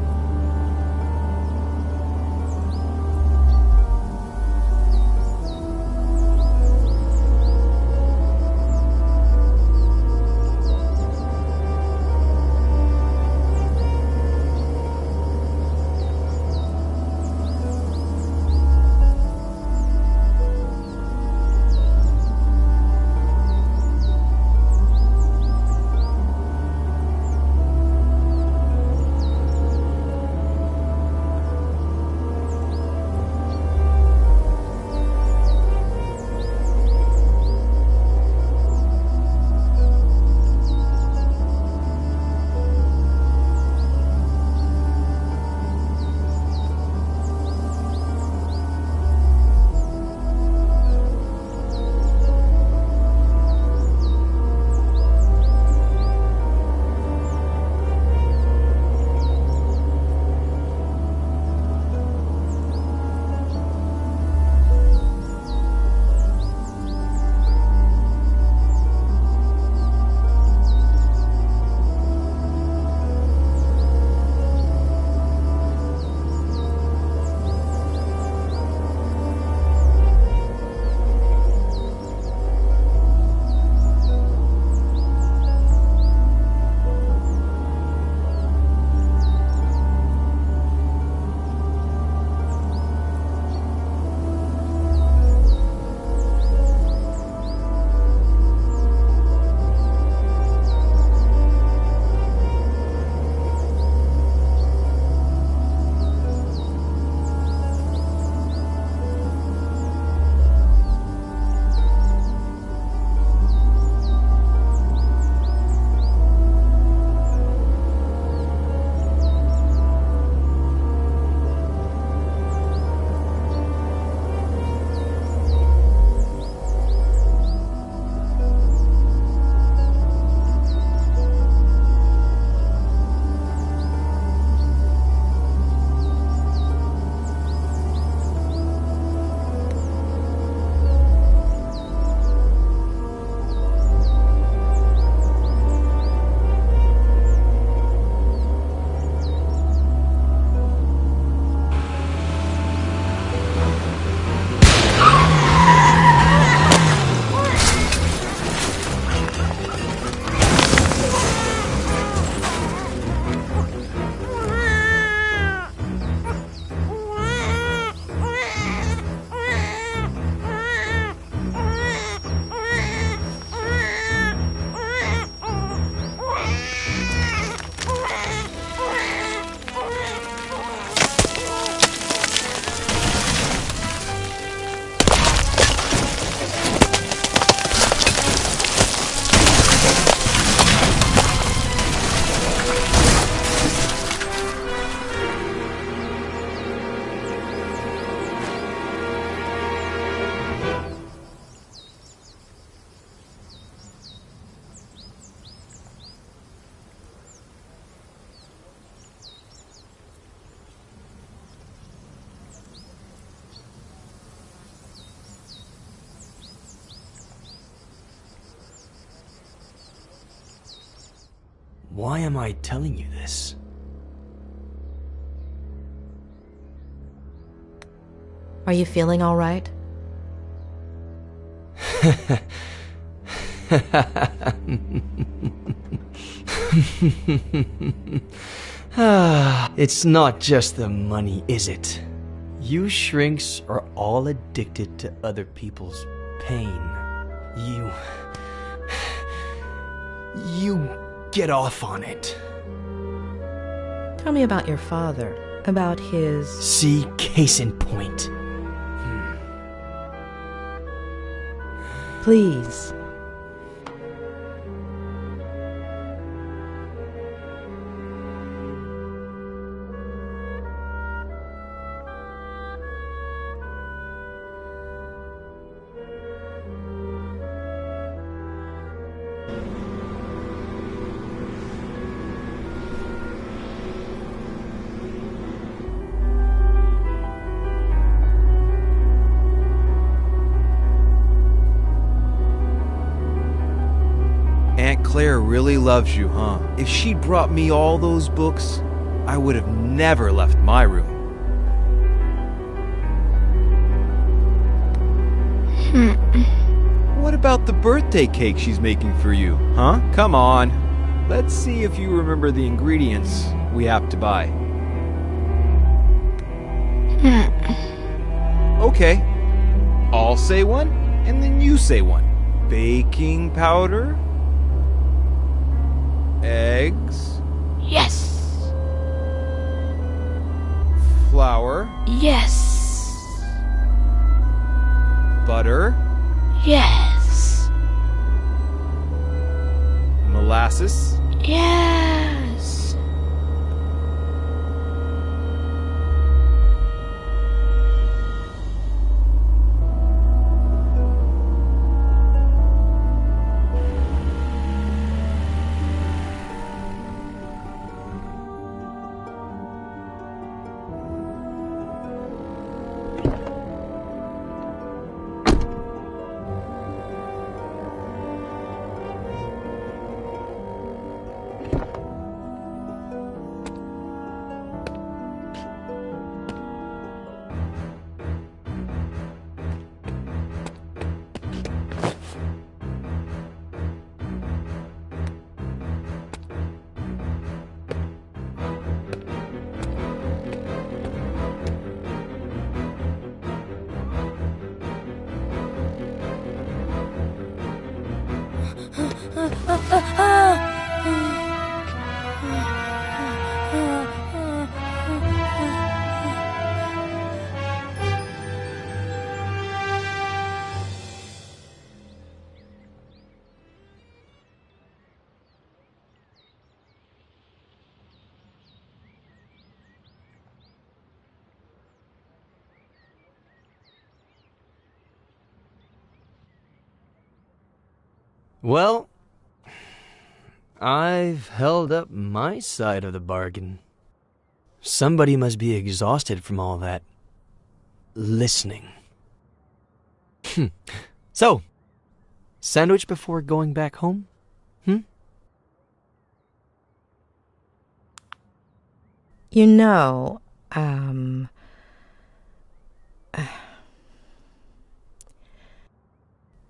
Why am I telling you this? Are you feeling all right? It's not just the money, is it? You shrinks are all addicted to other people's pain. You get off on it. Tell me about your father, about his... See, case in point. Please. Aunt Claire really loves you, huh? If she'd brought me all those books, I would have never left my room. What about the birthday cake she's making for you, huh? Come on. Let's see if you remember the ingredients we have to buy. Okay. I'll say one, and then you say one. Baking powder? Eggs? Yes. Flour? Yes. Butter? Yes. Molasses? Yes. Well, I've held up my side of the bargain. Somebody must be exhausted from all that listening. So, sandwich before going back home? You know,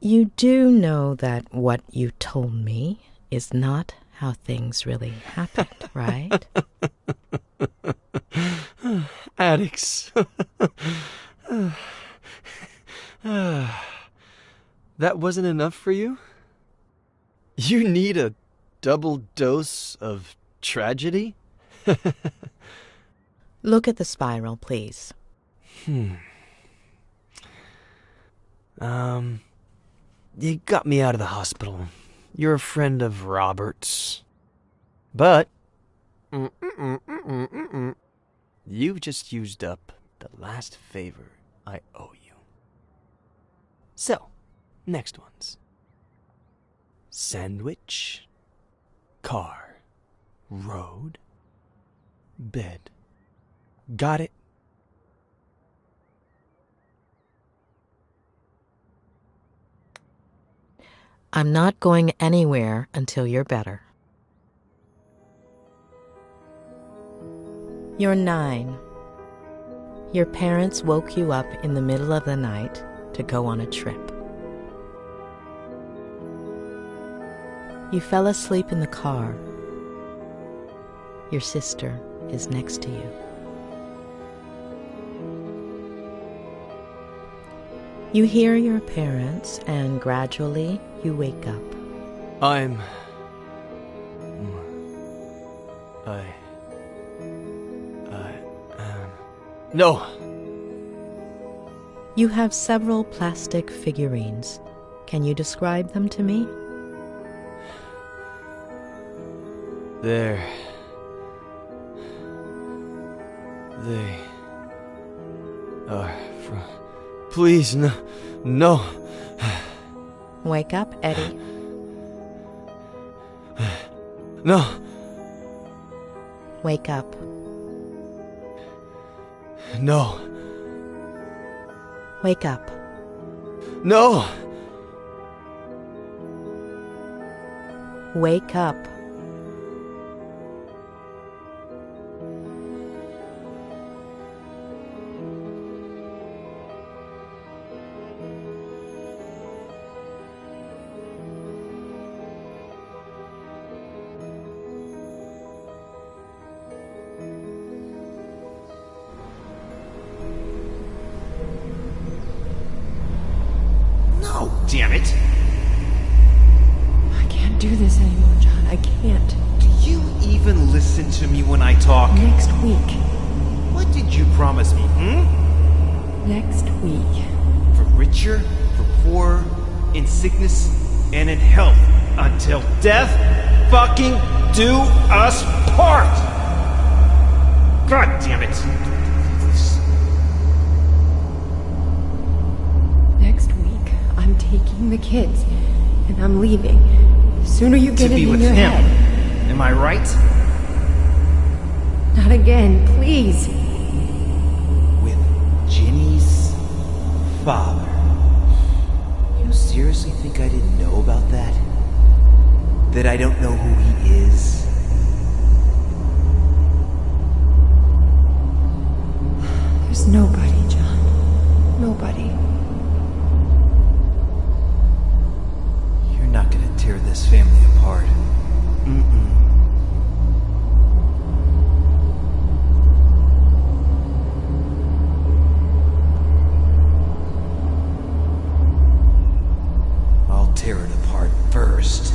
you do know that what you told me is not how things really happened, right? Addicts. That wasn't enough for you? You need a double dose of tragedy? Look at the spiral, please. You got me out of the hospital. You're a friend of Robert's. But you've just used up the last favor I owe you. So, next ones. Sandwich, car, road, bed. Got it? I'm not going anywhere until you're better. You're 9. Your parents woke you up in the middle of the night to go on a trip. You fell asleep in the car. Your sister is next to you. You hear your parents, and gradually you wake up. No! You have several plastic figurines. Can you describe them to me? They are from... Please, no, no. Wake up, Eddie. No. Wake up. No. Wake up. No. Wake up. Damn it! I can't do this anymore, John. I can't. Do you even listen to me when I talk? Next week. What did you promise me, Next week. For richer, for poorer, in sickness, and in health, until death fucking do us part! God damn it! Next week, I'm taking the kids, and I'm leaving. The sooner you get it in your head. Am I right? Not again, please. With Ginny's father. You seriously think I didn't know about that? That I don't know who he is? There's nobody, John. Nobody. You're not gonna tear this family apart. I'll tear it apart first.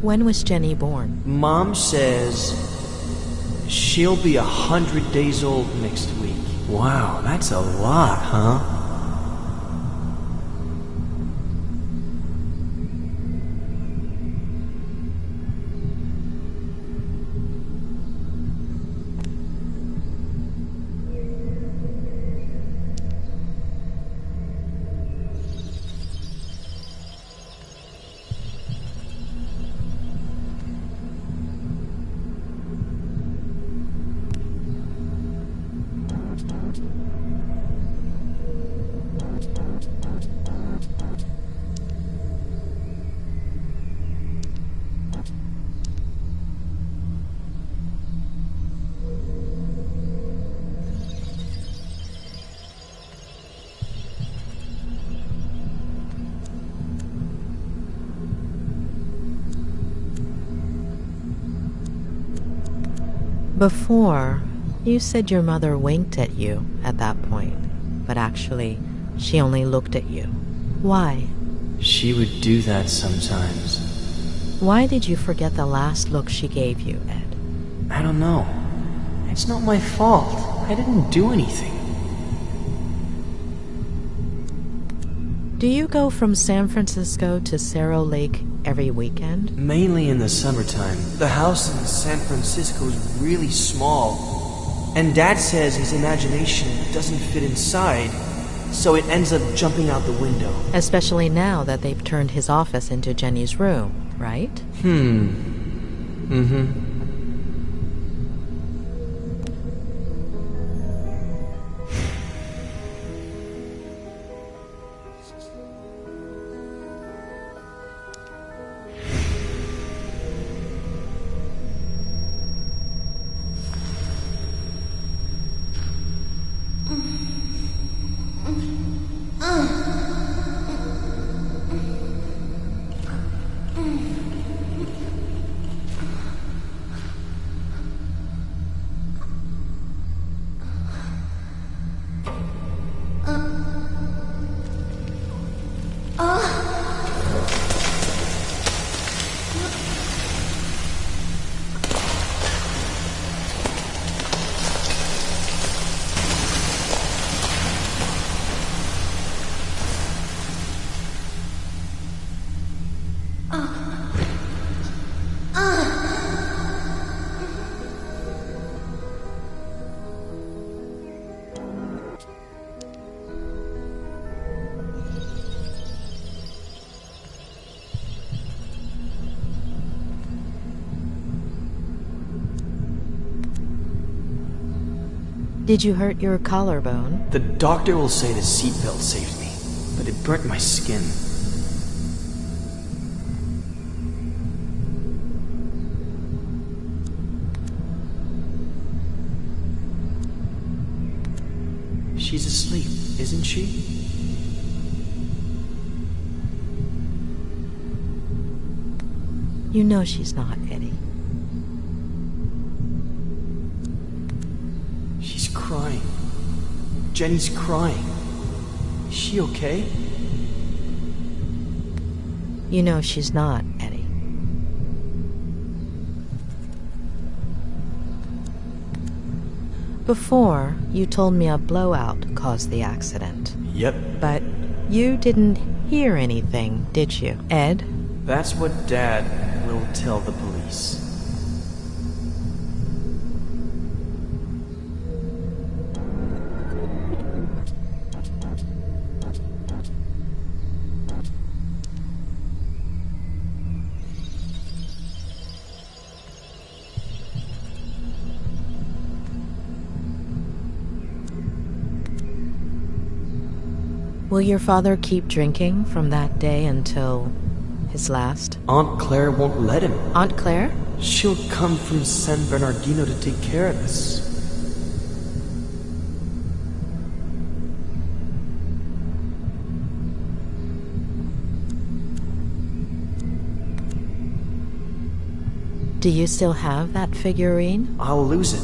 When was Jenny born? Mom says she'll be 100 days old next week. Wow, that's a lot, huh? Before, you said your mother winked at you at that point, but actually, she only looked at you. Why? She would do that sometimes. Why did you forget the last look she gave you, Ed? I don't know. It's not my fault. I didn't do anything. Do you go from San Francisco to Cerro Lake every weekend? Mainly in the summertime. The house in San Francisco is really small. And Dad says his imagination doesn't fit inside, so it ends up jumping out the window. Especially now that they've turned his office into Jenny's room, right? Mm-hmm. Did you hurt your collarbone? The doctor will say the seatbelt saved me, but it burnt my skin. She's asleep, isn't she? You know she's not, Eddie. She's crying. Jenny's crying. Is she okay? You know she's not, Eddie. Before, you told me a blowout caused the accident. Yep. But you didn't hear anything, did you, Ed? That's what Dad will tell the police. Will your father keep drinking from that day until his last? Aunt Claire won't let him. Aunt Claire? She'll come from San Bernardino to take care of us. Do you still have that figurine? I'll lose it.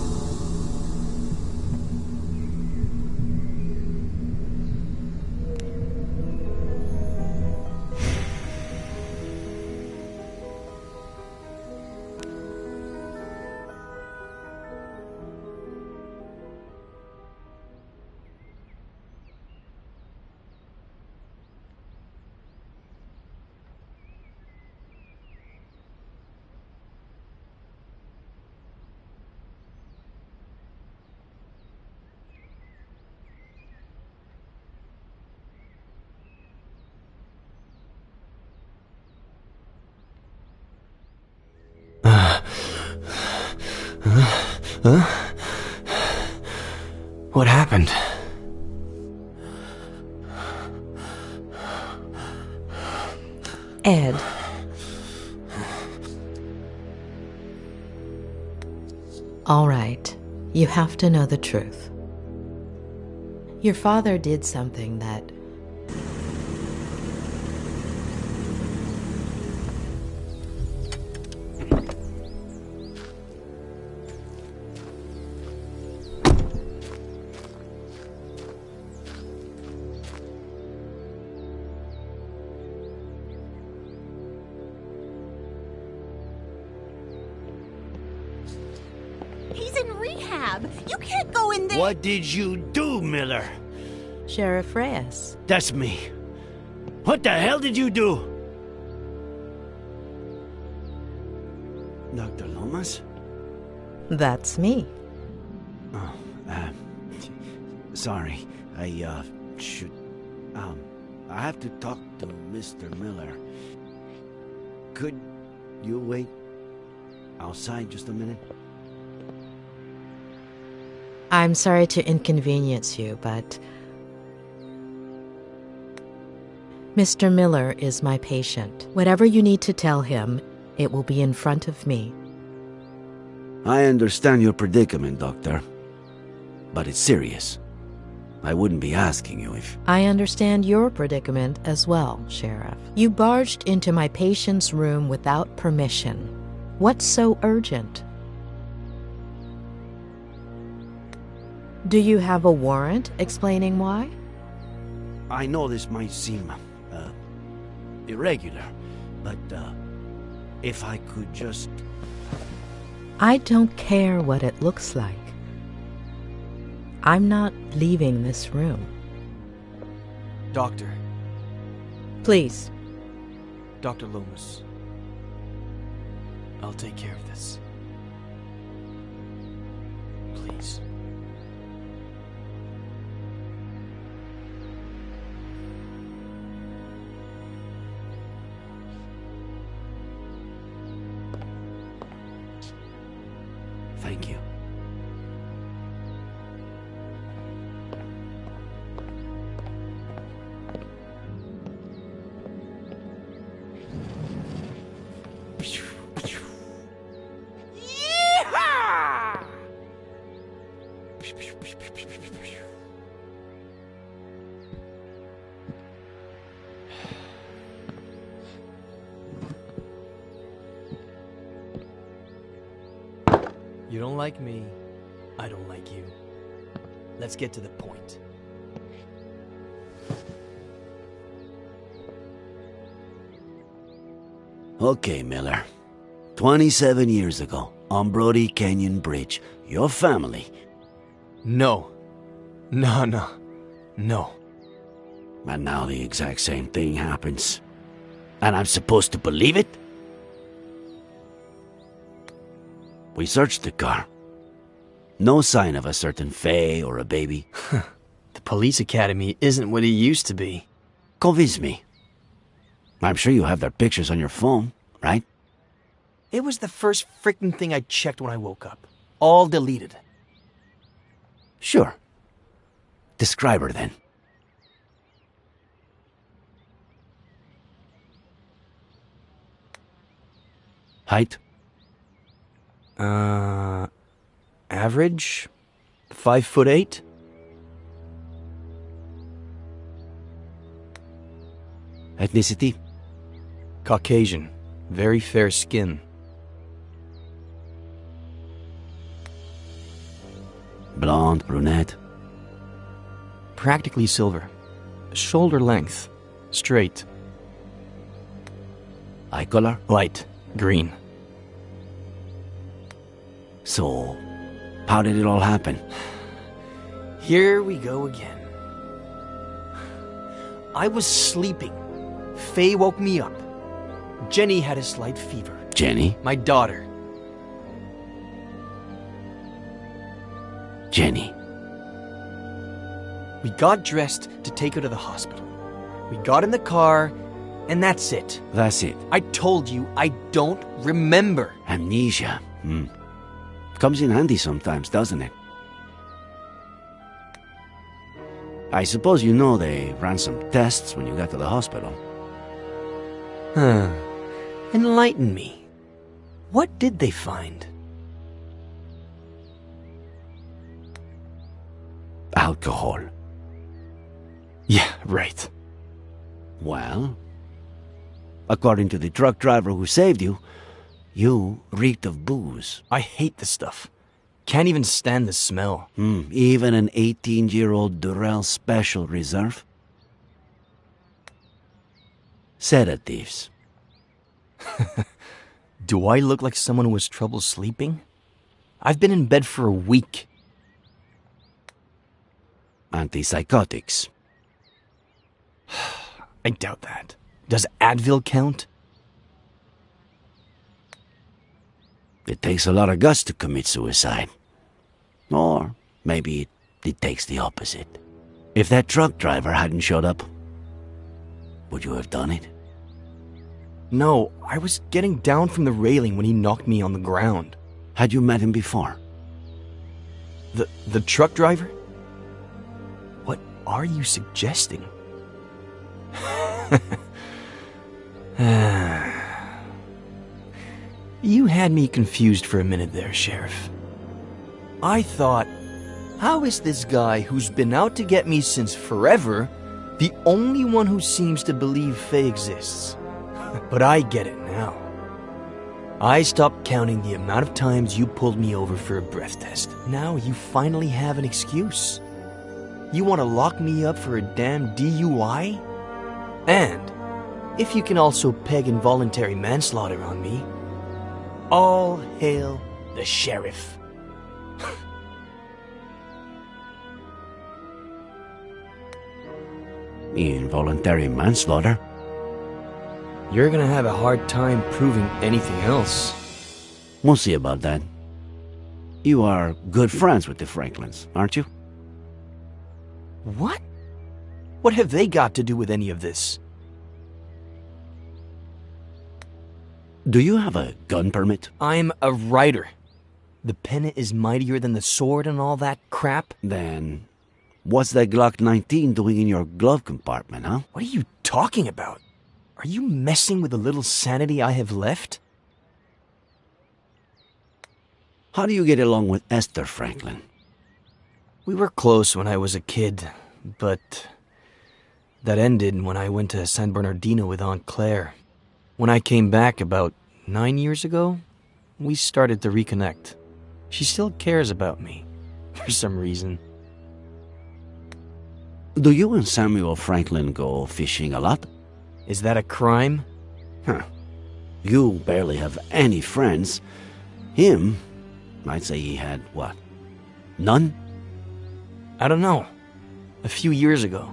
Huh? What happened? Ed. All right, you have to know the truth. Your father did something that... He's in rehab. You can't go in there. What did you do, Miller? Sheriff Reyes. That's me. What the hell did you do? Dr. Lomas? That's me. Oh, sorry. I have to talk to Mr. Miller. Could you wait outside just a minute? I'm sorry to inconvenience you, but... Mr. Miller is my patient. Whatever you need to tell him, it will be in front of me. I understand your predicament, Doctor. But it's serious. I wouldn't be asking you if... I understand your predicament as well, Sheriff. You barged into my patient's room without permission. What's so urgent? Do you have a warrant explaining why? I know this might seem irregular, but if I could just... I don't care what it looks like. I'm not leaving this room. Doctor. Please. Dr. Lomas. I'll take care of this. Please. Thank you. Yeehaw! You don't like me, I don't like you. Let's get to the point. Okay, Miller. 27 years ago, on Brody Canyon Bridge, your family... No. No. And now the exact same thing happens. And I'm supposed to believe it? We searched the car. No sign of a certain Faye or a baby. The police academy isn't what it used to be. Convince me. I'm sure you have their pictures on your phone, right? It was the first freaking thing I checked when I woke up. All deleted. Sure. Describe her then. Height? Average? 5'8"? Ethnicity? Caucasian. Very fair skin. Blonde, brunette? Practically silver. Shoulder length. Straight. Eye color? Light. Green. So, how did it all happen? Here we go again. I was sleeping. Faye woke me up. Jenny had a slight fever. Jenny? My daughter. Jenny. We got dressed to take her to the hospital. We got in the car, and that's it. That's it. I told you I don't remember. Amnesia. Comes in handy sometimes, doesn't it? I suppose you know they ran some tests when you got to the hospital. Huh. Enlighten me. What did they find? Alcohol. Yeah, right. Well, according to the truck driver who saved you, you reeked of booze. I hate this stuff. Can't even stand the smell. Even an 18-year-old Durrell Special Reserve? Sedatives. Do I look like someone who has trouble sleeping? I've been in bed for a week. Antipsychotics. I doubt that. Does Advil count? It takes a lot of guts to commit suicide. Or maybe it takes the opposite. If that truck driver hadn't showed up, would you have done it? No, I was getting down from the railing when he knocked me on the ground. Had you met him before? The truck driver? What are you suggesting? You had me confused for a minute there, Sheriff. I thought, how is this guy who's been out to get me since forever the only one who seems to believe Faye exists? But I get it now. I stopped counting the amount of times you pulled me over for a breath test. Now you finally have an excuse. You want to lock me up for a damn DUI? And if you can also peg involuntary manslaughter on me, all hail the sheriff. Involuntary manslaughter? You're gonna have a hard time proving anything else. We'll see about that. You are good friends with the Franklins, aren't you? What? What have they got to do with any of this? Do you have a gun permit? I'm a writer. The pen is mightier than the sword and all that crap. Then, what's that Glock 19 doing in your glove compartment, huh? What are you talking about? Are you messing with the little sanity I have left? How do you get along with Esther Franklin? We were close when I was a kid, but that ended when I went to San Bernardino with Aunt Claire. When I came back about 9 years ago, we started to reconnect. She still cares about me, for some reason. Do you and Samuel Franklin go fishing a lot? Is that a crime? Huh. You barely have any friends. Him, I'd say he had, what, none? I don't know. A few years ago,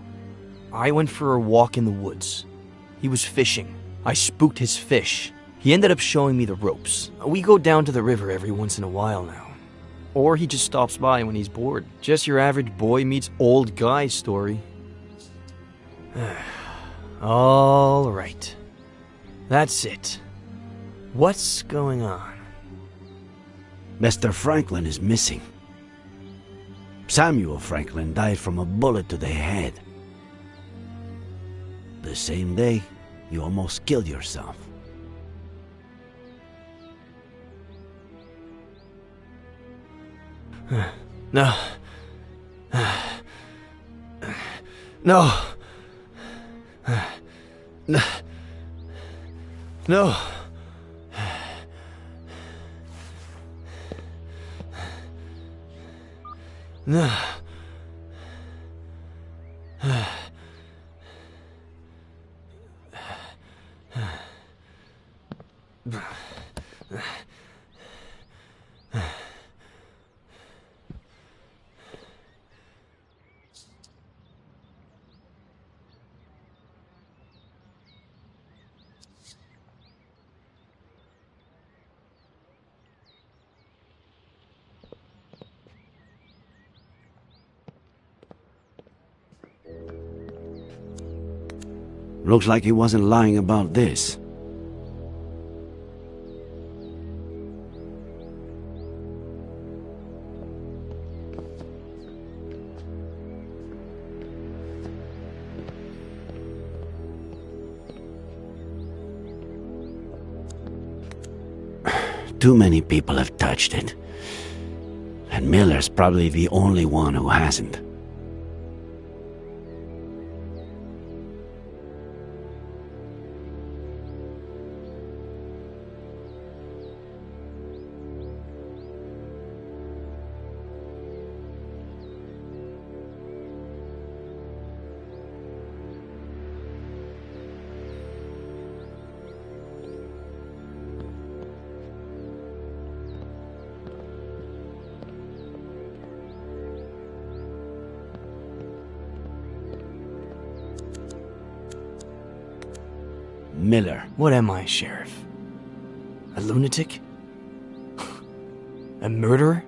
I went for a walk in the woods. He was fishing. I spooked his fish. He ended up showing me the ropes. We go down to the river every once in a while now. Or he just stops by when he's bored. Just your average boy meets old guy story. All right. That's it. What's going on? Mr. Franklin is missing. Samuel Franklin died from a bullet to the head. The same day you almost killed yourself. No. No. No. No. No. Looks like he wasn't lying about this. Too many people have touched it. And Miller's probably the only one who hasn't. Miller. What am I, Sheriff? A lunatic? A murderer?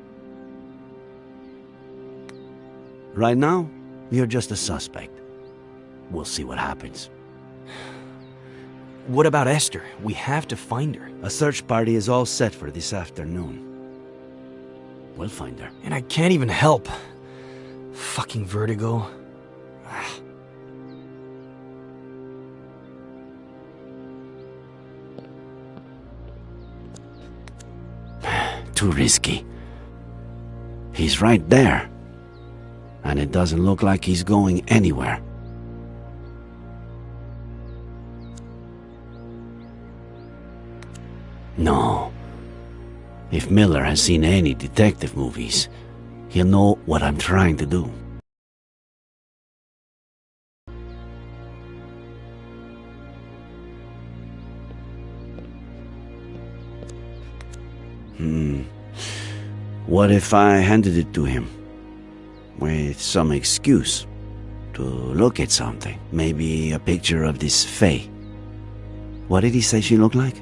Right now, you're just a suspect. We'll see what happens. What about Esther? We have to find her. A search party is all set for this afternoon. We'll find her. And I can't even help. Fucking Vertigo. Too risky. He's right there. And it doesn't look like he's going anywhere. No. If Miller has seen any detective movies, he'll know what I'm trying to do. What if I handed it to him? With some excuse. To look at something. Maybe a picture of this Faye. What did he say she looked like?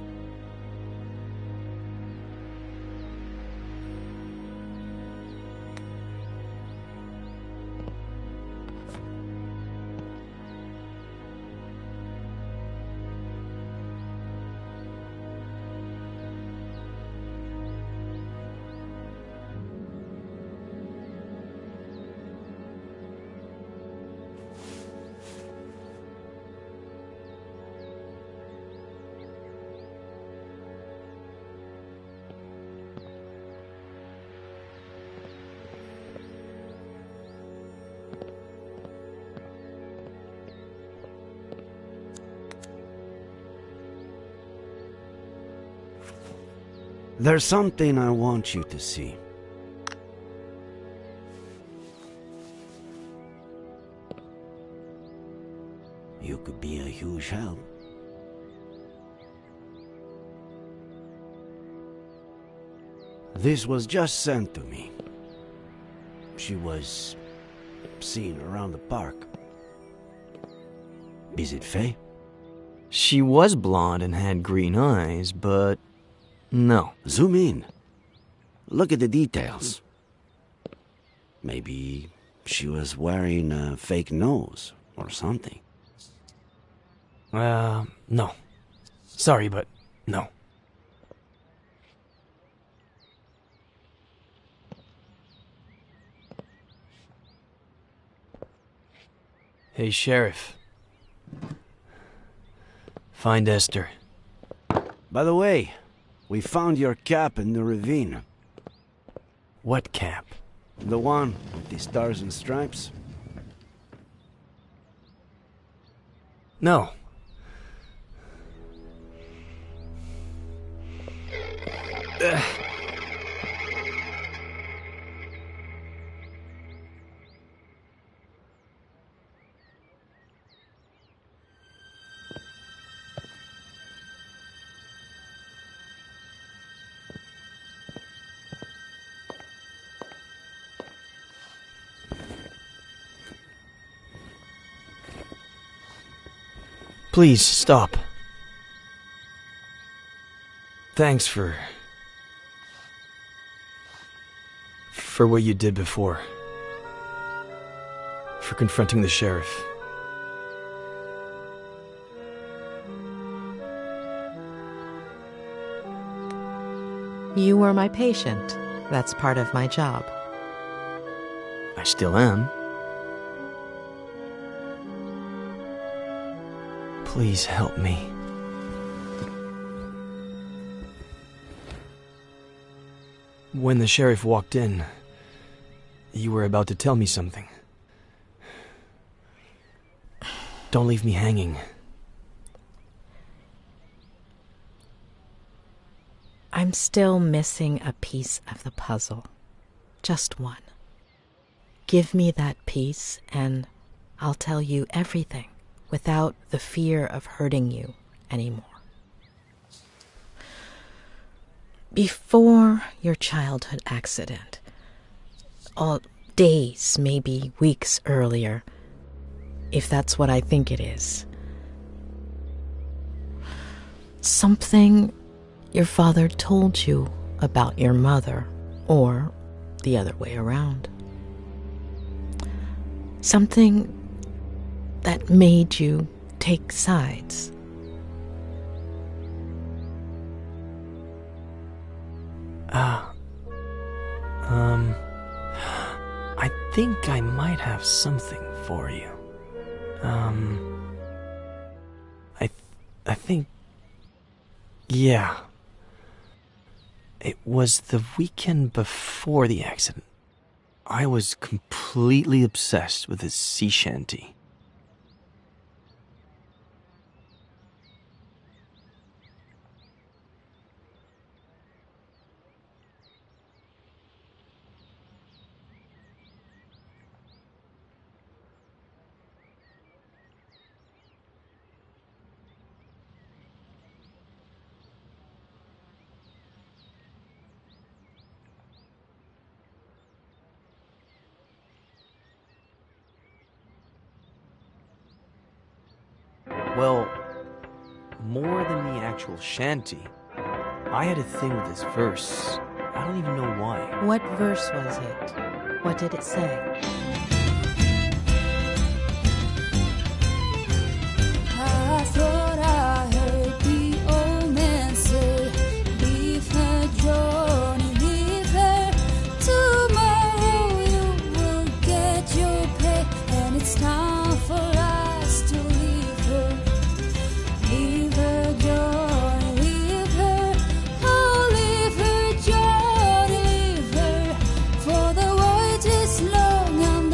There's something I want you to see. You could be a huge help. This was just sent to me. She was seen around the park. Is it Faye? She was blonde and had green eyes, but no. Zoom in. Look at the details. Maybe she was wearing a fake nose or something. No. Sorry, but no. Hey, Sheriff. Find Esther. By the way, we found your cap in the ravine. What cap? The one with the stars and stripes? No. Please, stop. Thanks for what you did before. For confronting the sheriff. You were my patient. That's part of my job. I still am. Please help me. When the sheriff walked in, you were about to tell me something. Don't leave me hanging. I'm still missing a piece of the puzzle. Just one. Give me that piece and I'll tell you everything without the fear of hurting you anymore. Before your childhood accident, all days, maybe weeks earlier, if that's what I think it is, something your father told you about your mother, or the other way around. Something that made you take sides. I think I might have something for you. I think... Yeah. It was the weekend before the accident. I was completely obsessed with his sea shanty. Well, more than the actual shanty, I had a thing with this verse. I don't even know why. What verse was it? What did it say? I thought I heard the old man say, leave her, Johnny, leave her. Tomorrow you will get your pay, and it's time for us to leave her. Leave her, Johnny, leave her. Oh, leave her, Johnny, leave her. For the voyage is long and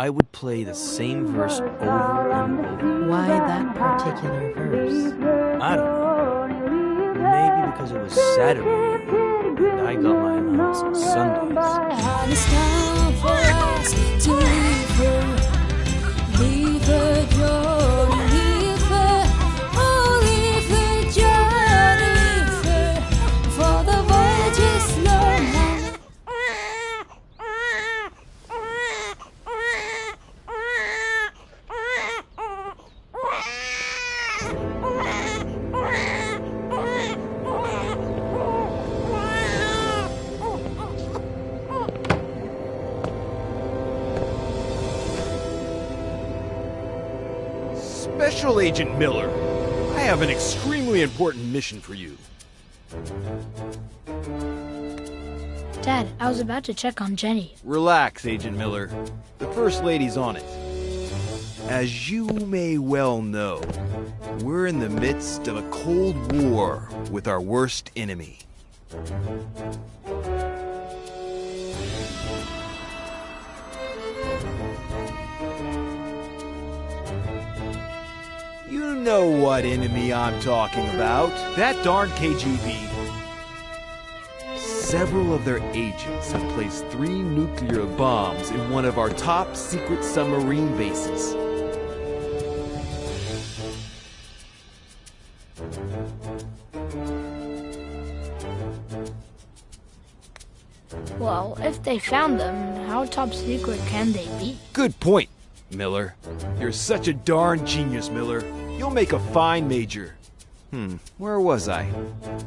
I would play the same verse over and over. Why that particular verse? I don't know. Maybe because it was Saturday and I got my allowance on Sundays. It's time for us to leave her. Leave her, Johnny, leave her. Oh, leave her, Johnny, leave her. For the voyage is long. Special Agent Miller, I have an extremely important mission for you. Dad, I was about to check on Jenny. Relax, Agent Miller. The First Lady's on it. As you may well know, we're in the midst of a Cold War with our worst enemy. You know what enemy I'm talking about. That darn KGB. Several of their agents have placed 3 nuclear bombs in one of our top secret submarine bases. Well, if they found them, how top secret can they be? Good point, Miller. You're such a darn genius, Miller. You'll make a fine major. Where was I?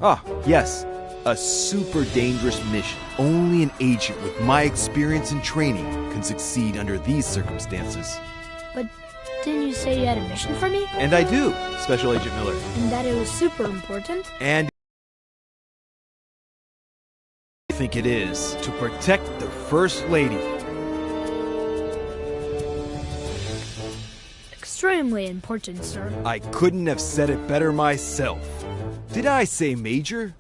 Ah, yes. A super dangerous mission. Only an agent with my experience and training can succeed under these circumstances. But didn't you say you had a mission for me? And I do, Special Agent Miller. And that it was super important? And I think it is to protect the First Lady. Extremely important, sir. I couldn't have said it better myself. Did I say Major?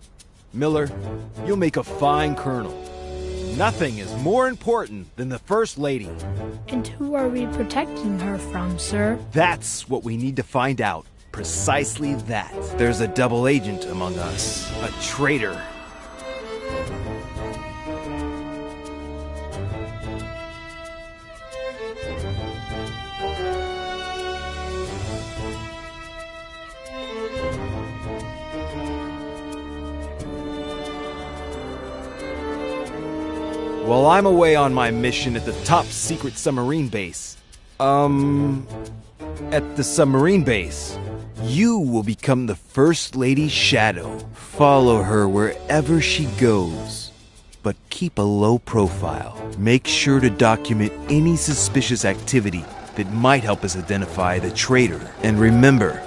Miller, you'll make a fine colonel. Nothing is more important than the First Lady. And who are we protecting her from, sir? That's what we need to find out. Precisely that. There's a double agent among us. A traitor. While I'm away on my mission at the top secret submarine base, at the submarine base, you will become the First Lady's shadow. Follow her wherever she goes, but keep a low profile. Make sure to document any suspicious activity that might help us identify the traitor. And remember,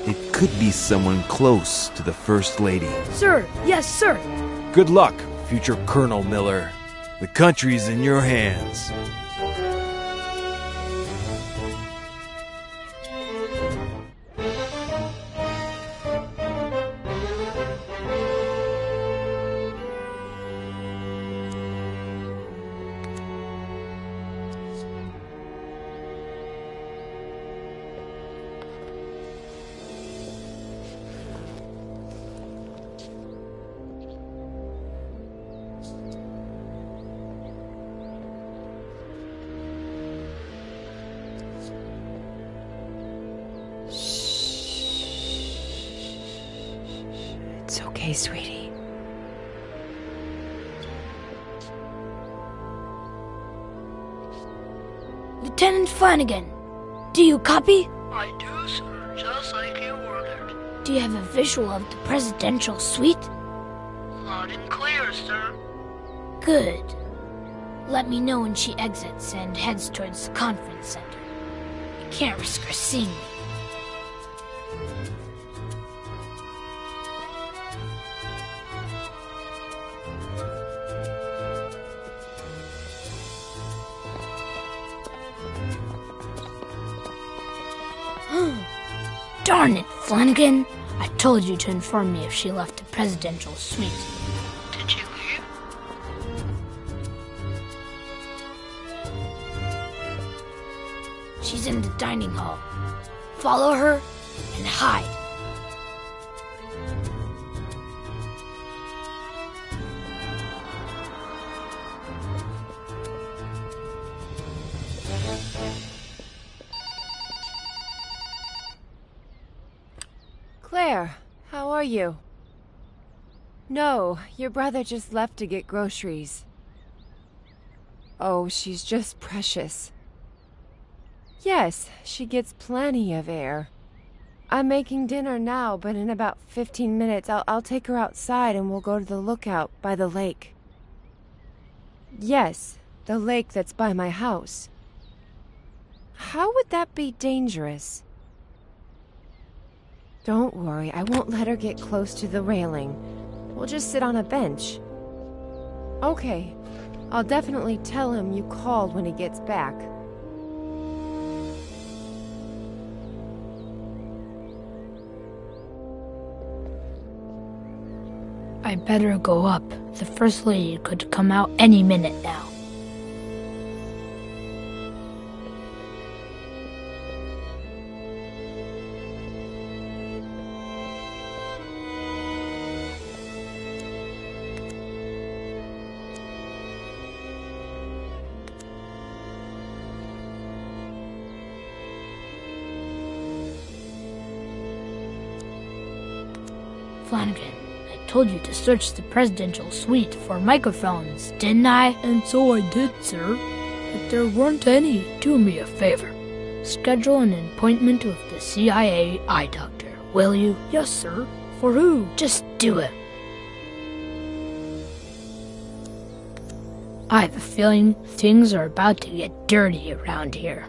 it could be someone close to the First Lady. Sir, yes, sir. Good luck, future Colonel Miller. The country's in your hands. It's okay, sweetie. Lieutenant Flanagan, do you copy? I do, sir, just like you ordered. Do you have a visual of the presidential suite? Loud and clear, sir. Good. Let me know when she exits and heads towards the conference center. I can't risk her seeing me. Darn it, Flanagan. I told you to inform me if she left the presidential suite. Did you leave? in the dining hall. Follow her and hide. Claire, how are you? No, your brother just left to get groceries. Oh, she's just precious. Yes, she gets plenty of air. I'm making dinner now, but in about 15 minutes I'll take her outside and we'll go to the lookout by the lake. Yes, the lake that's by my house. How would that be dangerous? Don't worry, I won't let her get close to the railing. We'll just sit on a bench. Okay, I'll definitely tell him you called when he gets back. I better go up. The First Lady could come out any minute now. Flanagan, I told you to search the presidential suite for microphones, didn't I? And so I did, sir. But there weren't any. Do me a favor. Schedule an appointment with the CIA eye doctor, will you? Yes, sir. For who? Just do it. I have a feeling things are about to get dirty around here.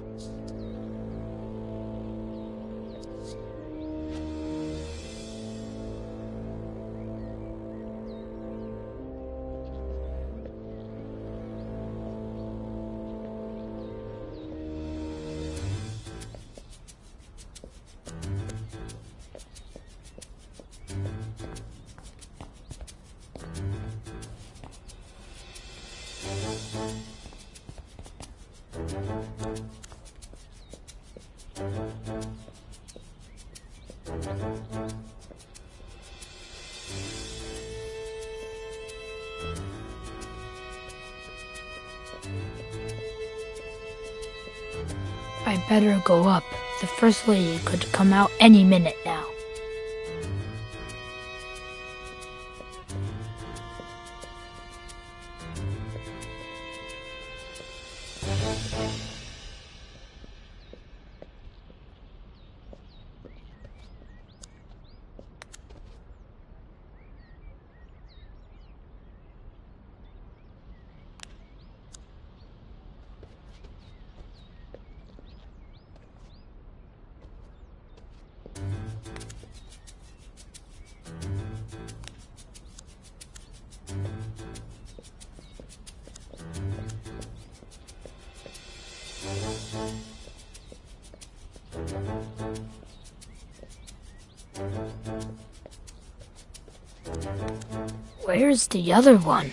I better go up. The First Lady could come out any minute now. Where's the other one?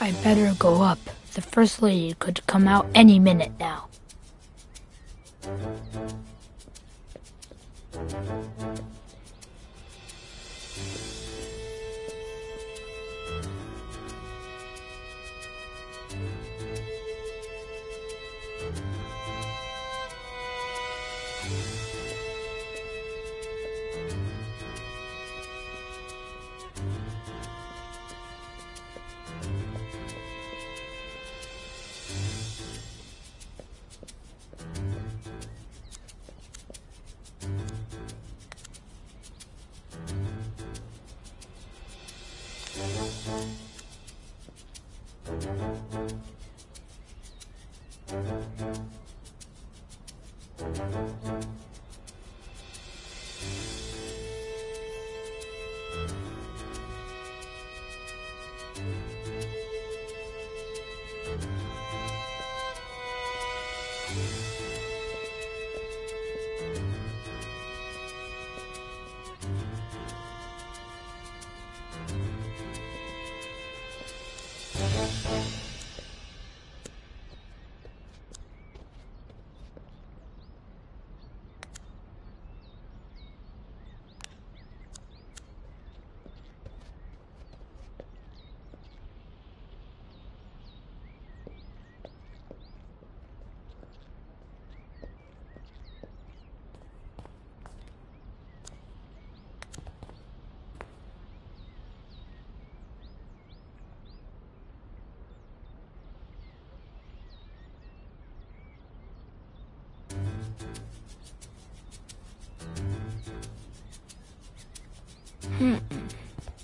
I better go up. The First Lady could come out any minute now.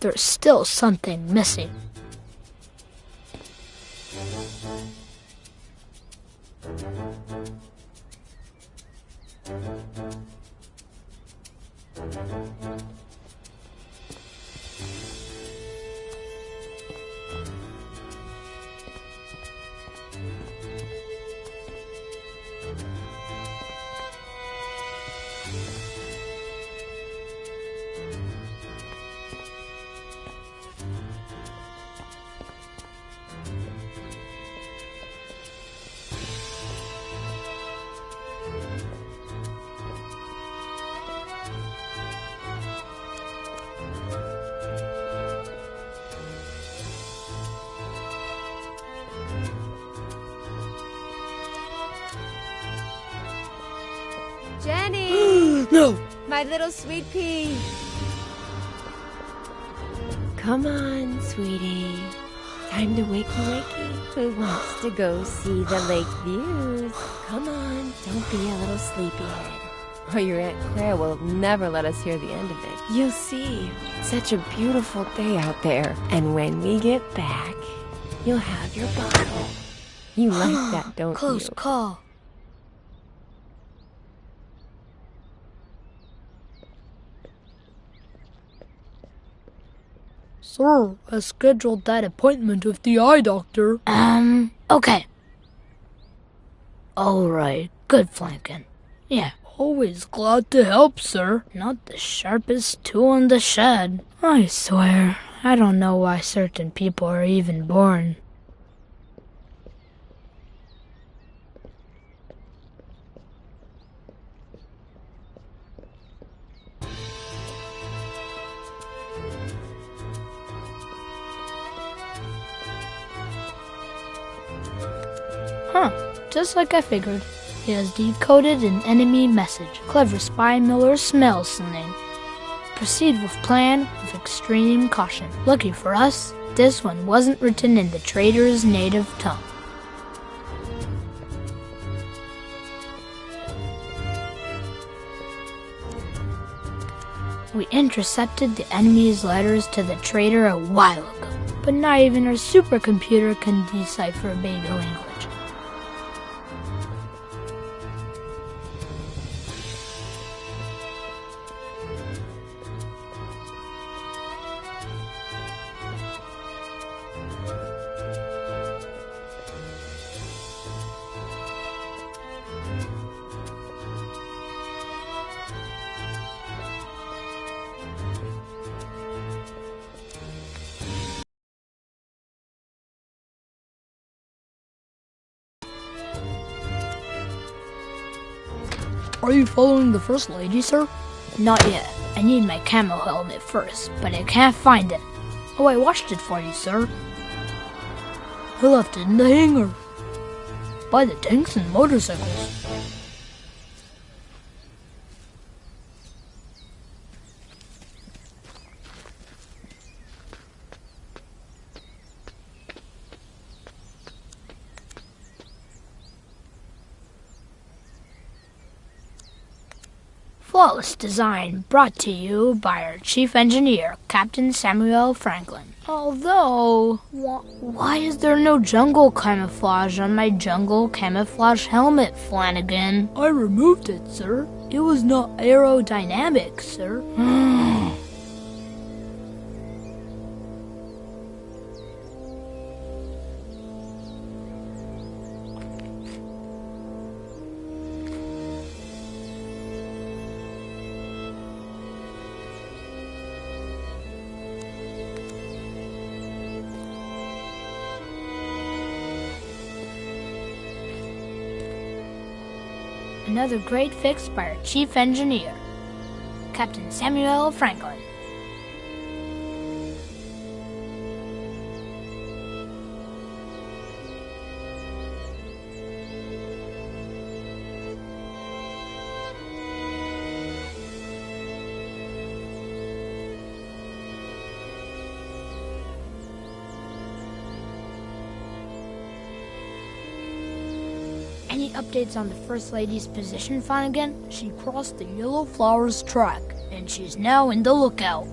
There's still something missing. Jenny! No! My little sweet pea! Come on, sweetie. Time to wakey. Who wants to go see the lake views? Come on, don't be a little sleepyhead. Or your Aunt Claire will never let us hear the end of it. You'll see. It's such a beautiful day out there. And when we get back, you'll have your bottle. You like that, don't Close you? call. Sir, I scheduled that appointment with the eye doctor. Okay. All right, good flanking. Yeah, always glad to help, sir. Not the sharpest tool in the shed. I swear, I don't know why certain people are even born. Huh, just like I figured. He has decoded an enemy message. Clever spy Miller smells something. Proceed with plan with extreme caution. Lucky for us, this one wasn't written in the traitor's native tongue. We intercepted the enemy's letters to the traitor a while ago, but not even our supercomputer can decipher baby language. Are you following the First Lady, sir? Not yet. I need my camo helmet first, but I can't find it. Oh, I washed it for you, sir. I left it in the hangar. By the tanks and motorcycles. Flawless design brought to you by our chief engineer, Captain Samuel Franklin. Although, why is there no jungle camouflage on my jungle camouflage helmet, Flanagan? I removed it, sir. It was not aerodynamic, sir. Another great fix by our chief engineer, Captain Samuel Franklin. Any updates on the First Lady's position, Flanagan? She crossed the Yellow Flowers track, and she's now in the lookout.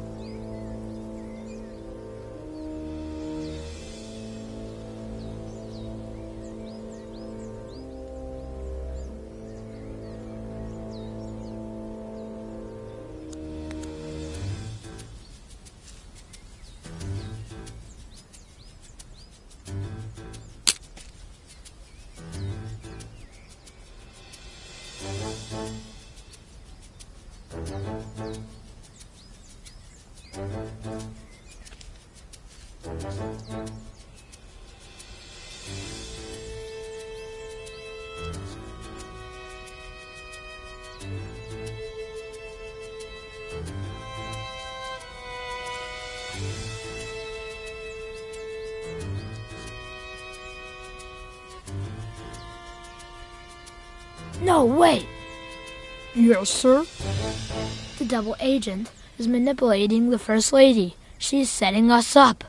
No, wait! Yes, sir? The double agent is manipulating the First Lady. She's setting us up.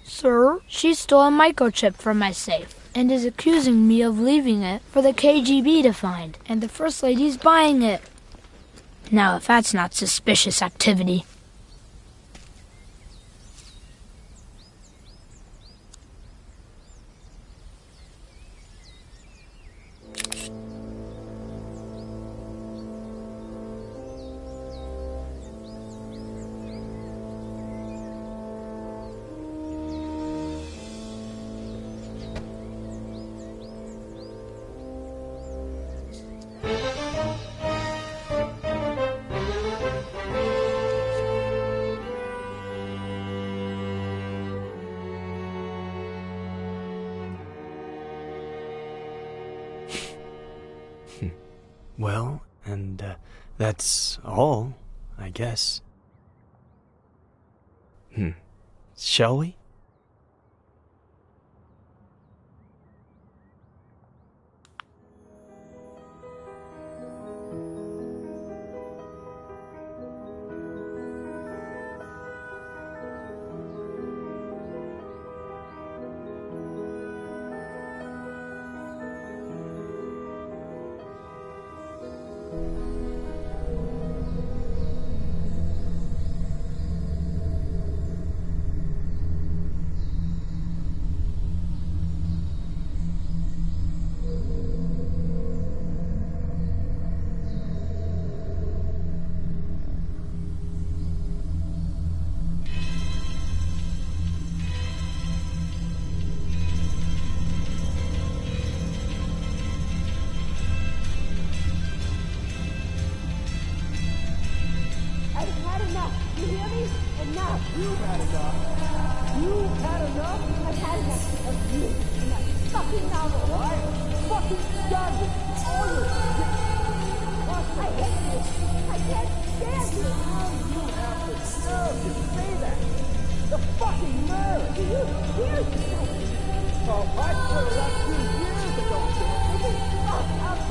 Sir? She stole a microchip from my safe and is accusing me of leaving it for the KGB to find, and the First Lady's buying it. Now, if that's not suspicious activity. Well, and that's all, I guess. Shall we? I've had enough. You hear me? Enough. You've had enough. You've had enough. I've had enough of you and that fucking novel. I fucking done with all your shit. I hate you. I can't stand you. How do you have the nerve to say that? The fucking nerve! Do you hear yourself? Oh, I could have left 2 years ago, Dorothy. Fuck up